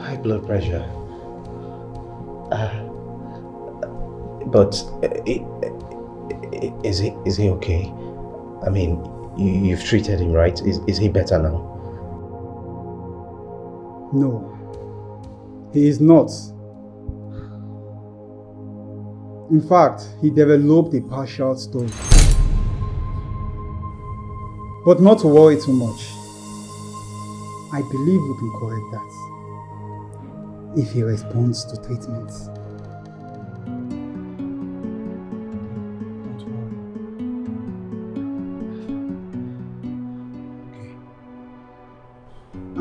High blood pressure. But is he okay? I mean, you've treated him, right? Is he better now? No, he is not. In fact, he developed a partial story. But not to worry too much. I believe we can correct that if he responds to treatment. Don't worry.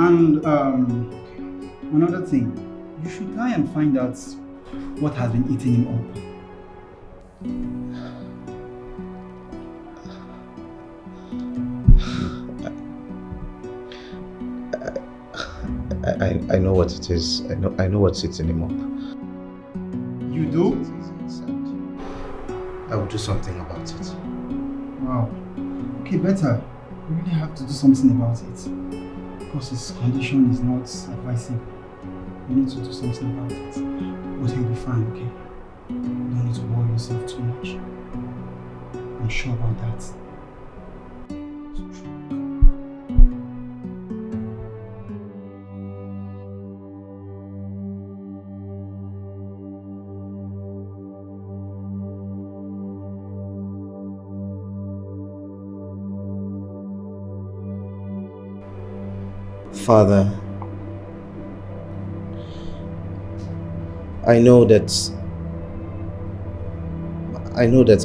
And another thing, you should try and find out what has been eating him up. I know what it is. I know what's eating him up. You do? I will do something about it. Wow. Okay, better. You really have to do something about it. Because his condition is not advisable. You need to do something about it. But he'll be fine, okay? You don't need to worry yourself too much. I'm sure about that. Father, I know that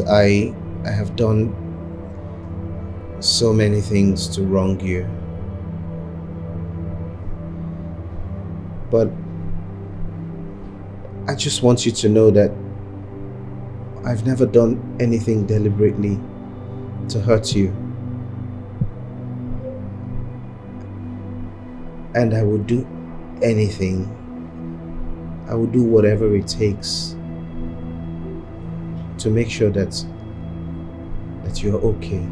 I have done so many things to wrong you. But I just want you to know that I've never done anything deliberately to hurt you. And I would do anything. I would do whatever it takes to make sure that you're okay,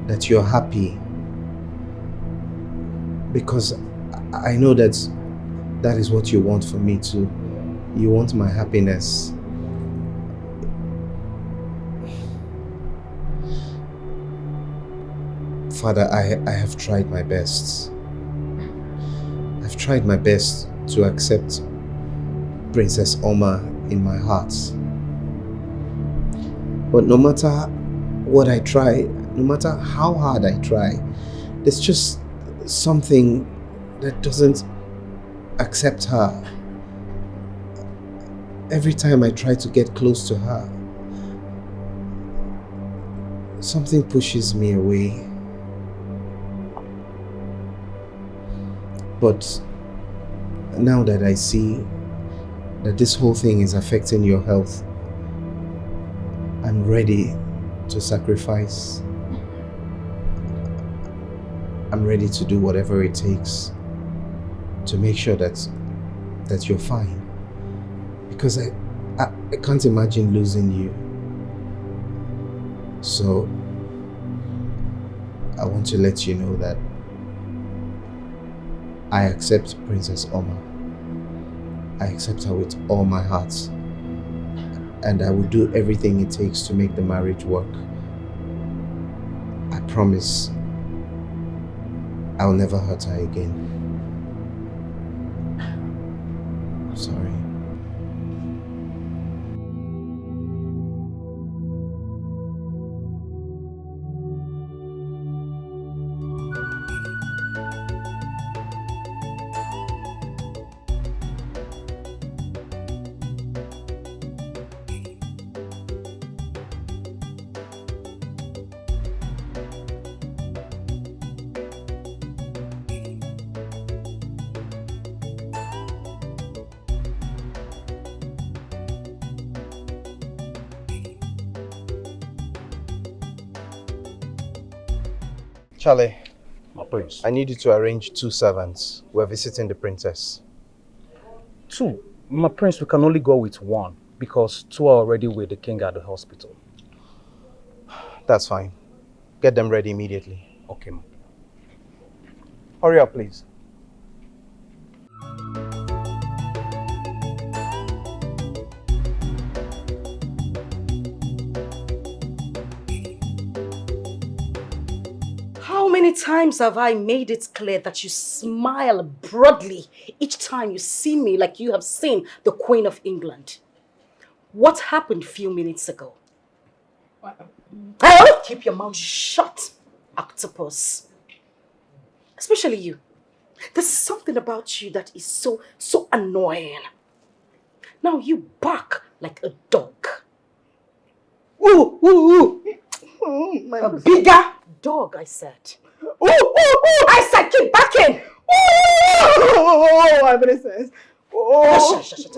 that you're happy. Because I know that is what you want for me too. You want my happiness. Father, I have tried my best. I've tried my best to accept Princess Oma in my heart. But no matter what I try, no matter how hard I try, there's just something that doesn't accept her. Every time I try to get close to her, something pushes me away. But now that I see that this whole thing is affecting your health, I'm ready to sacrifice. I'm ready to do whatever it takes to make sure that you're fine. Because I can't imagine losing you. So I want to let you know that I accept Princess Oma. I accept her with all my heart. And I will do everything it takes to make the marriage work. I promise I'll never hurt her again. I'm sorry. Charlie, my prince. I need you to arrange 2 servants. We're visiting the princess. 2? My prince, we can only go with 1 because 2 are already with the king at the hospital. That's fine. Get them ready immediately. Okay, ma. Hurry up, please. How many times have I made it clear that you smile broadly each time you see me like you have seen the Queen of England? What happened a few minutes ago? Oh, keep your mouth shut, octopus. Especially you. There's something about you that is so annoying. Now you bark like a dog. Ooh, ooh, ooh. Oh, a bigger dog, I said. Ooh, ooh, ooh. I said keep barking. Oh, my princess. Oh. Shut.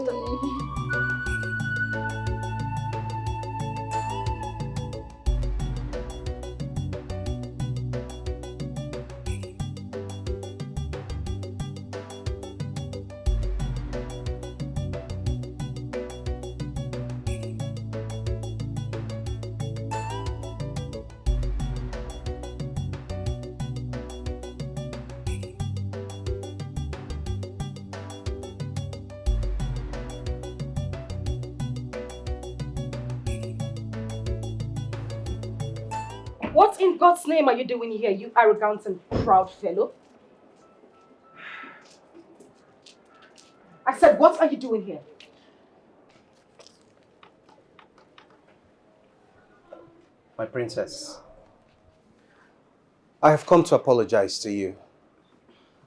What in God's name are you doing here, you arrogant and proud fellow? I said, what are you doing here? My princess, I have come to apologize to you.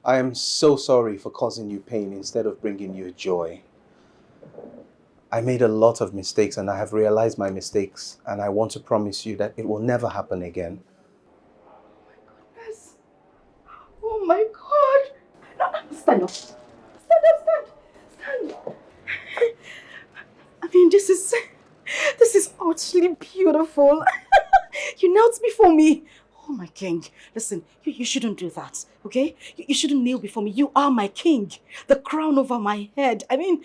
I am so sorry for causing you pain instead of bringing you joy. I made a lot of mistakes and I have realized my mistakes, and I want to promise you that it will never happen again. Yes. Oh my God. No, stand up. Stand. I mean, this is utterly beautiful. You knelt before me. Oh, my king. Listen, you shouldn't do that, okay? You shouldn't kneel before me. You are my king. The crown over my head. I mean,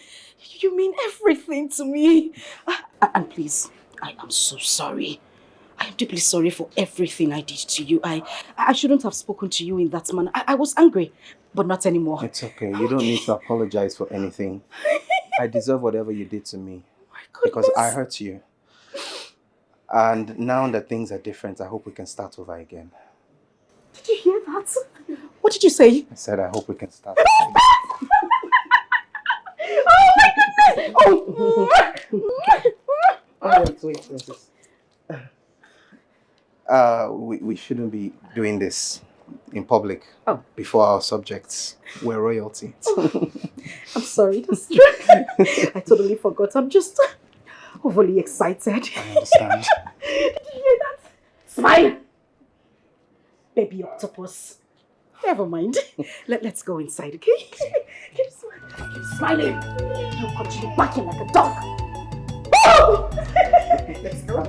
you mean everything to me. And please, I am so sorry. I am deeply sorry for everything I did to you. I shouldn't have spoken to you in that manner. I was angry, but not anymore. It's okay. You don't need to apologize for anything. I deserve whatever you did to me. Because I hurt you. And now that things are different, I hope we can start over again. Did you hear that? What did you say? I said I hope we can start over again. Oh my goodness! Oh! Wait, princess. We shouldn't be doing this in public before our subjects. We're royalty. I'm sorry, that's true. I totally forgot. I'm just overly excited. I understand. Did you hear that? Smile! Baby octopus. Never mind. Let's go inside, okay? Keep smiling. You continue barking like a dog. Oh! Let's go.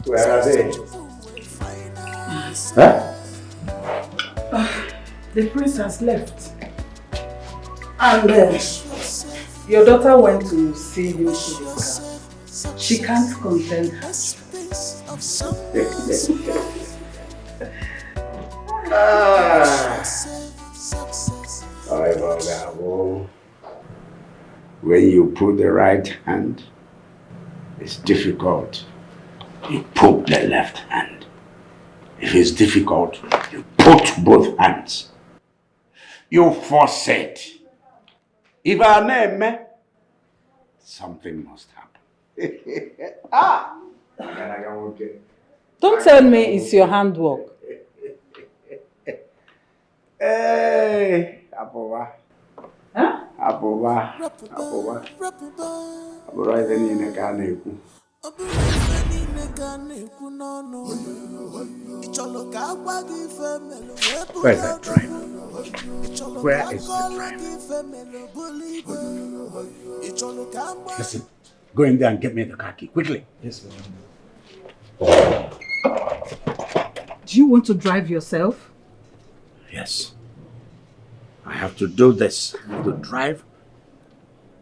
Where are they? Huh? The prince has left. And your daughter went to see him to his car. She can't contain her. When you put the right hand, it's difficult. You put the left hand. If it's difficult, you put both hands. You force it. If I name, something must happen. Don't tell me it's your handwork. Hey, Apoba. Huh? Apoba. Apoba is in the Kaneku. Where's that driver? Where is the driver? Listen, go in there and get me the car key, quickly. Yes, ma'am. Do you want to drive yourself? Yes. I have to do this. I have to drive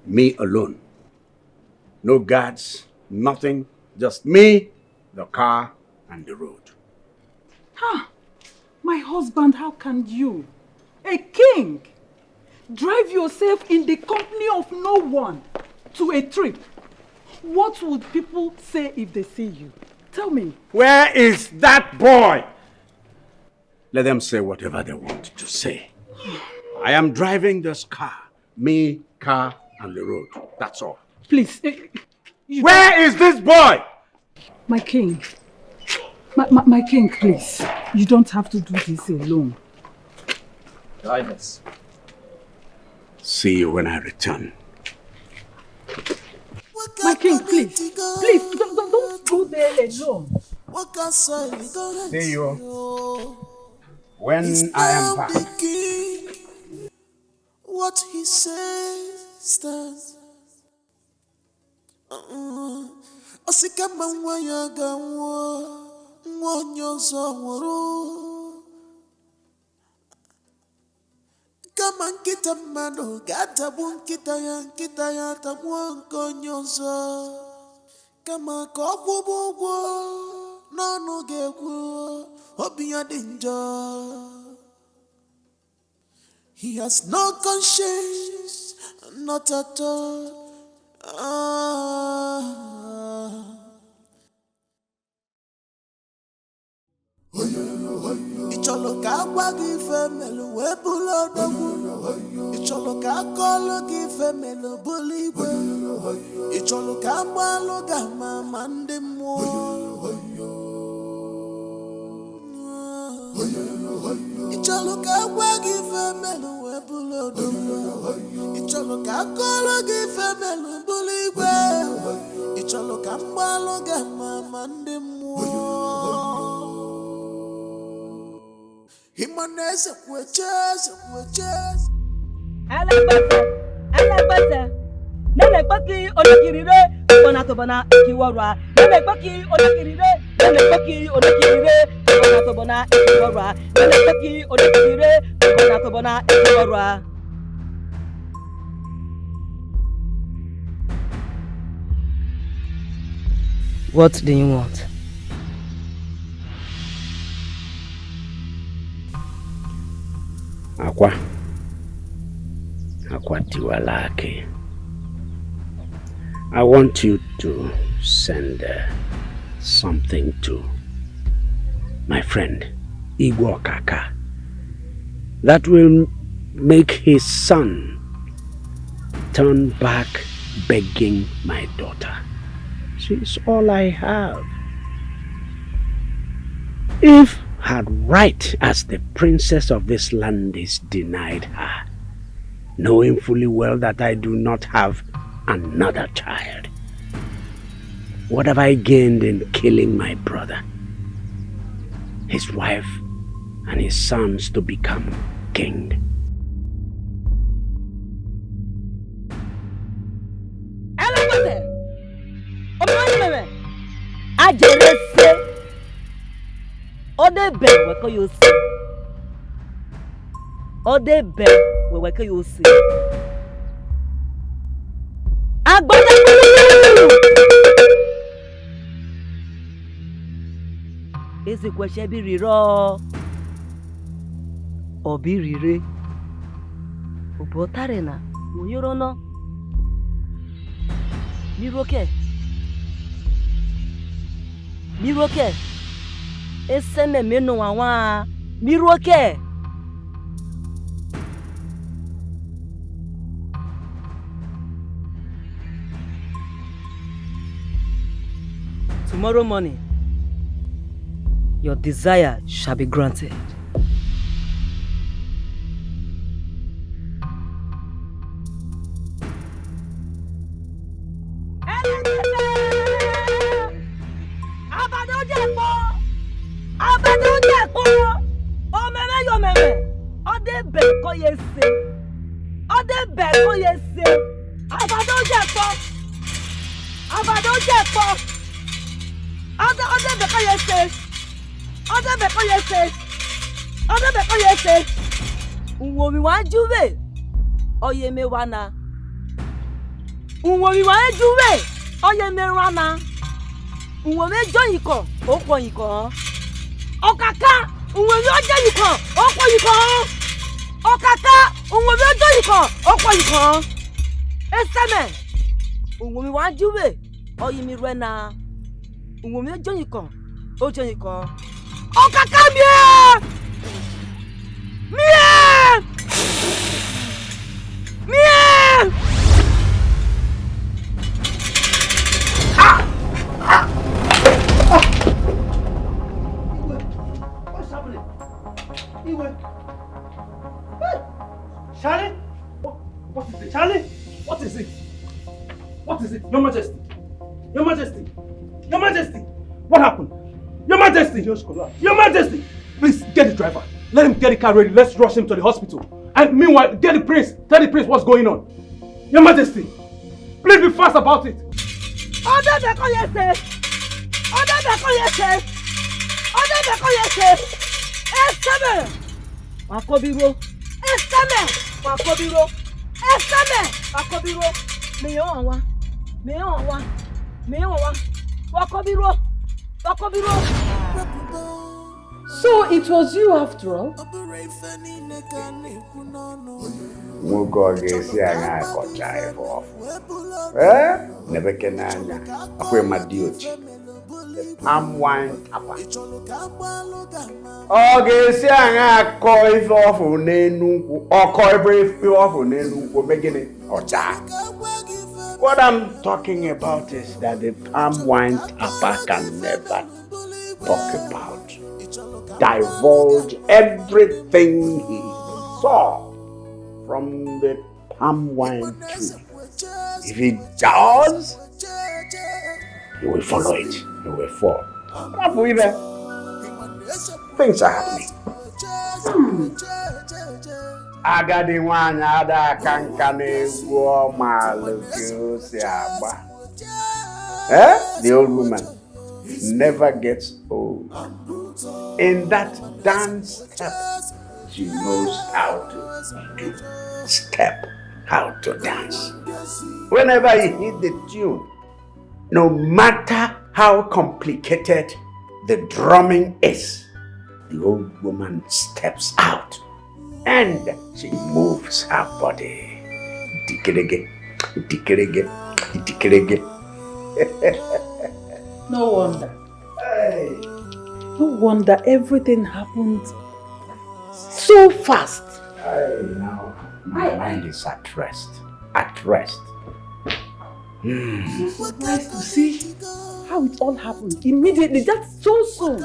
me alone. No guards, nothing. Just me, the car, and the road. Huh? My husband, how can you, a king, drive yourself in the company of no one to a trip? What would people say if they see you? Tell me. Where is that boy? Let them say whatever they want to say. I am driving this car. Me, car, and the road. That's all. Please. Where is this boy? My king. My king, please. You don't have to do this alone. Guidance. See you when I return. My king, please. Please, don't go there alone. See you when I am back. What he says stands. Osikama nwanya gawo nwonyo zoworo. Kama nkita mmadụ ga-atagbu nkịta ya tagbuo nke onye ọzọ. Kama ka ọ kwụba ụgwọ n'ọnụ ga-ekwu obi ya dị njọ. He has no conscience, not at all. Icholo ka agwa gị ife melu wee bụrụ odogwu. Icholo ka akọlụ gị ife melu bụrụ igwe. Icholo ka agbalụ gị ama ndị mmụọ. Icholo ka agwa gị ife melu wee bụrụ odogwu. Icholo ka akọlụ gị ife melu bụrụ igwe. Icholo ka agbalụ gị ama ndị mmụọ. Himanese kweches. Alagbata. Nene paki odakirire, tobana kiwarwa. Nene paki odakirire, tobana kiwarwa. Nene paki odakirire, tobana kiwarwa. What do you want? Akwa Tiwalake. I want you to send something to my friend Igwe Kaka that will make his son turn back begging my daughter. She's all I have. If her right as the princess of this land is denied her, knowing fully well that I do not have another child, what have I gained in killing my brother, his wife, and his sons to become king? Ajerese Ode bẹ̀ wẹ̀kọ́ yóò sí. Ode bẹ̀ wẹ̀kọ́ yóò sí. Agbọ́dọ̀ pẹ̀lú. Ezi kweshe bi riro. Obi rire. Obotare na muyoro no. Miroke. Miroke. Eseme meno wawa. Miroke. Tomorrow morning, your desire shall be granted. Unwomi wa juve oye me wana. Unwomi wa juve oye me wana. Unwomi joyin kan o po yin kan. Okaka unwomi ojoyin kan o po yin kan. Okaka unwomi ojoyin kan o po yin kan. Eseme unwomi wa juve oye mi rena. Unwomi ojoyin kan o joyin kan. Okaka mi Mie! Mie! What's happening? Iwe. Charlie? What is it? Charlie? What is it? What is it? Your Majesty. Your Majesty. Your Majesty. What happened? Your Majesty. Just collapsed. Your Majesty. Please get the driver. Let him get the car ready. Let's rush him to the hospital. And meanwhile, get the prince. Tell the prince what's going on. Your Majesty, please be fast about it. Order the call yourself. Order the call yourself. Order the call yourself. Esame. Wakobiro. Esame. Wakobiro. Esame. Wakobiro. Meyowa. Meyowa. Meyowa. Wakobiro. Wakobiro. So it was you after all? Nwoke ọ ga-esi anya akọcha ife ọfụ. Nebeke n'anya, akwa ịmadị ochi. Palm wine tapa. Ọ ga-esi anya akọ ife ọfụ n'enu nkwụ. Ọkọ ebe ife ọfụ n'enu nkwụ begini ọcha. What I'm talking about is that the palm wine tapa can never talk about, divulge everything he saw from the palm wine tree. If he does, he will follow it. He will fall. Things are happening. Agadi nwanyị ada aka nka na-egwu ọmalụ ka o si agba. The old woman never gets old. In that dance step, she knows how to step, how to dance. Whenever you hit the tune, no matter how complicated the drumming is, the old woman steps out and she moves her body. Dikeh, dikeh, dikeh. No wonder. No wonder everything happened so fast. Now my mind is at rest. At rest. I'm so surprised to see how it all happened immediately. That's so soon.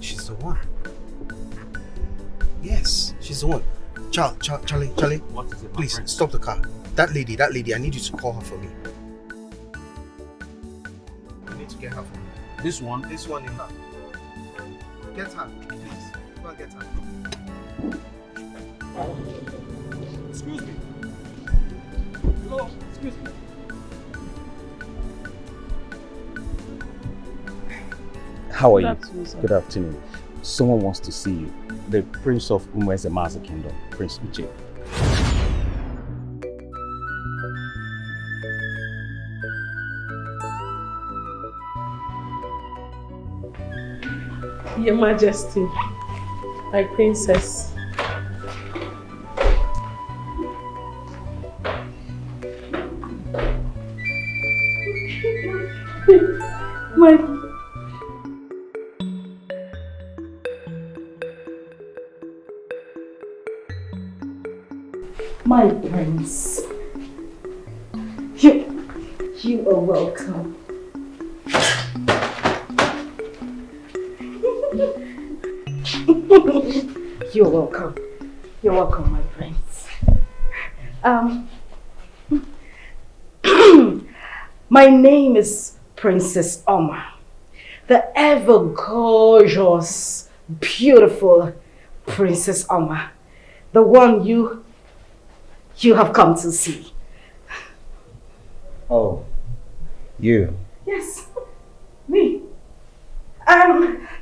She's the one. Charlie, What is it, please friend? stop the car. That lady, I need you to call her for me. need to get her phone. This one? This one in her. Get her, please. Go and get her. Excuse me. Hello, excuse me. How are Good you? afternoon, sir. Good afternoon. Someone wants to see you. The Prince of Umwezema's Kingdom, Prince Uche. Your Majesty, my princess. My prince. You are welcome. You're welcome. You're welcome, my prince. My name is Princess Oma, the ever gorgeous, beautiful Princess Oma, the one you have come to see. Oh, you. Yes, me.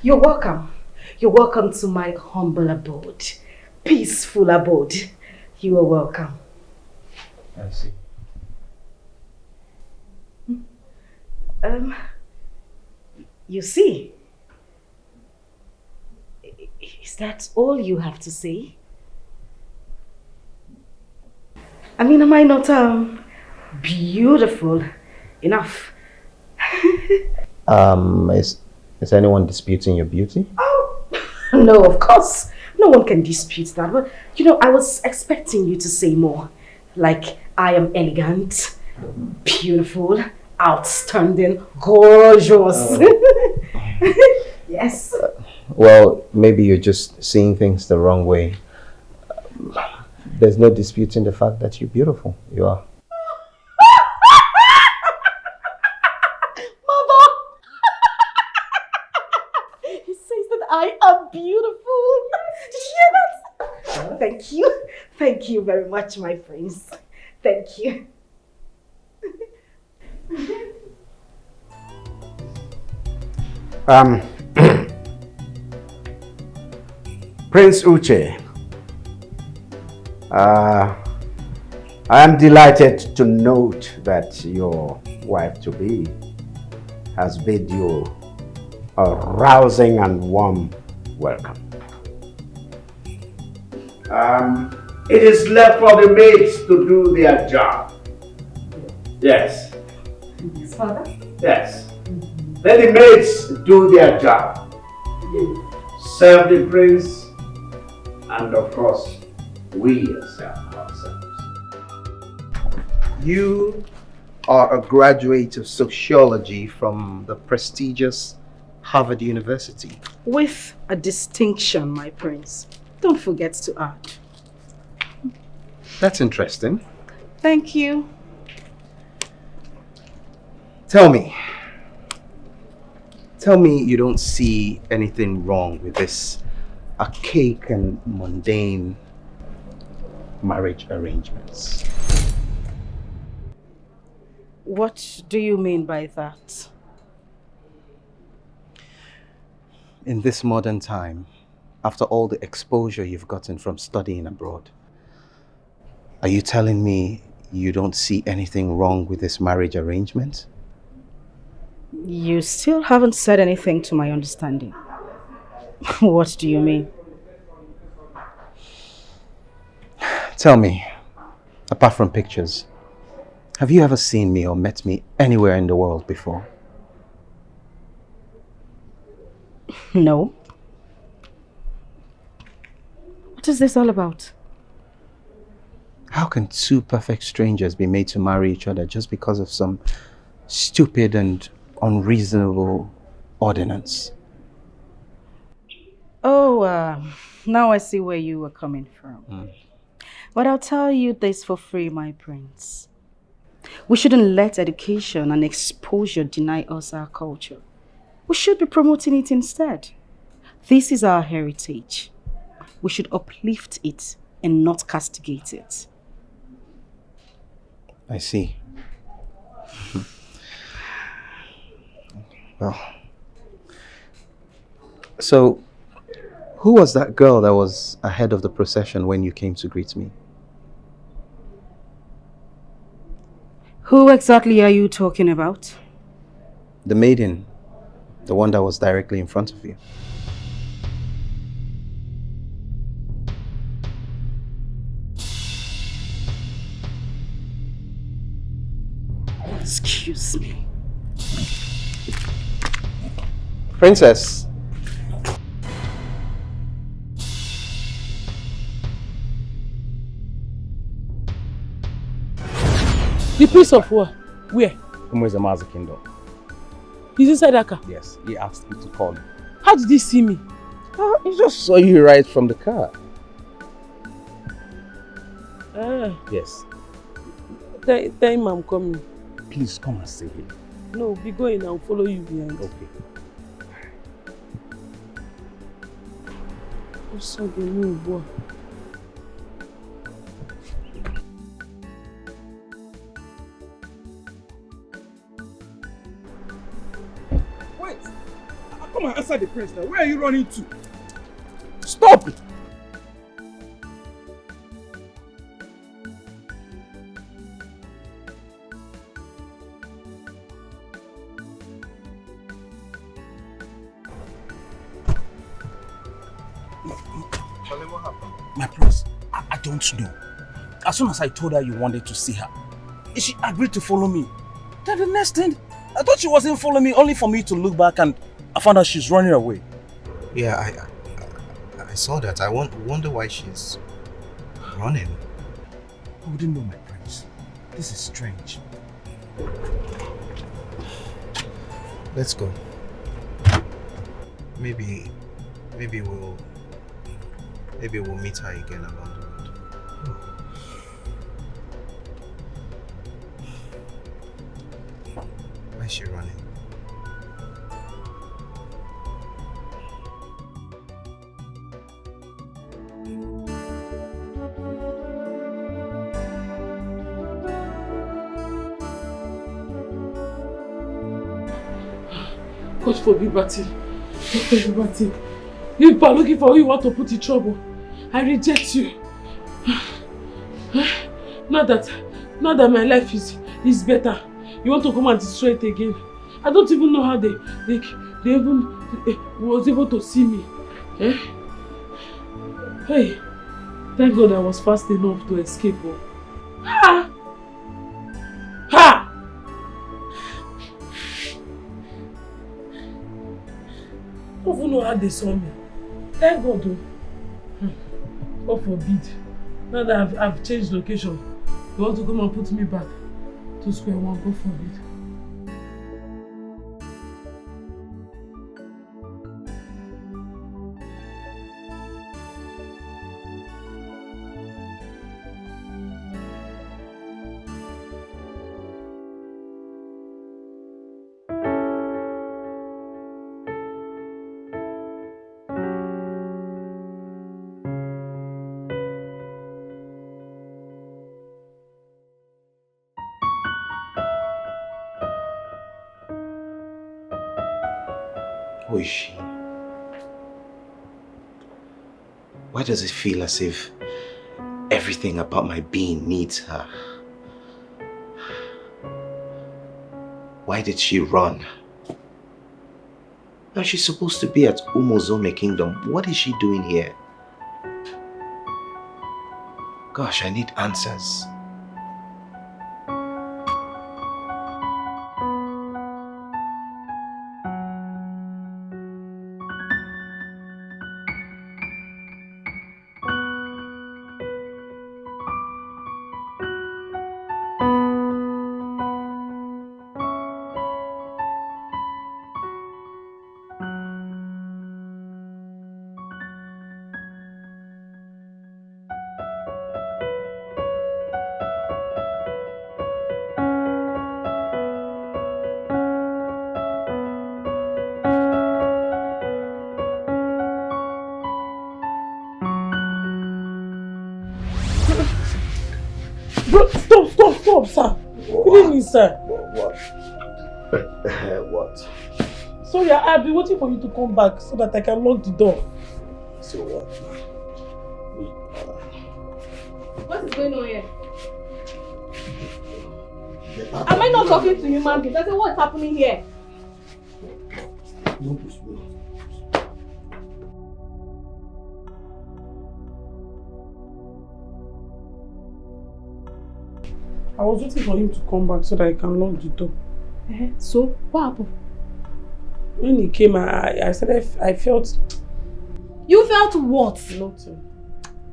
You're welcome. You're welcome to my humble abode, peaceful abode. You are welcome. I see. You see? Is that all you have to say? I mean, am I not beautiful enough? Is anyone disputing your beauty? No, of course. No one can dispute that. But, you know, I was expecting you to say more. Like, I am elegant, beautiful, outstanding, gorgeous. Yes. Well, maybe you're just seeing things the wrong way. There's no disputing the fact that you're beautiful. You are. Mother! He says that I am beautiful. Did you hear that? Thank you. Thank you very much, my friends. Thank you. Prince Uche, I am delighted to note that your wife-to-be has bid you a rousing and warm welcome. It is left for the maids to do their job. Yes. Yes, Father? Yes. Let the maids do their job. Serve the prince, and of course, we ourselves. You are a graduate of sociology from the prestigious Harvard University. With a distinction, my prince. Don't forget to add. That's interesting. Thank you. Tell me you don't see anything wrong with this archaic and mundane marriage arrangements. What do you mean by that? In this modern time, after all the exposure you've gotten from studying abroad, are you telling me you don't see anything wrong with this marriage arrangement? You still haven't said anything to my understanding. What do you mean? Tell me, apart from pictures, have you ever seen me or met me anywhere in the world before? No. What is this all about? How can two perfect strangers be made to marry each other just because of some stupid and unreasonable ordinance? Oh, now I see where you were coming from. But I'll tell you this for free, my prince. We shouldn't let education and exposure deny us our culture. We should be promoting it instead. This is our heritage. We should uplift it and not castigate it. I see. Well, so who was that girl that was ahead of the procession when you came to greet me? Who exactly are you talking about? The maiden, the one that was directly in front of you. Excuse me. Princess. The prince of war? Where? Umwezema's kingdom. He's inside that car? Yes, he asked me to call you. How did he see me? He just saw you right from the car. Ah. Yes. Tell him I'm coming. Please come and say him. No, be going. I'll follow you behind. Okay. What's up, boy? Wait! Come and answer the prince now. Where are you running to? Stop it! My prince, I don't know. As soon as I told her you wanted to see her, she agreed to follow me. Then the next thing, I thought she wasn't following me only for me to look back and I found out she's running away. Yeah, I saw that. I wonder why she's running. I wouldn't know, my prince. This is strange. Let's go. Maybe we'll meet her again along the road. Why is she running? God forbid, Batty. God forbid, Batty. If by looking for who you want to put in trouble, I reject you. Now that my life is better, you want to come and destroy it again. I don't even know how they even was able to see me. Eh? Hey, thank God I was fast enough to escape. Oh. Ha! Ha! I don't even know how they saw me. Thank God though. God forbid. Now that I've changed location, you want to come and put me back to square one. God forbid. Who is she? Why does it feel as if everything about my being needs her? Why did she run? Now she's supposed to be at Umozome Kingdom. What is she doing here? Gosh, I need answers. Good evening, sir. What? What? Sorry, I've been waiting for you to come back so that I can lock the door. So what? What is going on here? Am I not talking to human beings? I said, what's happening here? I was waiting for him to come back so that I can lock the door. So, what happened? When he came, I said I felt... You felt what? Nothing.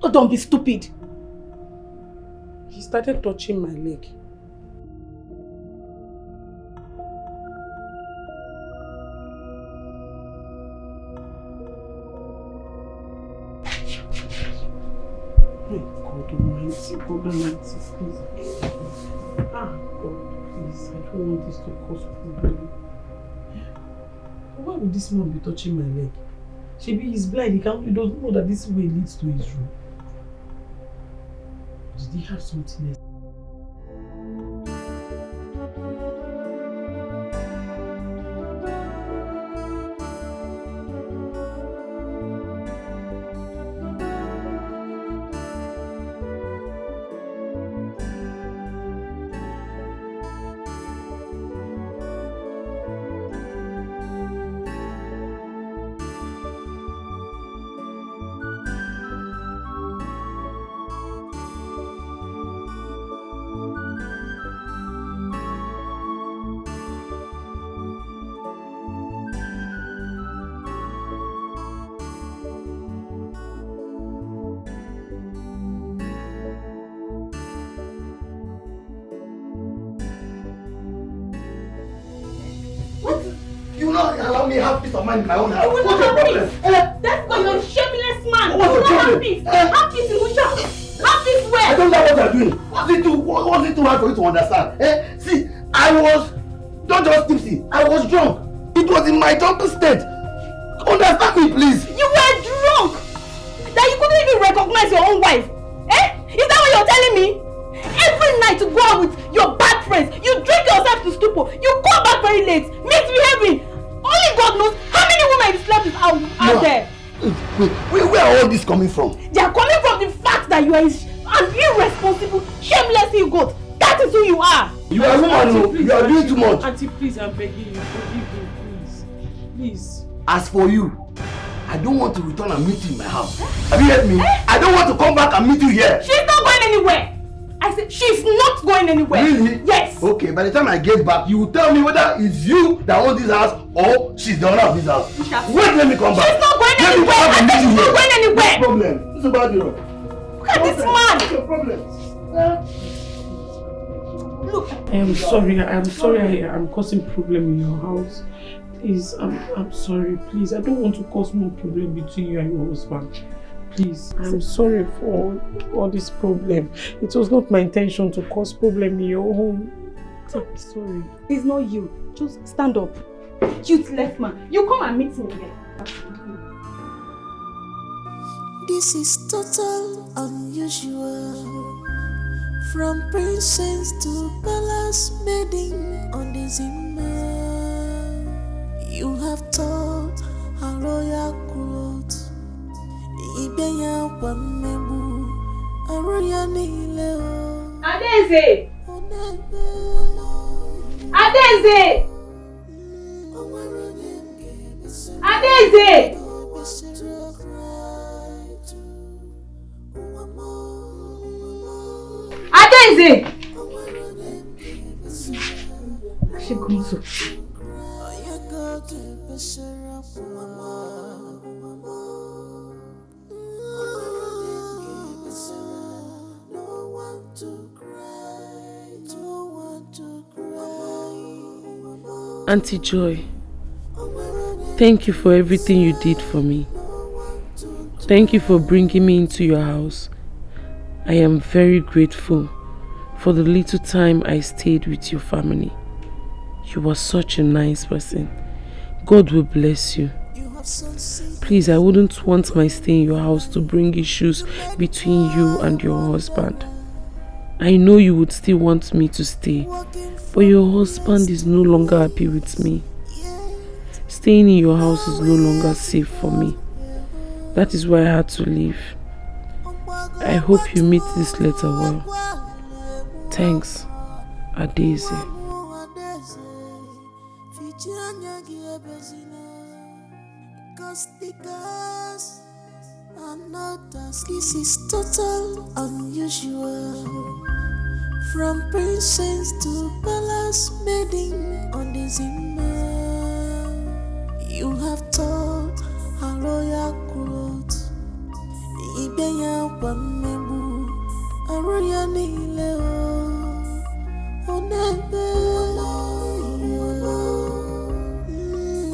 Oh, don't be stupid. He started touching my leg. God Almighty, please. God, please, I don't want this to cause problem. Why would this man be touching my leg? He's blind, he doesn't know that this way leads to his room. Did he have something else? Allow me to have peace of mind in my own house. What's your problem? That's because you're a shameless man. What's your problem? Have peace in which house? Have peace where? I don't know what you're doing. What's it too hard for you to understand? See, I was not just tipsy. I was drunk. It was in my drunken state. Understand me, please. You were drunk. That you couldn't even recognize your own wife. Is that what you're telling me? Every night you go out with your bad friends. You drink yourself to stupor. You come back very late. Misbehaving. Only God knows how many women you slept with out there. Where are all this coming from? They are coming from the fact that you are an irresponsible, shameless you-goat. That is who you are. You are a woman, you are doing too much. Auntie, please, I'm begging you, forgive me, please. Please. As for you, I don't want to return and meet you in my house. Have you heard me? I don't want to come back and meet you here. She's not going anywhere. I said she's not going anywhere. Really? Yes. Okay, by the time I get back, you will tell me whether it's you that owns this house or she's the owner of this house. Wait, let me come back. She's not going anywhere. I said she's not going anywhere. No problem. It's about you. Look at this man. What's your problem? Look. I'm sorry I'm causing problem in your house. Please, I'm sorry. Please, I don't want to cause more problem between you and your husband. Please, I'm sorry for all this problem. It was not my intention to cause problem in your home. I'm sorry. It's not you. Just stand up. Useless man. You come and meet me here. This is total unusual. From princess to palace maiden on this email. You have taught a royal growth. Ibeya wamebu aroya nileo. Adeze! Adeze! Adeze! Adeze! She comes to. Auntie Joy, thank you for everything you did for me. Thank you for bringing me into your house. I am very grateful for the little time I stayed with your family. You were such a nice person. God will bless you. Please, I wouldn't want my stay in your house to bring issues between you and your husband. I know you would still want me to stay, but your husband is no longer happy with me. Staying in your house is no longer safe for me. That is why I had to leave. I hope you meet this letter well. Thanks, Adeze. This is total unusual. From princess to palace, maiden on this email. You have taught a royal growth. Ibeya wamebu, a royal nileo. Onebe,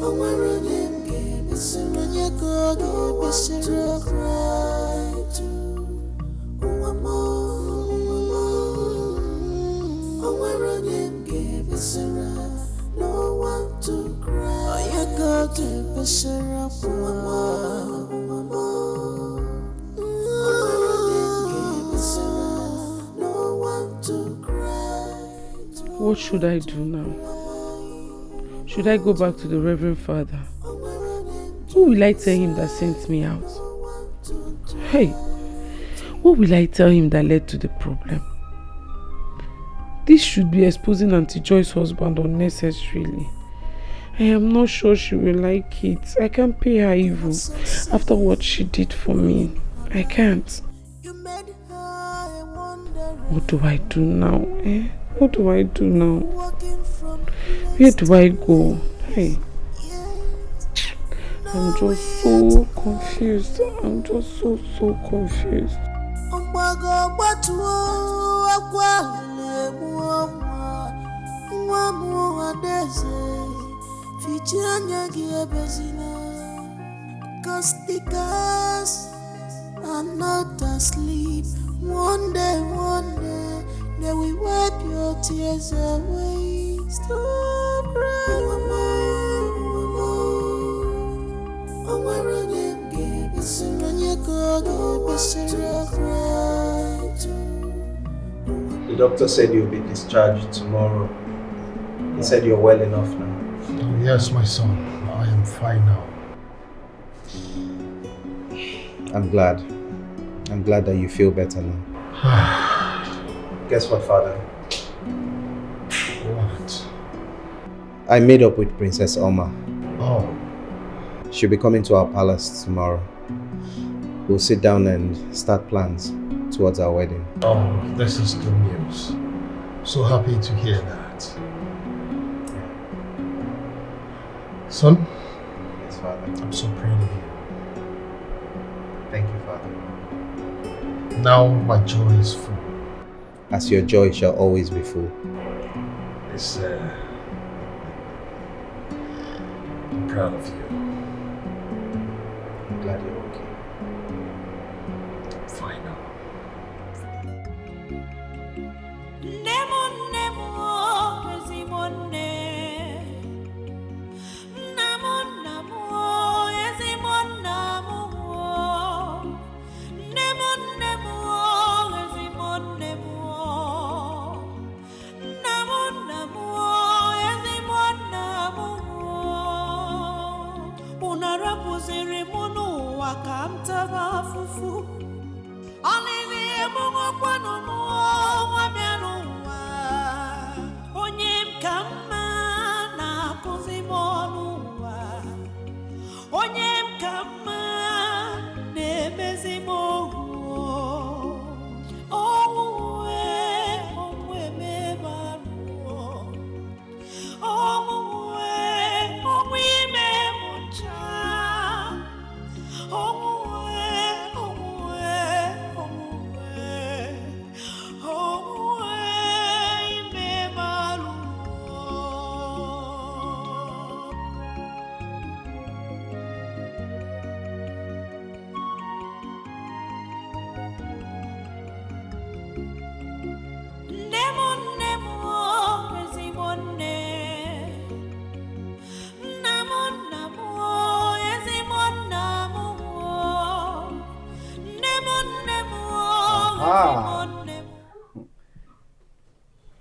Omaranyem, Besiranyako, Besira cry to no one to cry. You go to Besira, no one to cry. What should I do now? Should I go back to the Reverend Father? Who will I tell him that sent me out? Hey, what will I tell him that led to the problem? This should be exposing Auntie Joy's husband unnecessarily. I am not sure she will like it. I can't pay her evil after what she did for me. I can't. What do I do now? What do I do now? Where do I go? Hey, I'm just so confused. I'm just so confused. Cause the girls are not asleep. One day, they will wipe your tears away. Stop crying, The doctor said you'll be discharged tomorrow. He said you're well enough now. Oh, yes, my son. I am fine now. I'm glad. I'm glad that you feel better now. Guess what, Father? What? I made up with Princess Oma. Oh. She'll be coming to our palace tomorrow. We'll sit down and start plans towards our wedding. Oh, this is good news. So happy to hear that. Son? Yes, Father. I'm so proud of you. Thank you, Father. Now my joy is full. As your joy shall always be full. It's, I'm proud of you. I'm glad you're okay. I'm fine now.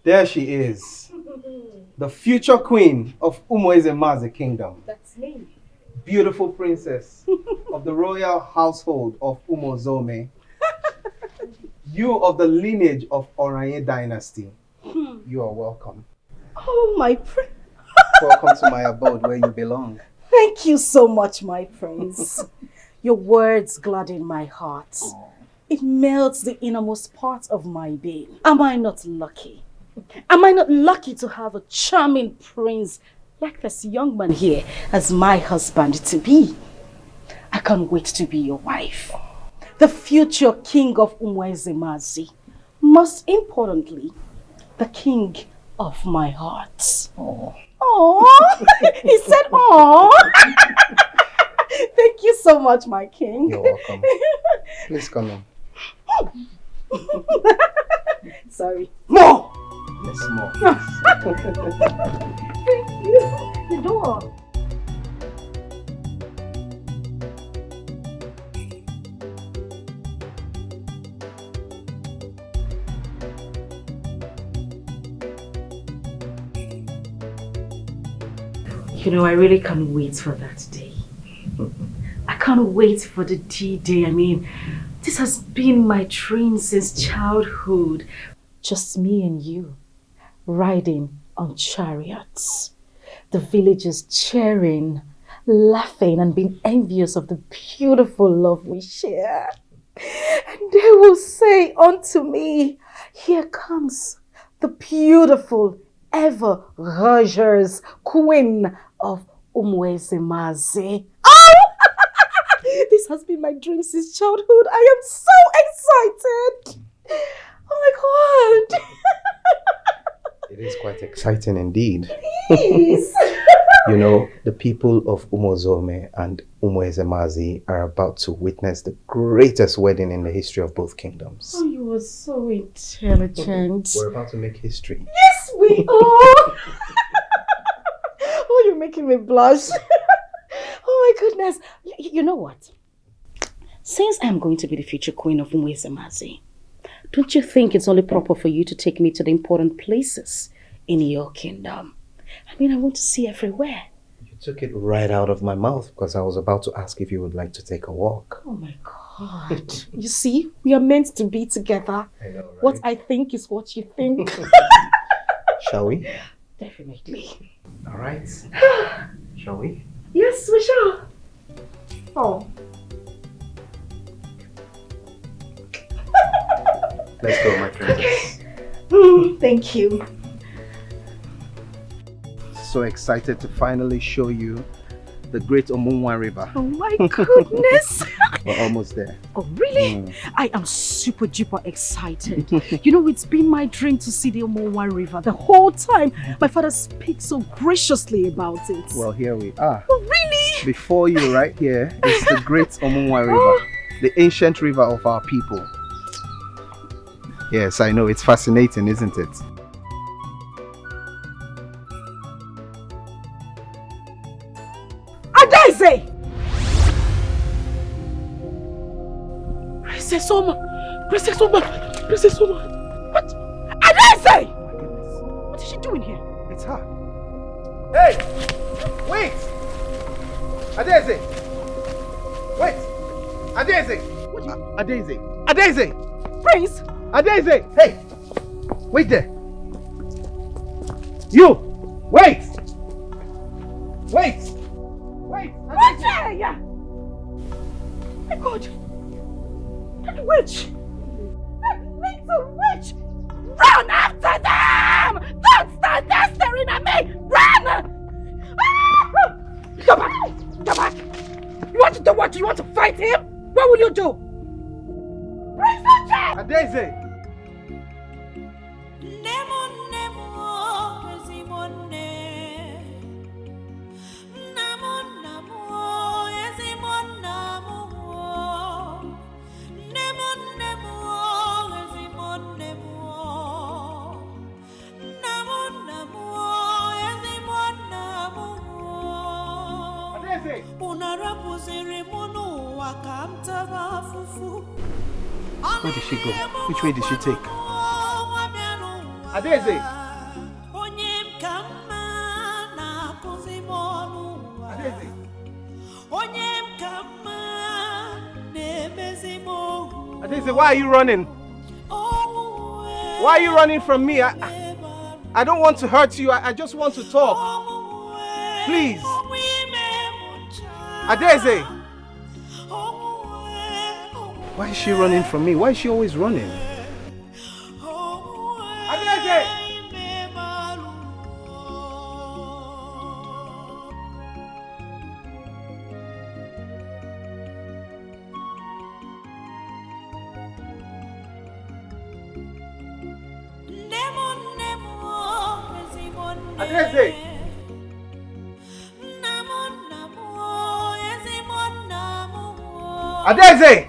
There she is. The future queen of Umuezemazi Kingdom. That's me. Beautiful princess of the royal household of Umozome. You of the lineage of Oranye dynasty. You are welcome. Oh, my prince. Welcome to my abode where you belong. Thank you so much, my prince. Your words gladden my heart. It melts the innermost part of my being. Am I not lucky? Am I not lucky to have a charming prince like this young man here as my husband-to-be? I can't wait to be your wife. The future king of Umuezemazi. Most importantly, the king of my heart. Oh, he said, "Oh." Thank you so much, my king. You're welcome. Please come in. Sorry. More! Yes, more. Thank you. The door. You know, I really can't wait for that day. I can't wait for the D-Day. I mean, this has been my dream since childhood. Just me and you, riding on chariots. The villagers cheering, laughing and being envious of the beautiful love we share. And they will say unto me, "Here comes the beautiful ever Rogers, queen of Umuezemazi." Oh! This has been my dream since childhood. I am so excited. Oh my God. It is quite exciting indeed. Please. You know, the people of Umozome and Umuezemazi are about to witness the greatest wedding in the history of both kingdoms. Oh, you are so intelligent. We're about to make history. Yes, we are. Oh, you're making me blush. Oh my goodness. You know what? Since I'm going to be the future queen of Umuezemazi, don't you think it's only proper for you to take me to the important places in your kingdom? I mean, I want to see everywhere. You took it right out of my mouth because I was about to ask if you would like to take a walk. Oh my God. You see, we are meant to be together. I know, right? What I think is what you think. Shall we? Definitely. All right. Shall we? Yes, we shall. Oh. Let's go, my princess. Thank you. So excited to finally show you the great Omunwa River. Oh my goodness. We're almost there. Oh really? I am super duper excited. You know, it's been my dream to see the Omunwa River the whole time. My father speaks so graciously about it. Well, here we are. Oh really? Before you, right here, is the great Omunwa River, the ancient river of our people. Yes, I know, it's fascinating, isn't it? Adaeze! Princess Oma! Princess Oma! Princess Oma! What? Adaeze! What is she doing here? It's her. Hey! Wait! Adaeze! Wait! Adaeze! Adaeze! Adaeze! Prince! Adaeze! Hey! Wait there! You! Wait! Wait! Wait! Adaeze! My God! That witch! That little witch! Run after them! Don't stand there staring at me! Run! Ah! Go back! Go back! You want to do what? You want to fight him? What will you do? Adaeze! Where did she go? Which way did she take? Adaeze! Adeze, why are you running? Why are you running from me? I don't want to hurt you. I just want to talk. Please. Adeze! Why is she running from me? Why is she always running? Adeze! Adeze! Adeze!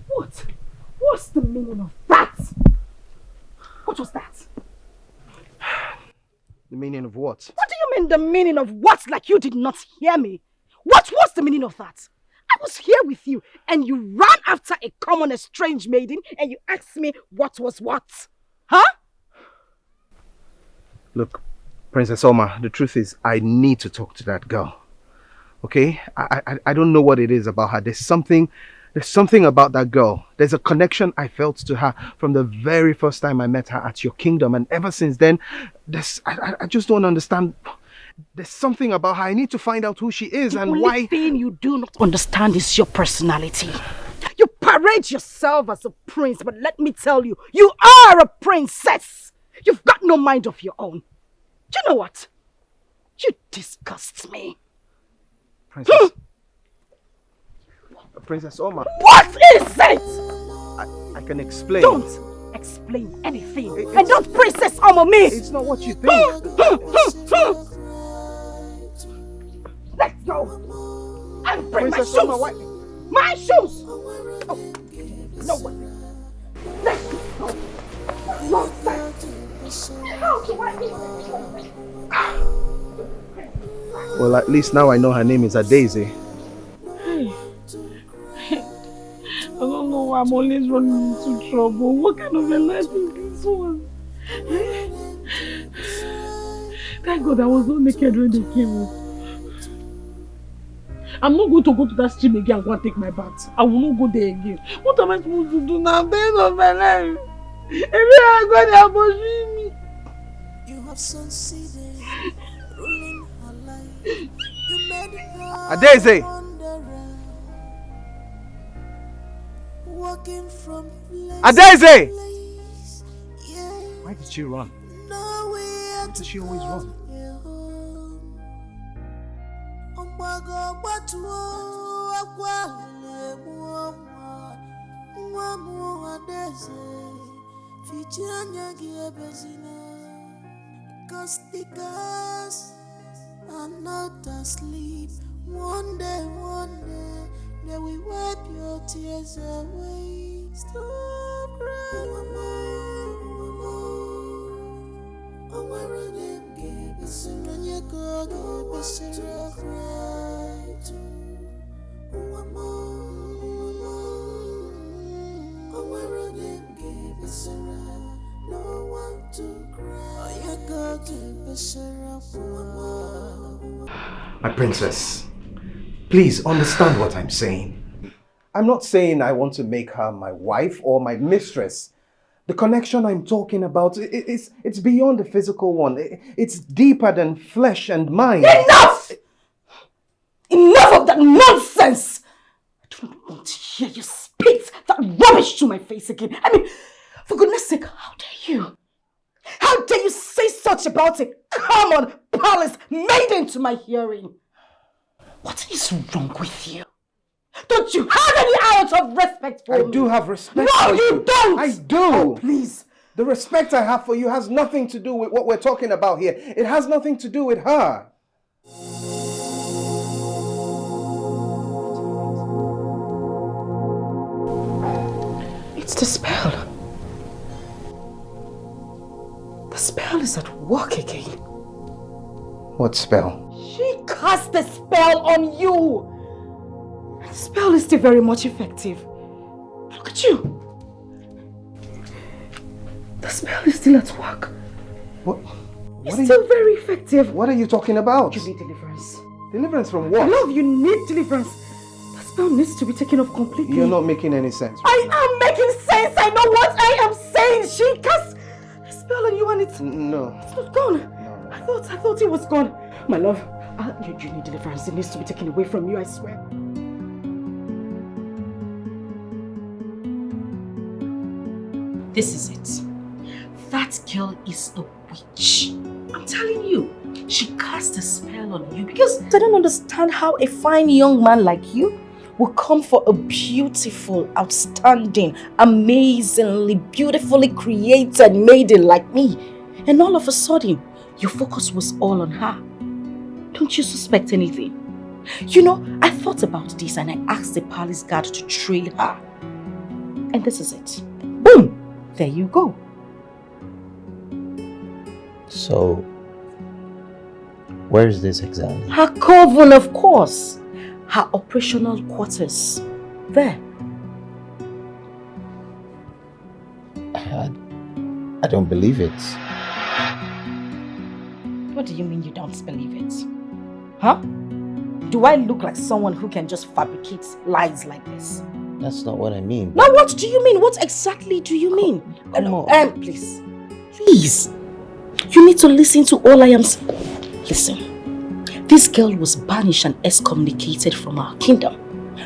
What? What's the meaning of that? What was that? The meaning of what? What do you mean the meaning of what? Like you did not hear me? What was the meaning of that? I was here with you and you ran after a common estranged maiden and you asked me what was what? Huh? Look, Princess Oma, the truth is I need to talk to that girl. Okay? I don't know what it is about her. There's something about that girl. There's a connection I felt to her from the very first time I met her at your kingdom. And ever since then, I just don't understand. There's something about her. I need to find out who she is and why. The only thing you do not understand is your personality. You parade yourself as a prince, but let me tell you, you are a princess. You've got no mind of your own. Do you know what? You disgust me. Princess. Princess Oma. What is it? I can explain. Don't explain anything. And don't Princess Oma me. It's not what you think. Let's go. I'll bring Princess my shoes. Oma, why? My shoes. Oh, no one. Let's go. How do I Well, at least now I know her name is Adeze. I don't know why I'm always running into trouble. What kind of a life is this one? Thank God I was not naked when they came up. I'm not going to go to that stream again and go and take my bath. I will not go there again. What am I supposed to do now? At the end of my life. Everywhere I go, they are pushing me. You have succeeded, ruling her life. You made her Adeze! walking from place Adeze! to place. Yeah. Why did she run? Why does she always run? Cause the girls are not asleep. One day, they will wipe your tears away. Stop crying, oh, where are them games? And you go to cry too. Oh, where are them games? No one to cry. Oh, you go to My princess, please understand what I'm saying. I'm not saying I want to make her my wife or my mistress. The connection I'm talking about, it's beyond the physical one. It's deeper than flesh and mind. Enough! Enough of that nonsense! I do not want to hear you spit that rubbish to my face again. I mean, for goodness sake, how dare you? How dare you say such about a common palace maiden to my hearing? What is wrong with you? Don't you have any ounce of respect for me? I do have respect No, for you don't! I do! Oh, please, The respect I have for you has nothing to do with what we're talking about here. It has nothing to do with her. It's the spell. The spell is at work again. What spell? She cast a spell on you. The spell is still very much effective. Look at you. The spell is still at work. It's still very effective. What are you talking about? You need deliverance. Deliverance from what? Love, you need deliverance. The spell needs to be taken off completely. You're not making any sense. I am making sense. I know what I am saying. She cast a spell on you and it's not gone. No. I thought it was gone. My love, you need deliverance. It needs to be taken away from you, I swear. This is it. That girl is a witch. I'm telling you. She cast a spell on you because I don't understand how a fine young man like you will come for a beautiful, outstanding, amazingly, beautifully created maiden like me. And all of a sudden, your focus was all on her. Don't you suspect anything? You know, I thought about this and I asked the palace guard to trail her. And this is it. Boom! There you go. So, where is this exactly? Her coven, of course. Her operational quarters. There. I don't believe it. What do you mean you don't believe it? Huh? Do I look like someone who can just fabricate lies like this? That's not what I mean. Now what do you mean? What exactly do you mean? Come on. Please. Please. You need to listen to all I am saying. Listen. This girl was banished and excommunicated from our kingdom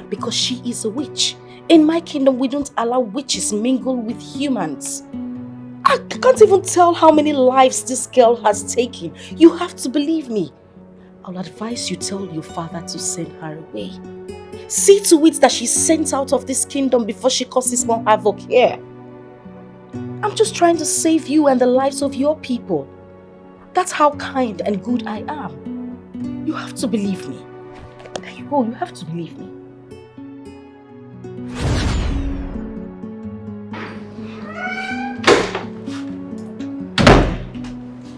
because she is a witch. In my kingdom, we don't allow witches mingle with humans. I can't even tell how many lives this girl has taken. You have to believe me. I'll advise you tell your father to send her away. See to it that she's sent out of this kingdom before she causes more havoc here. I'm just trying to save you and the lives of your people. That's how kind and good I am. You have to believe me. There you go, you have to believe me.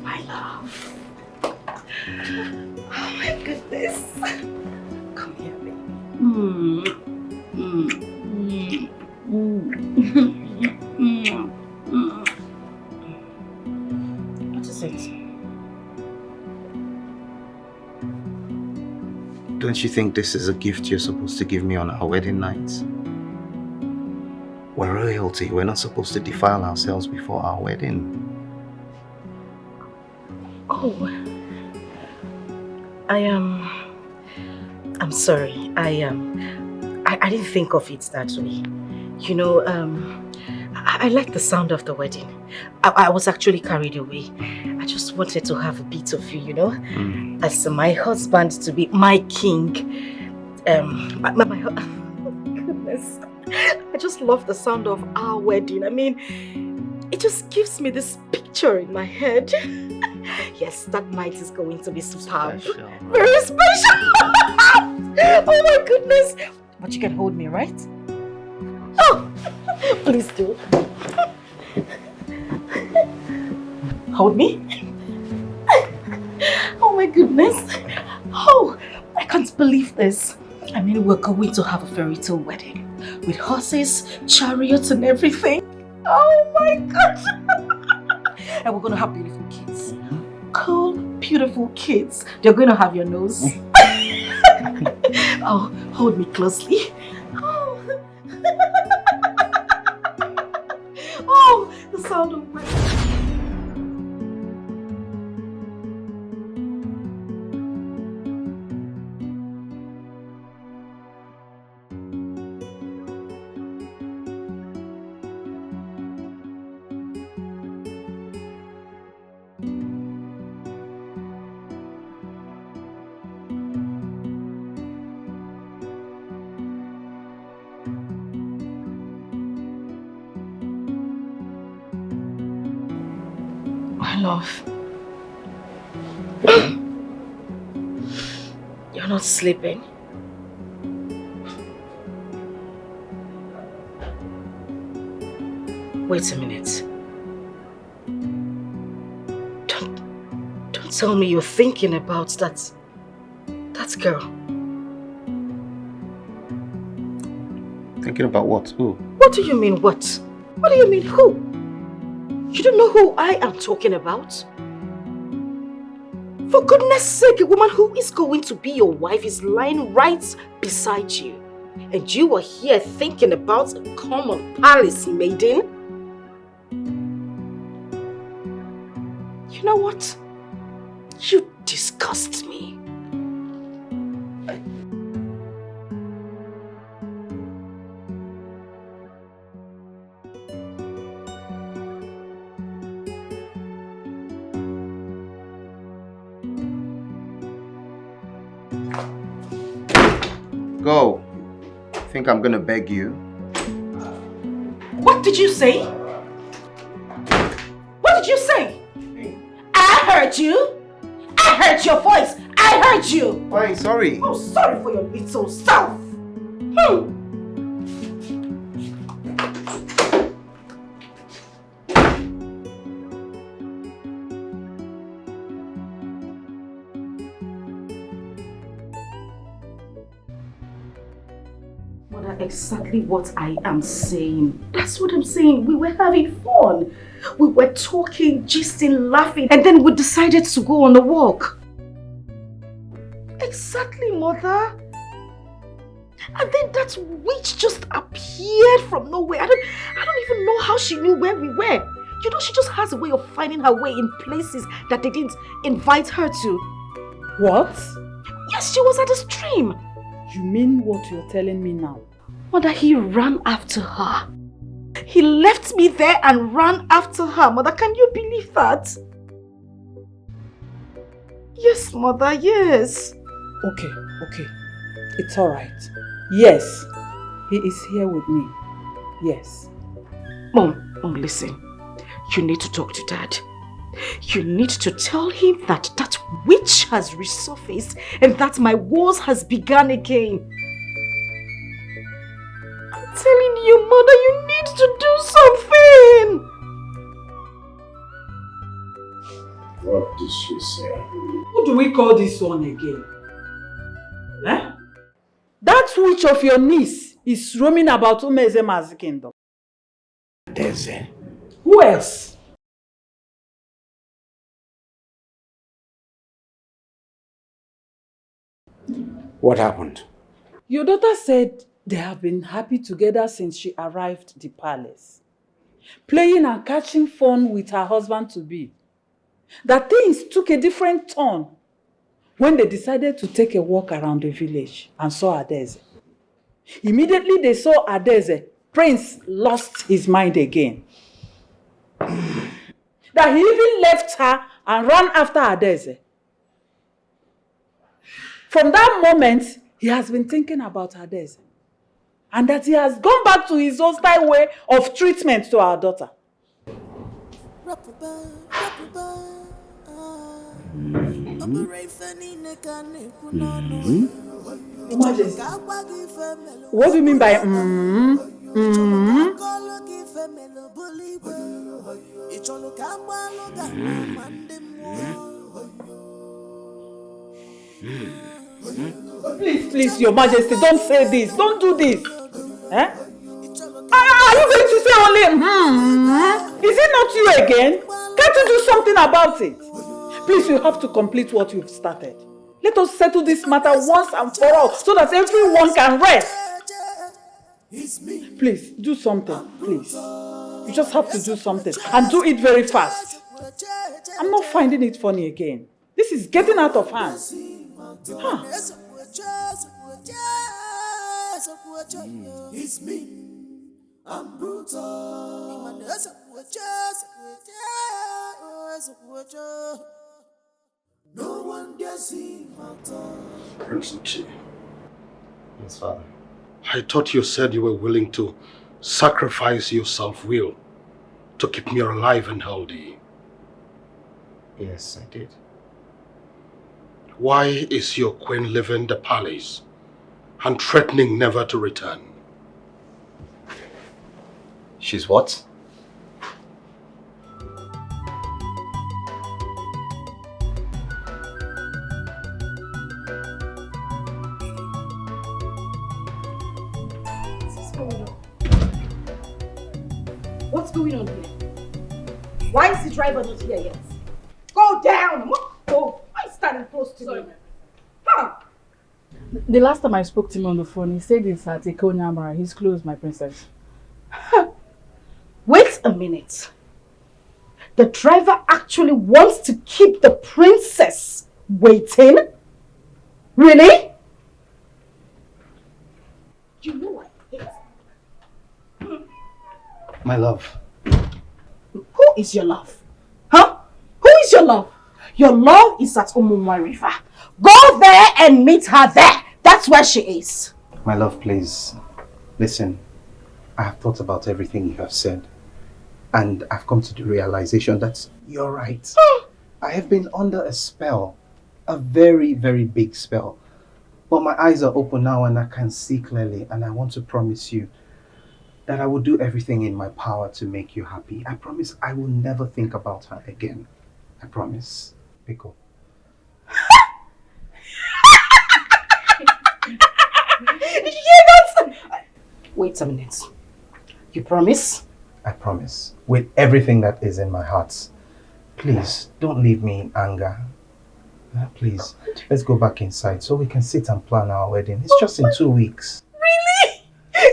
My love. Oh my goodness. Come here, baby. What is it? Don't you think this is a gift you're supposed to give me on our wedding night? We're royalty. We're not supposed to defile ourselves before our wedding. Oh, I'm sorry. I didn't think of it that way. You know, I like the sound of the wedding. I was actually carried away. I just wanted to have a bit of you, you know, as my husband to be my king. Goodness, I just love the sound of our wedding. I mean, it just gives me this picture in my head. Yes, that night is going to be superb. Special. Very special. Oh my goodness. But you can hold me, right? Oh, please do. Hold me. Oh my goodness. Oh, I can't believe this. I mean, we're going to have a fairy tale wedding with horses, chariots and everything. Oh my gosh. And we're going to have beautiful kids. Cool, beautiful kids. They're going to have your nose. Oh, hold me closely. Oh, oh, the sound of my... My love. You're not sleeping. Wait a minute. Don't tell me you're thinking about that girl. Thinking about what? Who? What do you mean, what? What do you mean, who? You don't know who I am talking about? For goodness sake, a woman who is going to be your wife is lying right beside you. And you are here thinking about a common palace maiden? You know what? You disgust me. Go. Think I'm gonna beg you? What did you say? What did you say? I heard you. I heard your voice. I heard you. Fine, sorry. Oh, sorry for your little self. Mother, exactly what I am saying. That's what I'm saying. We were having fun. We were talking, gisting, laughing, and then we decided to go on a walk. Exactly, Mother. And then that witch just appeared from nowhere. I don't even know how she knew where we were. You know, she just has a way of finding her way in places that they didn't invite her to. What? Yes, she was at the stream. You mean what you're telling me now? Mother, he ran after her. He left me there and ran after her. Mother, can you believe that? Yes, Mother, yes. Okay. It's alright. Yes, he is here with me. Yes. Mom, listen. You need to talk to Dad. You need to tell him that that witch has resurfaced and that my wars has begun again. I'm telling you, Mother, you need to do something. What did she say? Who do we call this one again? Eh? That witch of your niece is roaming about Umezema's kingdom. Deze. Who else? What happened? Your daughter said they have been happy together since she arrived at the palace. Playing and catching fun with her husband-to-be. That things took a different turn when they decided to take a walk around the village and saw Adeze. Immediately they saw Adeze, Prince lost his mind again. That he even left her and ran after Adeze. From that moment, he has been thinking about Adeze. And that he has gone back to his hostile way of treatment to our daughter. Majesty, what do you mean by Please, Your Majesty, don't say this. Don't do this. Eh? Are you going to say only Is it not you again? Can't you do something about it? Please, you have to complete what you've started. Let us settle this matter once and for all so that everyone can rest. Please, do something, please. You just have to do something and do it very fast. I'm not finding it funny again. This is getting out of hand. Huh. It's me. I'm brutal. No one dare see my tongue. Prince Nchi, Yes, Father. I thought you said you were willing to sacrifice your self-will to keep me alive and healthy. Yes, I did. Why is your queen leaving the palace and threatening never to return? She's what? What's going on here? Why is the driver not here yet? Go down! Go! Why are you standing close to me? Huh? The last time I spoke to him on the phone, he said it's at Ikonyamara. He's closed, my princess. Wait a minute. The driver actually wants to keep the princess waiting? Really? You know I hate it. My love. Who is your love? Huh? Who is your love? Your love is at Umumwa River. Go there and meet her there. That's where she is. My love, please. Listen, I have thought about everything you have said. And I've come to the realization that you're right. I have been under a spell. A very, very big spell. But my eyes are open now and I can see clearly. And I want to promise you that I will do everything in my power to make you happy. I promise I will never think about her again. I promise. Pico. Wait a minute. You promise? I promise. With everything that is in my heart. Please, don't leave me in anger. Please, let's go back inside so we can sit and plan our wedding. It's just in 2 weeks. Really?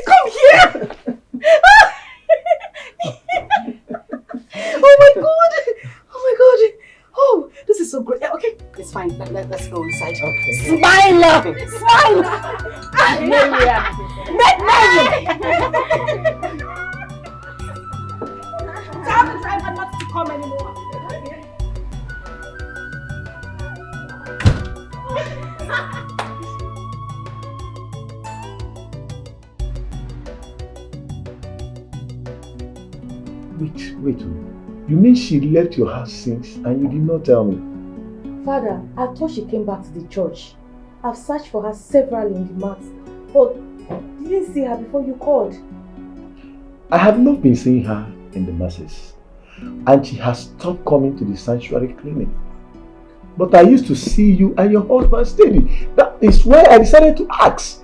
Come here! Oh my god! Oh my god! Oh, this is so great. Okay, it's fine. Let's go inside. Okay. Smile! Smile! Make money! Tell the driver not to come anymore. Wait. You mean she left your house since and you did not tell me? Father, I thought she came back to the church. I've searched for her severally in the mats, but didn't see her before you called. I have not been seeing her in the masses, and she has stopped coming to the sanctuary clinic. But I used to see you and your husband steady. That is why I decided to ask.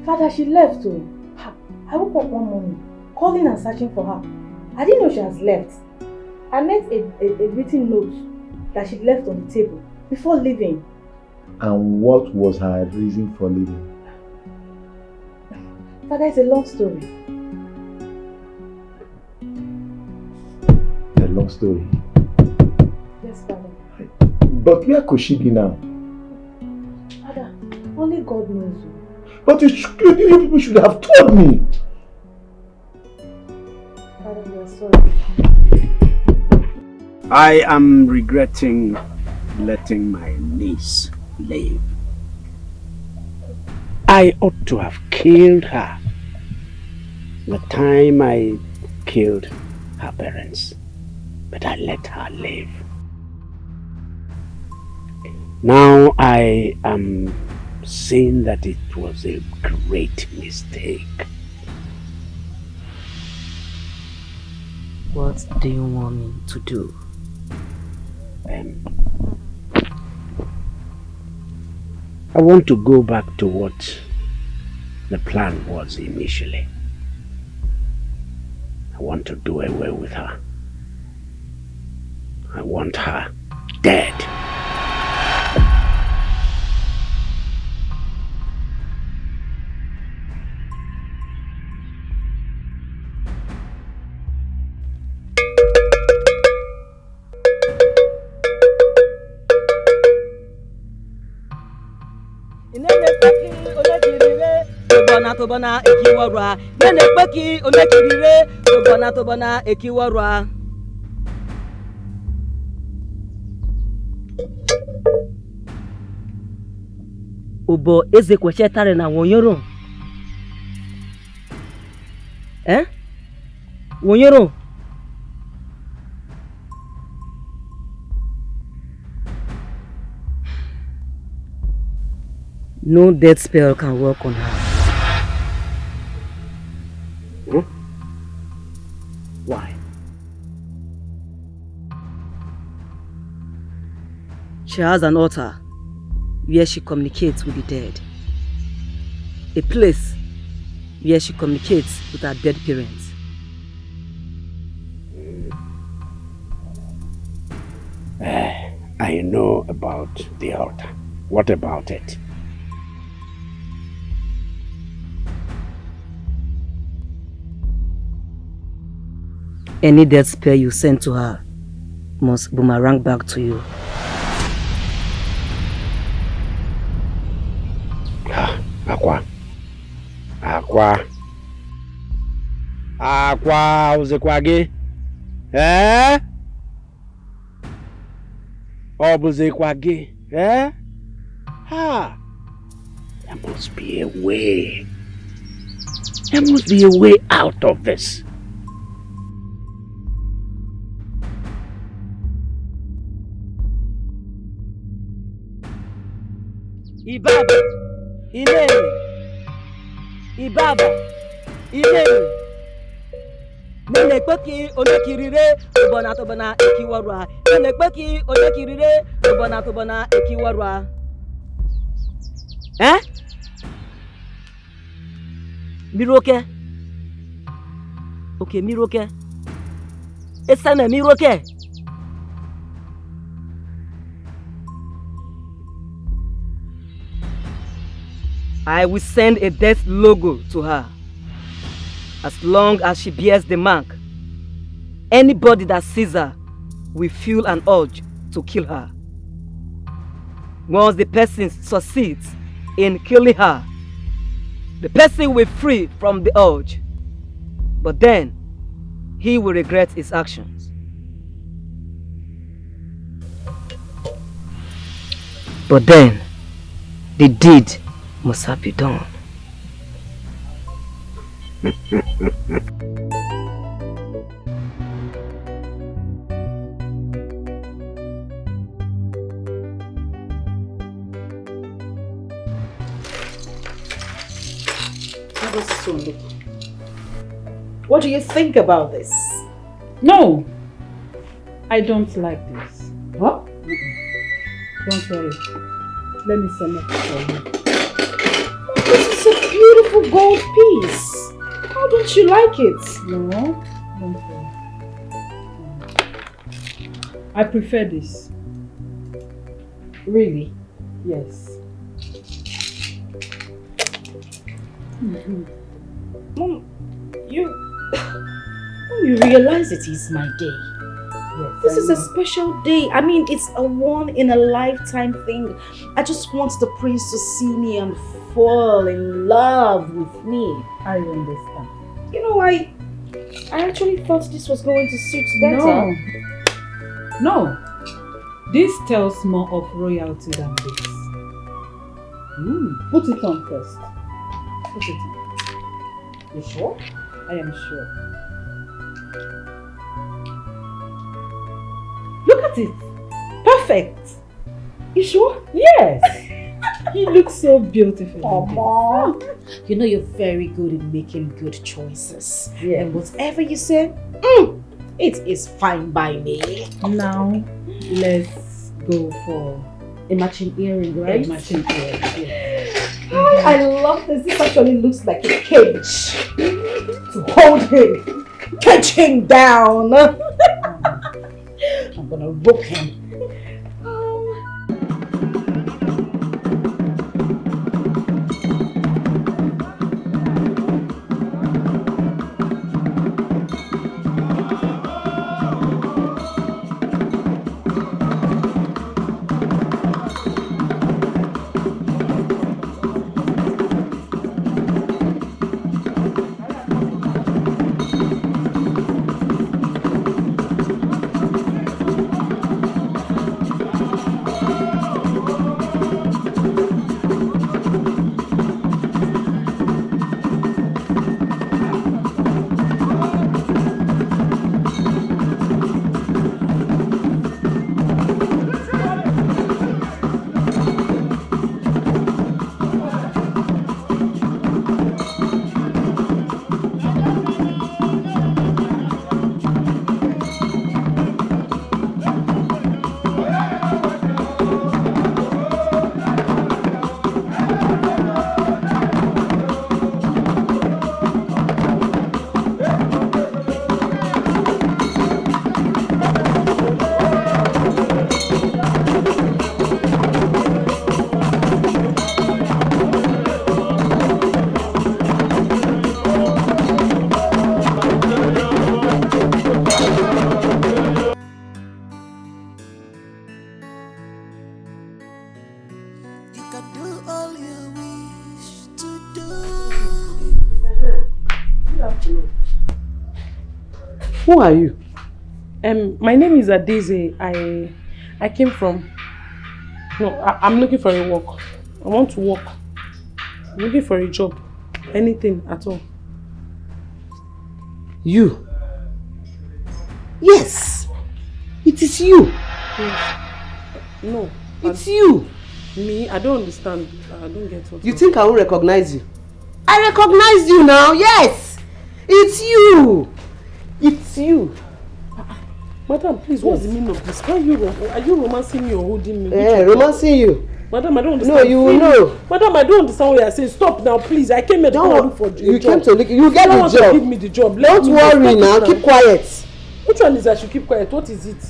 Father, she left too. I woke up one morning, calling and searching for her. I didn't know she has left. I met a written note that she left on the table before leaving. And what was her reason for leaving? Father, it's a long story. A long story. Yes, Father. But where could she be now? Father, only God knows. But you people should have told me. Father, we are sorry. I am regretting letting my niece live. I ought to have killed her the time I killed her parents, but I let her live. Now I am saying that it was a great mistake. What do you want me to do? I want to go back to what the plan was initially. I want to do away with her. I want her dead. Tobana ekiwarwa nene peki onekirire tobana ekiwarwa. Ubo eze kwechetare na wonyoro. Wonyoro. No death spell can work on her. Why? She has an altar where she communicates with the dead. A place where she communicates with her dead parents. I know about the altar. What about it? Any death spell you send to her must boomerang back to you. Aqua uzekwage? Obuzekwage? There must be a way. There must be a way out of this. Ibaba, Ini, Ibaba, Ini. Menekpeki onekirire tobona tobona ekiwarwa. Menekpeki onekirire tobona tobona ekiwarwa. Miroke. Okay, Miroke. Esana Miroke. I will send a death logo to her. As long as she bears the mark, anybody that sees her will feel an urge to kill her. Once the person succeeds in killing her, the person will free from the urge, but then he will regret his actions. But then the deed must have been done. What do you think about this? No, I don't like this. What? Don't worry. Let me select it for you. This is a beautiful gold piece. How don't you like it? No, don't worry. I prefer this. Really? Yes. Mom, you realize it is my day. Yes, This is a special day. I mean, it's a one-in-a-lifetime thing. I just want the prince to see me and fall in love with me. I understand. You know, I actually thought this was going to suit better. No. This tells more of royalty than this. Put it on first. Put it on. You sure? I am sure. Look at it. Perfect. You sure? Yes. He looks so beautiful. Mama. You know you're very good in making good choices. Yeah. And whatever you say, it is fine by me. Now, let's go for a matching earring, right? A matching earring, yeah. I love this. This actually looks like a cage to hold him, catch him down. I'm gonna rope him. Who are you? My name is Adeze. I came from... No, I'm looking for a work. I want to work. I'm looking for a job. Anything at all. You? Yes! It is you! Yes. No. It's you! Me? I don't understand. I don't get what you think I will recognize you? I recognize you now, yes! It's you! It's you! Madam, please, what's the meaning of this? Are you romancing me or holding me? Romancing you. Madam, I don't understand. No, you will know. Madam, I don't understand what you're saying. Stop now, please. I came here to look for a job. You came to look. You get the job. Give me the job. Don't worry now. Keep quiet. Which one is I should keep quiet? What is it?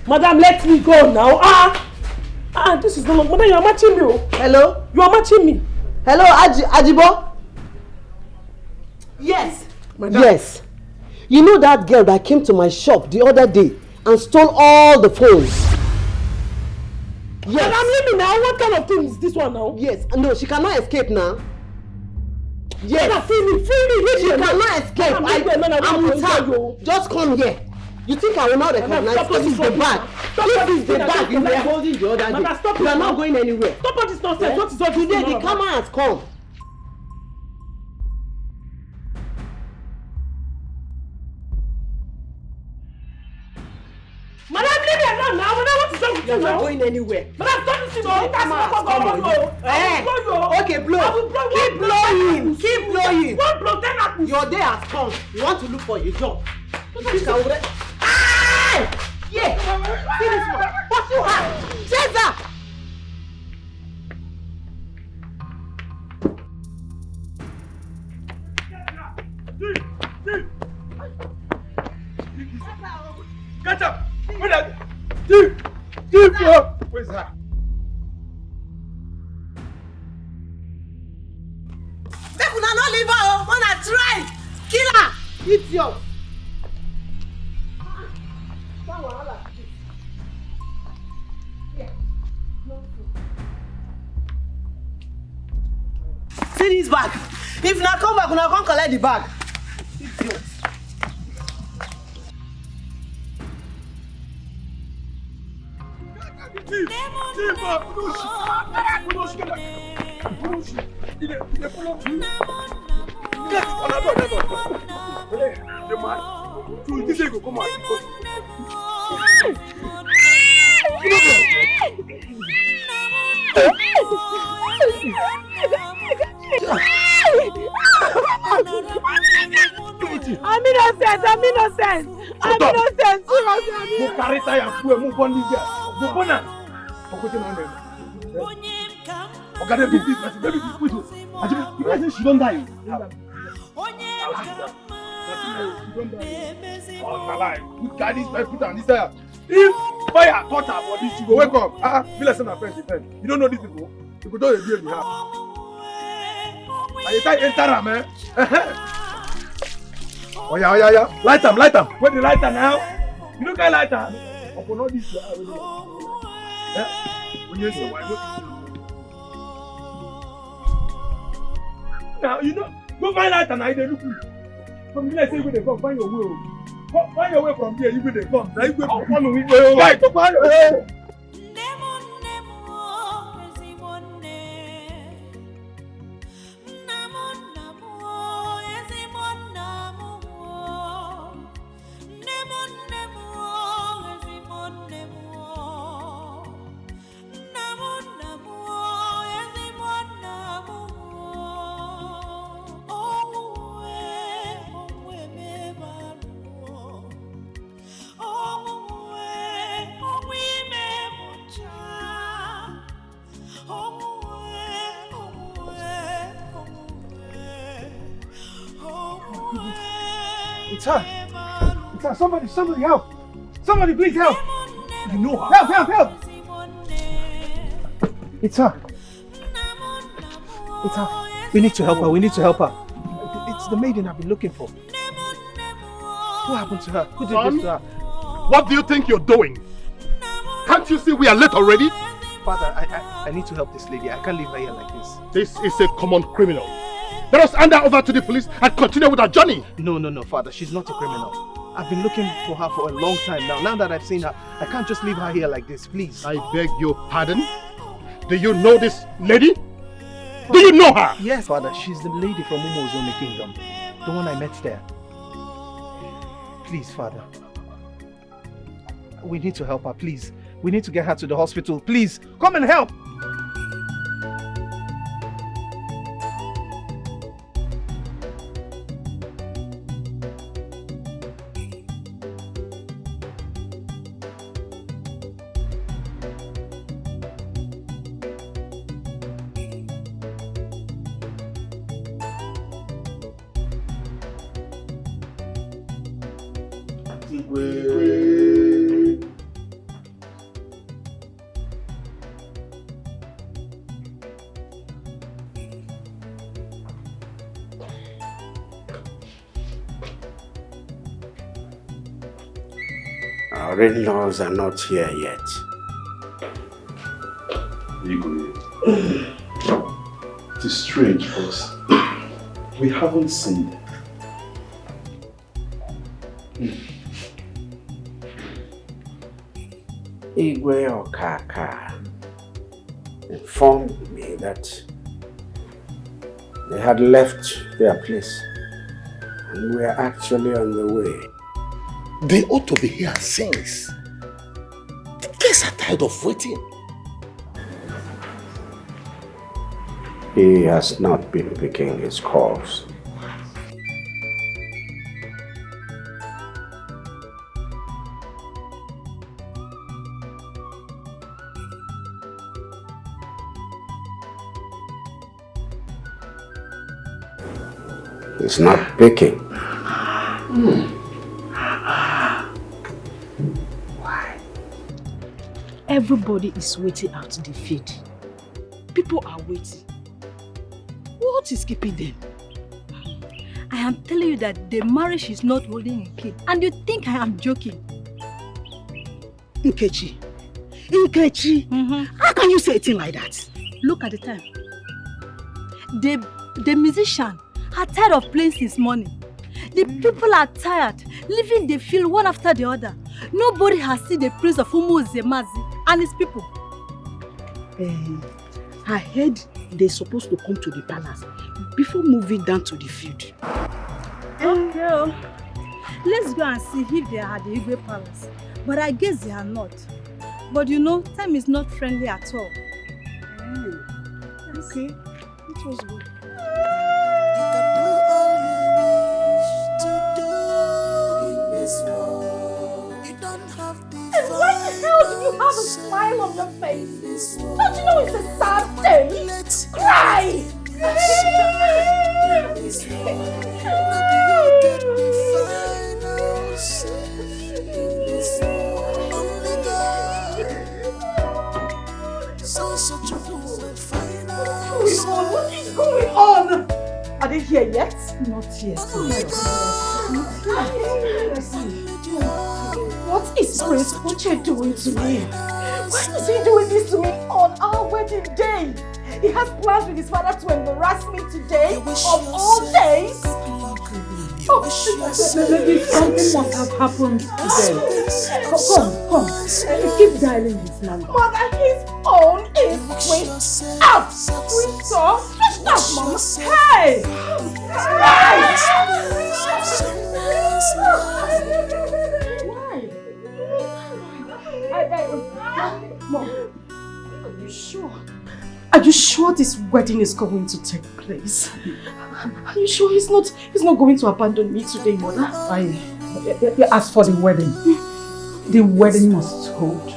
Madam, let me go now. This is not. Madam, you are matching me. Hello? You are matching me. Hello, Ajibo? Yes. Madam. Yes. You know that girl that came to my shop the other day and stole all the phones? Yes. Madam, leave me now. What kind of thing is this one now? Yes. No, she cannot escape now. Yes. Madam, free me. She cannot escape. I'm with her. Just come here. You think I will not recognize? This is the bag. This is the bag you were holding the other day. You are not going anywhere. Stop all this nonsense. What is all this? Today the camera has come. Madam, leave me alone now. Madam, what is wrong with you now? You are not going anywhere. Madam, stop this thing. Okay, blow. Keep blowing. Keep blowing. One blow, 10 apples. Your day has come. You want to look for your job. Yeah. See this one. Pursue her. Chase her. Catch up! Where's her? Make una not leave her. Wanna try. Kill her. Idiot. See this bag. If na come back, una come collect the bag. Idiot. I'm innocent. Go carry tire and fuel, move on this girl. Go on her. Okay, baby, wait. You guys she don't die. Good guy, this man put on this tire. If fire touch her body, she go wake up. Be like some friends, you don't know these people. You go do the deal we have. And you can't enter her, man. Oh yeah. Light them. Where the lighter now? You don't get lighter. Upon all this, now you know, go find lighter now. They look good. From here, say where they come. Find your way. Find your way from here. You where they come. Now you go follow me. Right, to find your way. It's her. Somebody help. Somebody please help. You know her. Help. It's her. We need to help her. It's the maiden I've been looking for. What happened to her? Who did this to her? What do you think you're doing? Can't you see we are late already? Father, I need to help this lady. I can't leave her here like this. This is a common criminal. Let us hand her over to the police and continue with our journey. No, Father. She's not a criminal. I've been looking for her for a long time now. Now that I've seen her, I can't just leave her here like this, please. I beg your pardon? Do you know this lady? Do you know her? Yes, Father. She's the lady from Umozone Kingdom. The one I met there. Please, Father. We need to help her, please. We need to get her to the hospital. Please, come and help! Our in-laws are not here yet. It is strange, but we haven't seen them. Igwe Okaka informed me that they had left their place and were actually on the way. They ought to be here since. The guests are tired of waiting. He has not been picking his calls. He's not picking. Why? Everybody is waiting out the field. People are waiting. What is keeping them? I am telling you that the marriage is not holding in kid, and you think I am joking. Nkechi. How can you say a thing like that? Look at the time. The musician are tired of playing since morning. The people are tired, leaving the field one after the other. Nobody has seen the prince of Umozemazi and his people. I heard they're supposed to come to the palace before moving down to the field. Okay, let's go and see if they are at the Igwe palace. But I guess they are not. But you know, time is not friendly at all. Okay, it was good. And why the hell do you have a smile on your face? Don't you know it's a sad day? Cry! What is going on? Are they here yet? Not yet. Oh my God. What is Prince Uche doing to me? Why is he doing this to me on our wedding day? He has plans with his father to embarrass me today, of all days. Maybe something must have happened to them. Come. Keep dialing his number. Mother, his phone is switched off. Switched off? Switched off, Mama. Hey! Mom, are you sure? Are you sure this wedding is going to take place? Are you sure he's not going to abandon me today, Mother? As for the wedding must hold.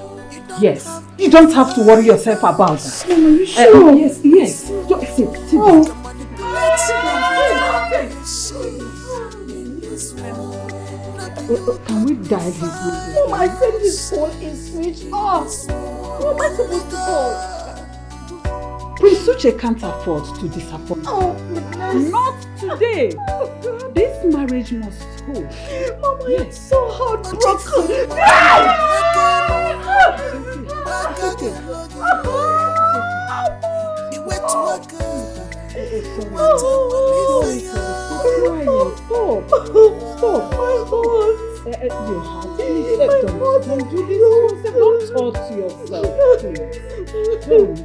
Yes. You don't have to worry yourself about that. Mom, are you sure? Yes. Just sit Can we dial his number? Mom, I said his phone is switched off. Who am I supposed to call? Prince Uche can't afford to disappoint. Oh, goodness. Not today. This marriage must hold. Mama, I'm so heartbroken. Dear heart, please, don't do this. Don't hurt yourself, please. Don't.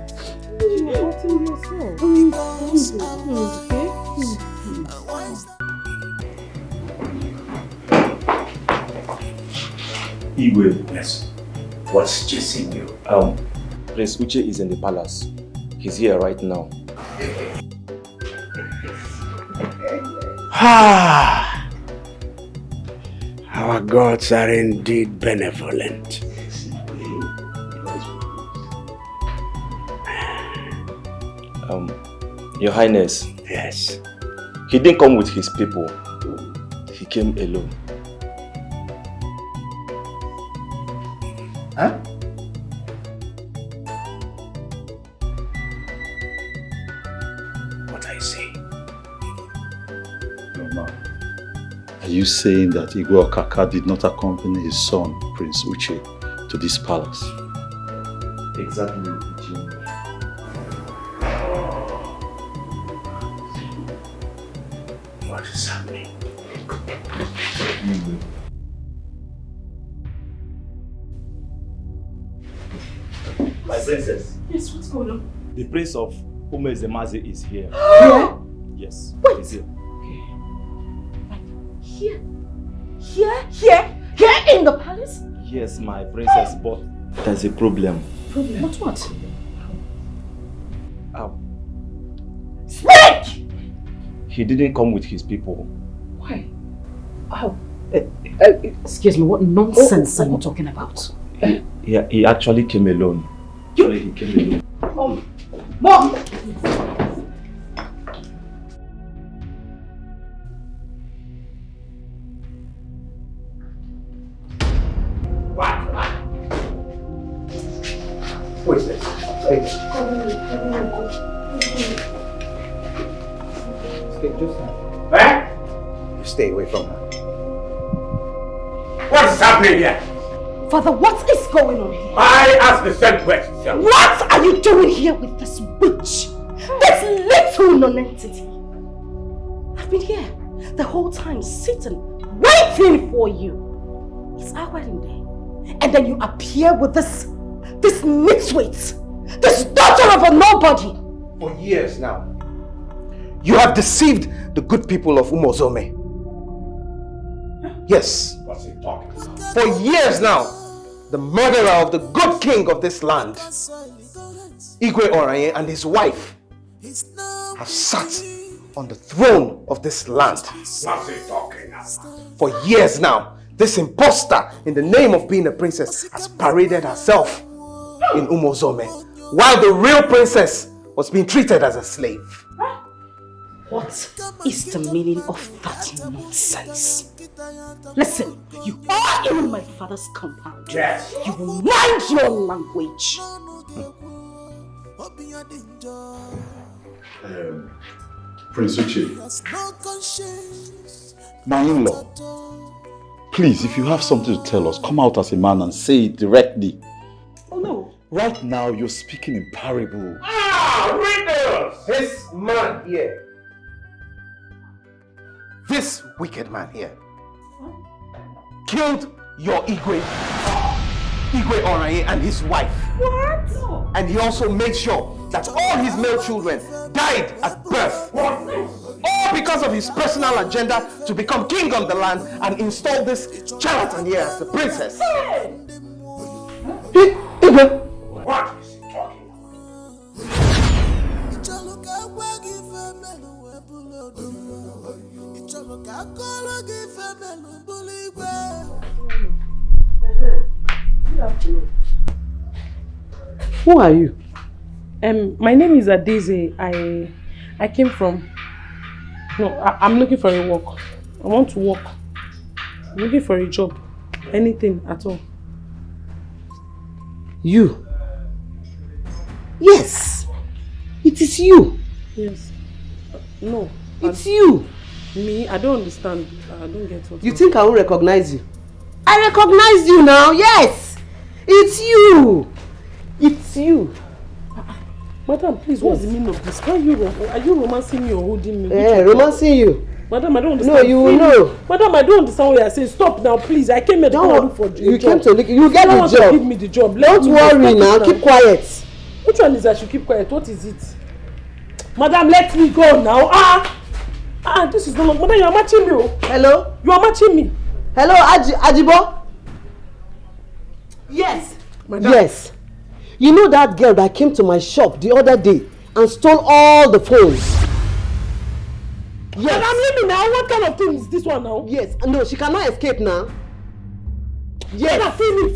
You are hurting yourself. Okay? Igwe. Yes. What's chasing you? Prince Uche is in the palace. He's here right now. Our gods are indeed benevolent. Your Highness. Yes. He didn't come with his people. He came alone. Huh? What I say? Are you saying that Igwe Okaka did not accompany his son, Prince Uche, to this palace? Exactly. What is happening? My princess. Yes, what's going on? The prince of Umezemaze is here. Yeah? Yes. Wait. He's here. Here? Here in the palace? Yes, my princess, but there's a problem. Problem? What? Speak! He didn't come with his people. Why? Excuse me, what nonsense are you talking about? He actually came alone. He came alone. Mom! Who is this? Stay away from her. What is happening here? Father, what is going on here? I ask the same question. What are you doing here with this witch? This little non-entity? I've been here the whole time sitting, waiting for you. It's our wedding day. And then you appear with this nitwit, this daughter of a nobody. For years now, you have deceived the good people of Umozome. Yes. What's he talking about? For years now, the murderer of the good king of this land, Igwe Oranye, and his wife have sat on the throne of this land. What's he talking about? For years now, this imposter, in the name of being a princess, has paraded herself in Umozome, while the real princess was being treated as a slave. What is the meaning of that nonsense? Listen, you are in my father's compound. Yes. You will mind your language. Prince Uche, my in-law, please, if you have something to tell us, come out as a man and say it directly. Oh no. Right now, you're speaking in parable. Riddles! This man here, this wicked man here, killed your Igwe Oranye and his wife. What? And he also made sure that all his male children died at birth. All because of his personal agenda to become king of the land and install this charlatan here as the princess. Igwe! What is he talking Who are you? My name is Adeze. I came from... No, I'm looking for a work. I want to work. I'm looking for a job. Anything at all. You? Yes. It is you. Yes. No. It's you. Me? I don't understand. I don't get what you think I will recognize you? I recognize you now, yes. It's you. It's you. Madam, please, what's the meaning of this? Are you romancing me or holding me? Yeah, romancing you. Madam, I don't understand. No, you will know. Madam, I don't understand what you're saying. Stop now, please. I came here to look for a job. You came to look. You get the job. Give me the job. Don't worry now. Keep quiet. Which one is I should keep quiet? What is it? Madam, let me go now. This is not. Madam, you are matching me. Hello? You are matching me. Hello, Ajibo? Yes. Madam. Yes. You know that girl that came to my shop the other day and stole all the phones? Yes. Madam, leave me now. What kind of thing is this one now? Yes. No, she cannot escape now. Yes. Madam, free me.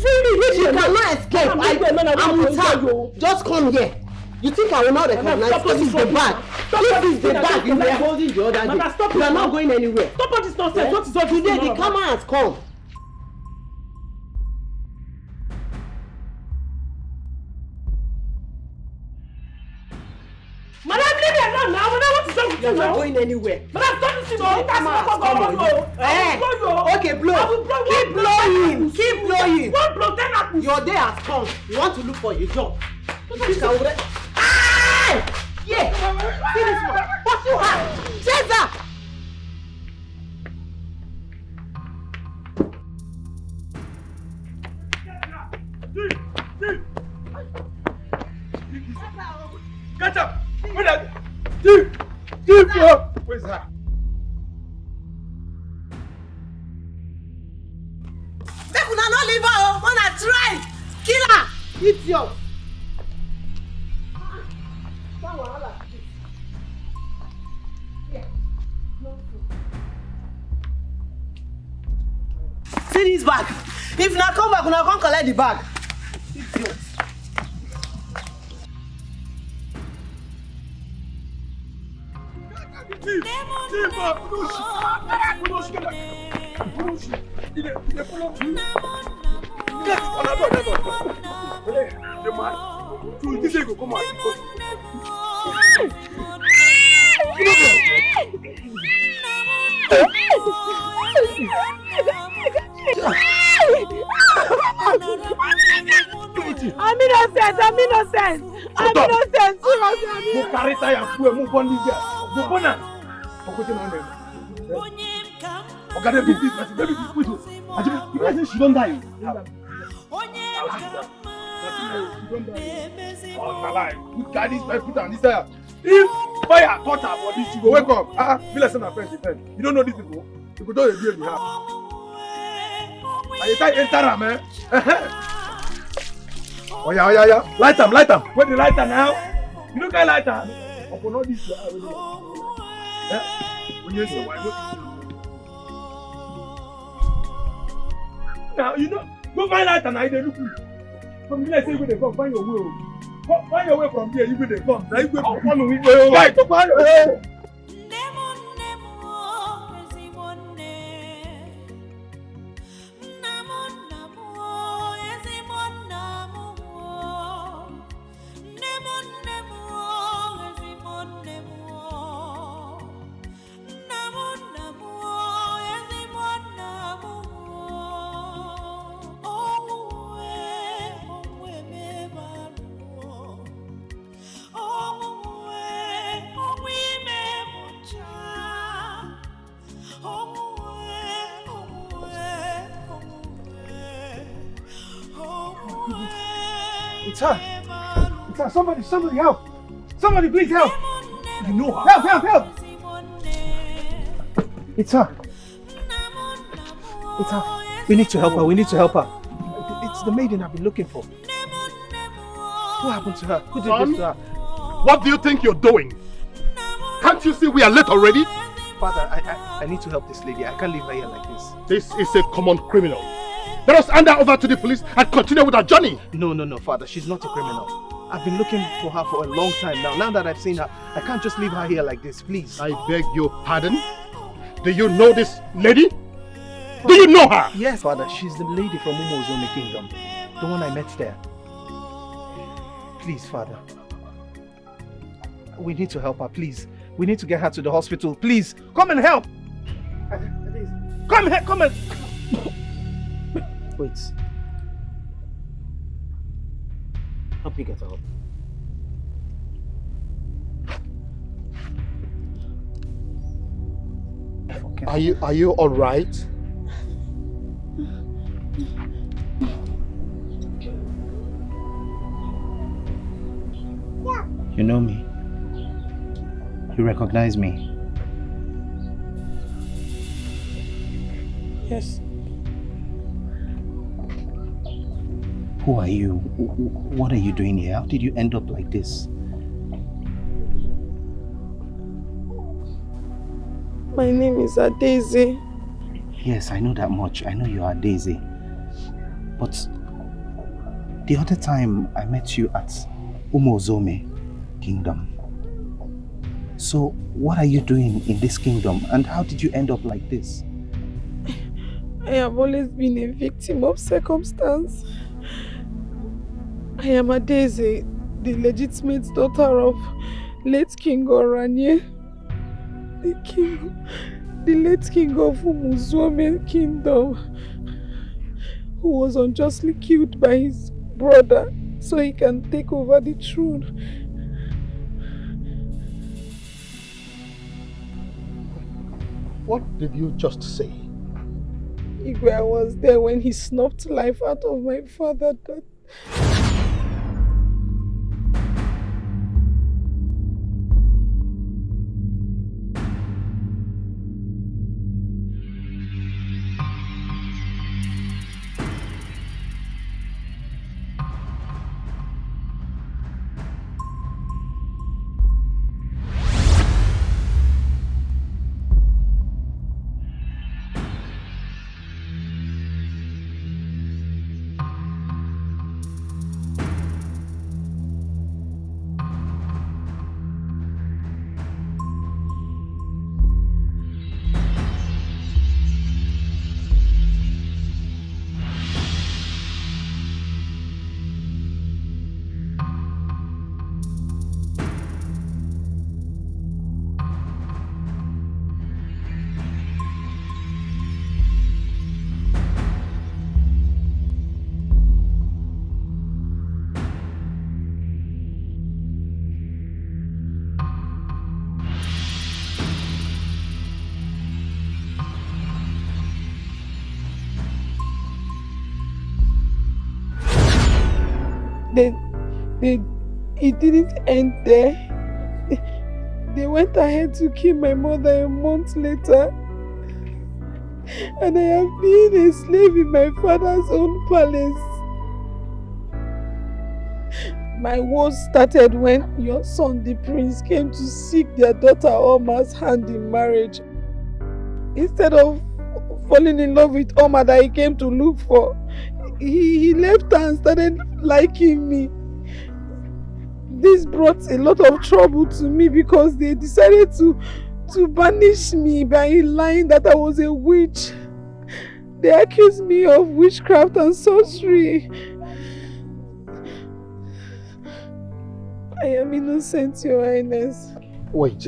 She cannot escape. I'm with her. Just come here. You think I will not recognize this is the bag? This is the bag you were holding the other day. You are not going anywhere. Stop all this nonsense. What is all this? Today the camera has come. Madam, leave me alone now. Madam, what is wrong with you? You are not going anywhere. Madam, stop this. Okay, blow. Keep blowing. Keep blowing. One blow, 10 apples. Your day has come. You want to look for a job. Yeah. See this one. Pursue her. Chase her. Catch up. Where's that? Where's that? Make una no leave her. Wanna try. Kill her. Idiot. See this bag. If na come back, una come collect the bag. Idiot. I'm innocent. Go carry tire and fuel, move on this girl. Go on now. Okay, baby, this wait. You guys say she don't die. Oh, my life. You carry this pipe, put on this tire. If fire touch her body, she go wake up. Be like some friends defend. You don't know these people. People don't deal with her. And you try enter her, man. Oh yeah. Light them. Where the lighter now? You don't get lighter. Upon all this, when you say why? Now you know, go find lighter now. They look good. From here, say where they come. Find your way. Find your way from here. You will they come. Now you go follow me. Right, to find. It's her. Somebody help. Somebody please help. You know her. Help. It's her. We need to help her. It's the maiden I've been looking for. What happened to her? Who did this to her? What do you think you're doing? Can't you see we are late already? Father, I need to help this lady. I can't leave her here like this. This is a common criminal. Let us hand her over to the police and continue with our journey. No, Father. She's not a criminal. I've been looking for her for a long time now. Now that I've seen her, I can't just leave her here like this, please. I beg your pardon? Do you know this lady? Do you know her? Yes, Father. She's the lady from Umozone Kingdom. The one I met there. Please, Father. We need to help her, please. We need to get her to the hospital. Please, come and help. Come and... Wait. Help me get her up. Are you all right? You know me. You recognize me. Yes. Who are you? What are you doing here? How did you end up like this? My name is Daisy. Yes, I know that much. I know you are Daisy. But the other time I met you at Umozome Kingdom. So what are you doing in this kingdom and how did you end up like this? I have always been a victim of circumstance. I am Daisy, the legitimate daughter of late King Oranye, the late king of Umuzome Kingdom, who was unjustly killed by his brother so he can take over the throne. What did you just say? Igwe, I was there when he snuffed life out of my father. It didn't end there. They went ahead to kill my mother a month later. And I have been a slave in my father's own palace. My woes started when your son, the prince, came to seek their daughter Oma's hand in marriage. Instead of falling in love with Oma that he came to look for, he left her and started liking me. This brought a lot of trouble to me because they decided to banish me by lying that I was a witch. They accused me of witchcraft and sorcery. I am innocent, Your Highness. Wait.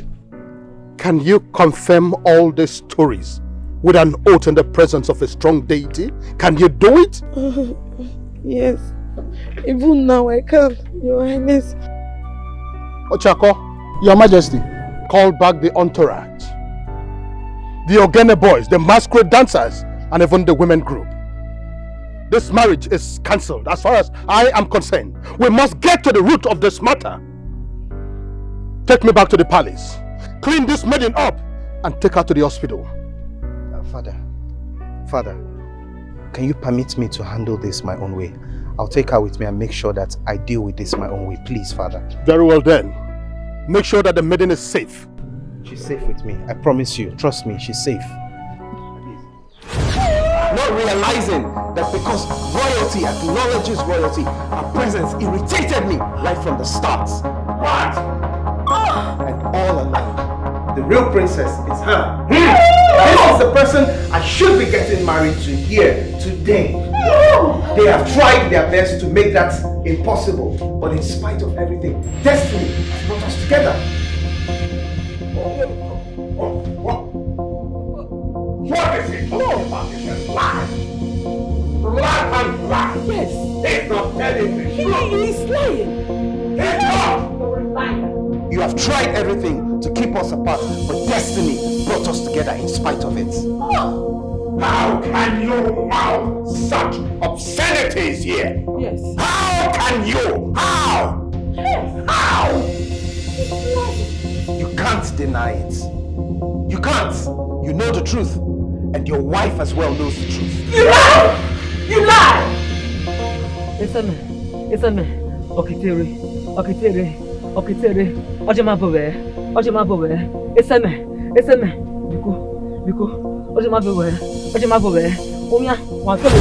Can you confirm all these stories with an oath in the presence of a strong deity? Can you do it? Yes. Even now I can, Your Highness. Ochako, Your Majesty, call back the entourage. The Ogene boys, the masquerade dancers, and even the women group. This marriage is cancelled as far as I am concerned. We must get to the root of this matter. Take me back to the palace. Clean this maiden up and take her to the hospital. Father, can you permit me to handle this my own way? I'll take her with me and make sure that I deal with this my own way. Please, Father. Very well then. Make sure that the maiden is safe. She's safe with me. I promise you. Trust me, she's safe. Not realizing that because royalty acknowledges royalty, her presence irritated me right from the start. What? And all along, the real princess is her. This is the person I should be getting married to here today. They have tried their best to make that impossible, but in spite of everything, destiny has brought us together. What is he talking about? This is lie. Lie and lie. Yes. He's not telling me. He is lying. He's not. You have tried everything to keep us apart, but destiny brought us together in spite of it. How can you mouth such obscenities here? Yes. How can you? How? Yes. How? You can't deny it. You can't. You know the truth. And your wife as well knows the truth. You lie! You lie! It's a me. Okitere. Ojemabowe. It's a me. Biko. Ojemabowe. Umya, wantobe.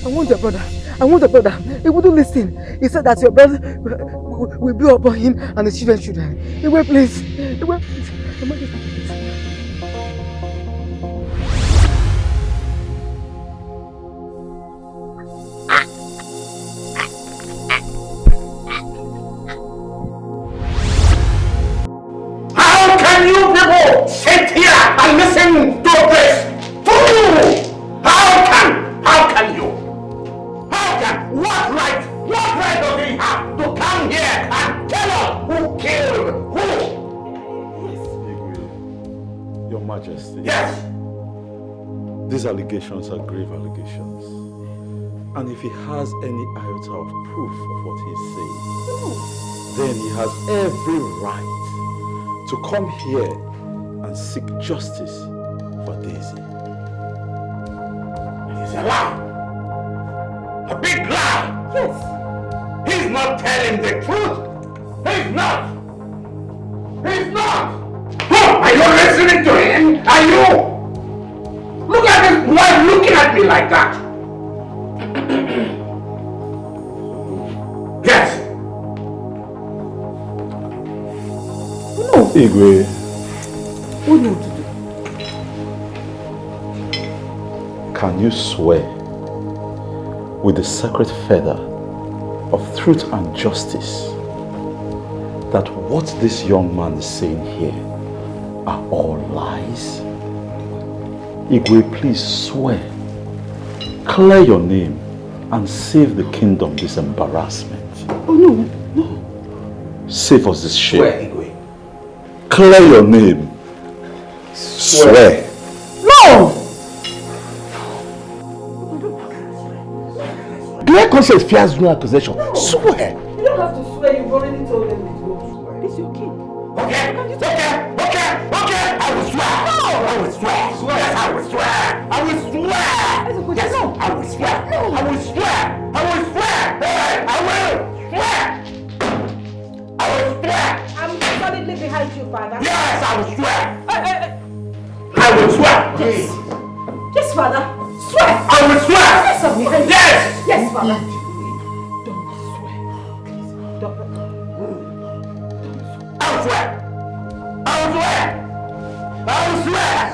I want a brother. He wouldn't listen. He said that your brother will be upon him and the children should die. He will please. How can you people sit here and listen to this? Fool! How can you? What right does he have to come here and tell us who killed who? Your Majesty. Yes. These allegations are grave allegations. And if he has any iota of proof of what he's saying, then he has every right to come here and seek justice for Daisy. It is a lie. A big lie. Yes. He's not telling the truth. He's not. Are you listening to him? Are you? Look at his wife looking at me like that. Yes. No. Igwe. What do you want to do? Can you swear with the sacred feather of truth and justice that what this young man is saying here are all lies? Igwe, please swear. Clear your name and save the kingdom this embarrassment. Oh no. Save us this shame. Swear, Igwe. Clear your name. Swear. No! Clear conscience fears no accusation. Swear. You don't have to swear, you've already told them to go. It's your king. Okay. I will swear. No. I will swear. Yes, I will swear. I will swear. Yes, I will swear. No. I will swear. Hey, I will swear. I'm solidly behind you, Father. Yes, I will swear. I will swear. Yes, Father. Swear. I will swear. Yes, I'm behind you. Yes. Yes, Father. I'll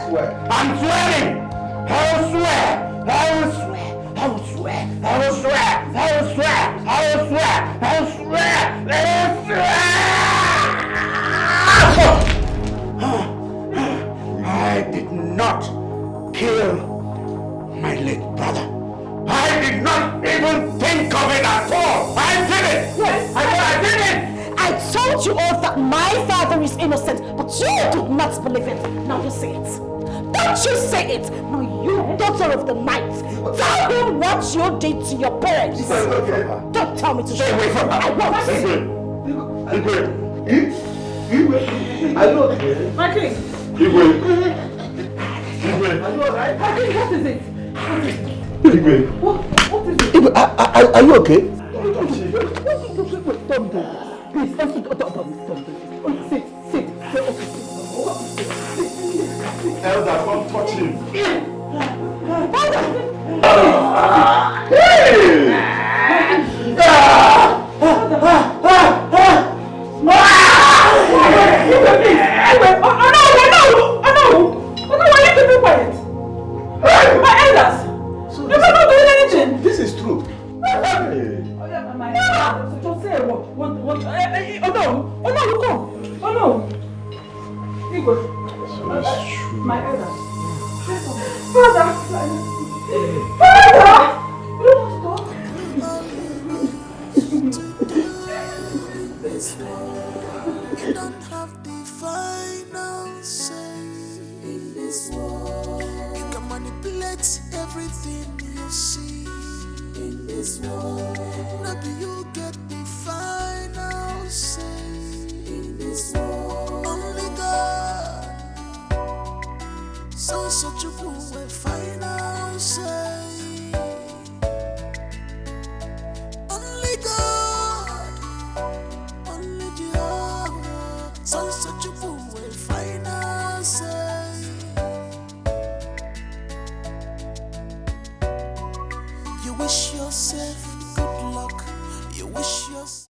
swear. I'm swearing. I'll swear. I did not kill my late brother. I did not even think of it at all. I did it. Yes, I did it. I told you all that my father is innocent, but you did not believe it. Now you say it. Don't you say it. Now you, daughter of the night, tell him what you did to your parents. Don't tell me to stay away from her. I won't. Are you okay? My king. Are you alright? My king, what is it? What is it? Are you okay? Please, don't. Sit. Elders, don't touch him. This is true. Just say what? Oh no, come. Oh no. Igwe. My elders. Father! You don't have the final say in this world. You can manipulate everything you see in this world. Maybe you get the final say in this world. Only God, so such a cool final say. Only God, only Jehovah, so such a cool final say. You wish yourself good luck. You wish yourself.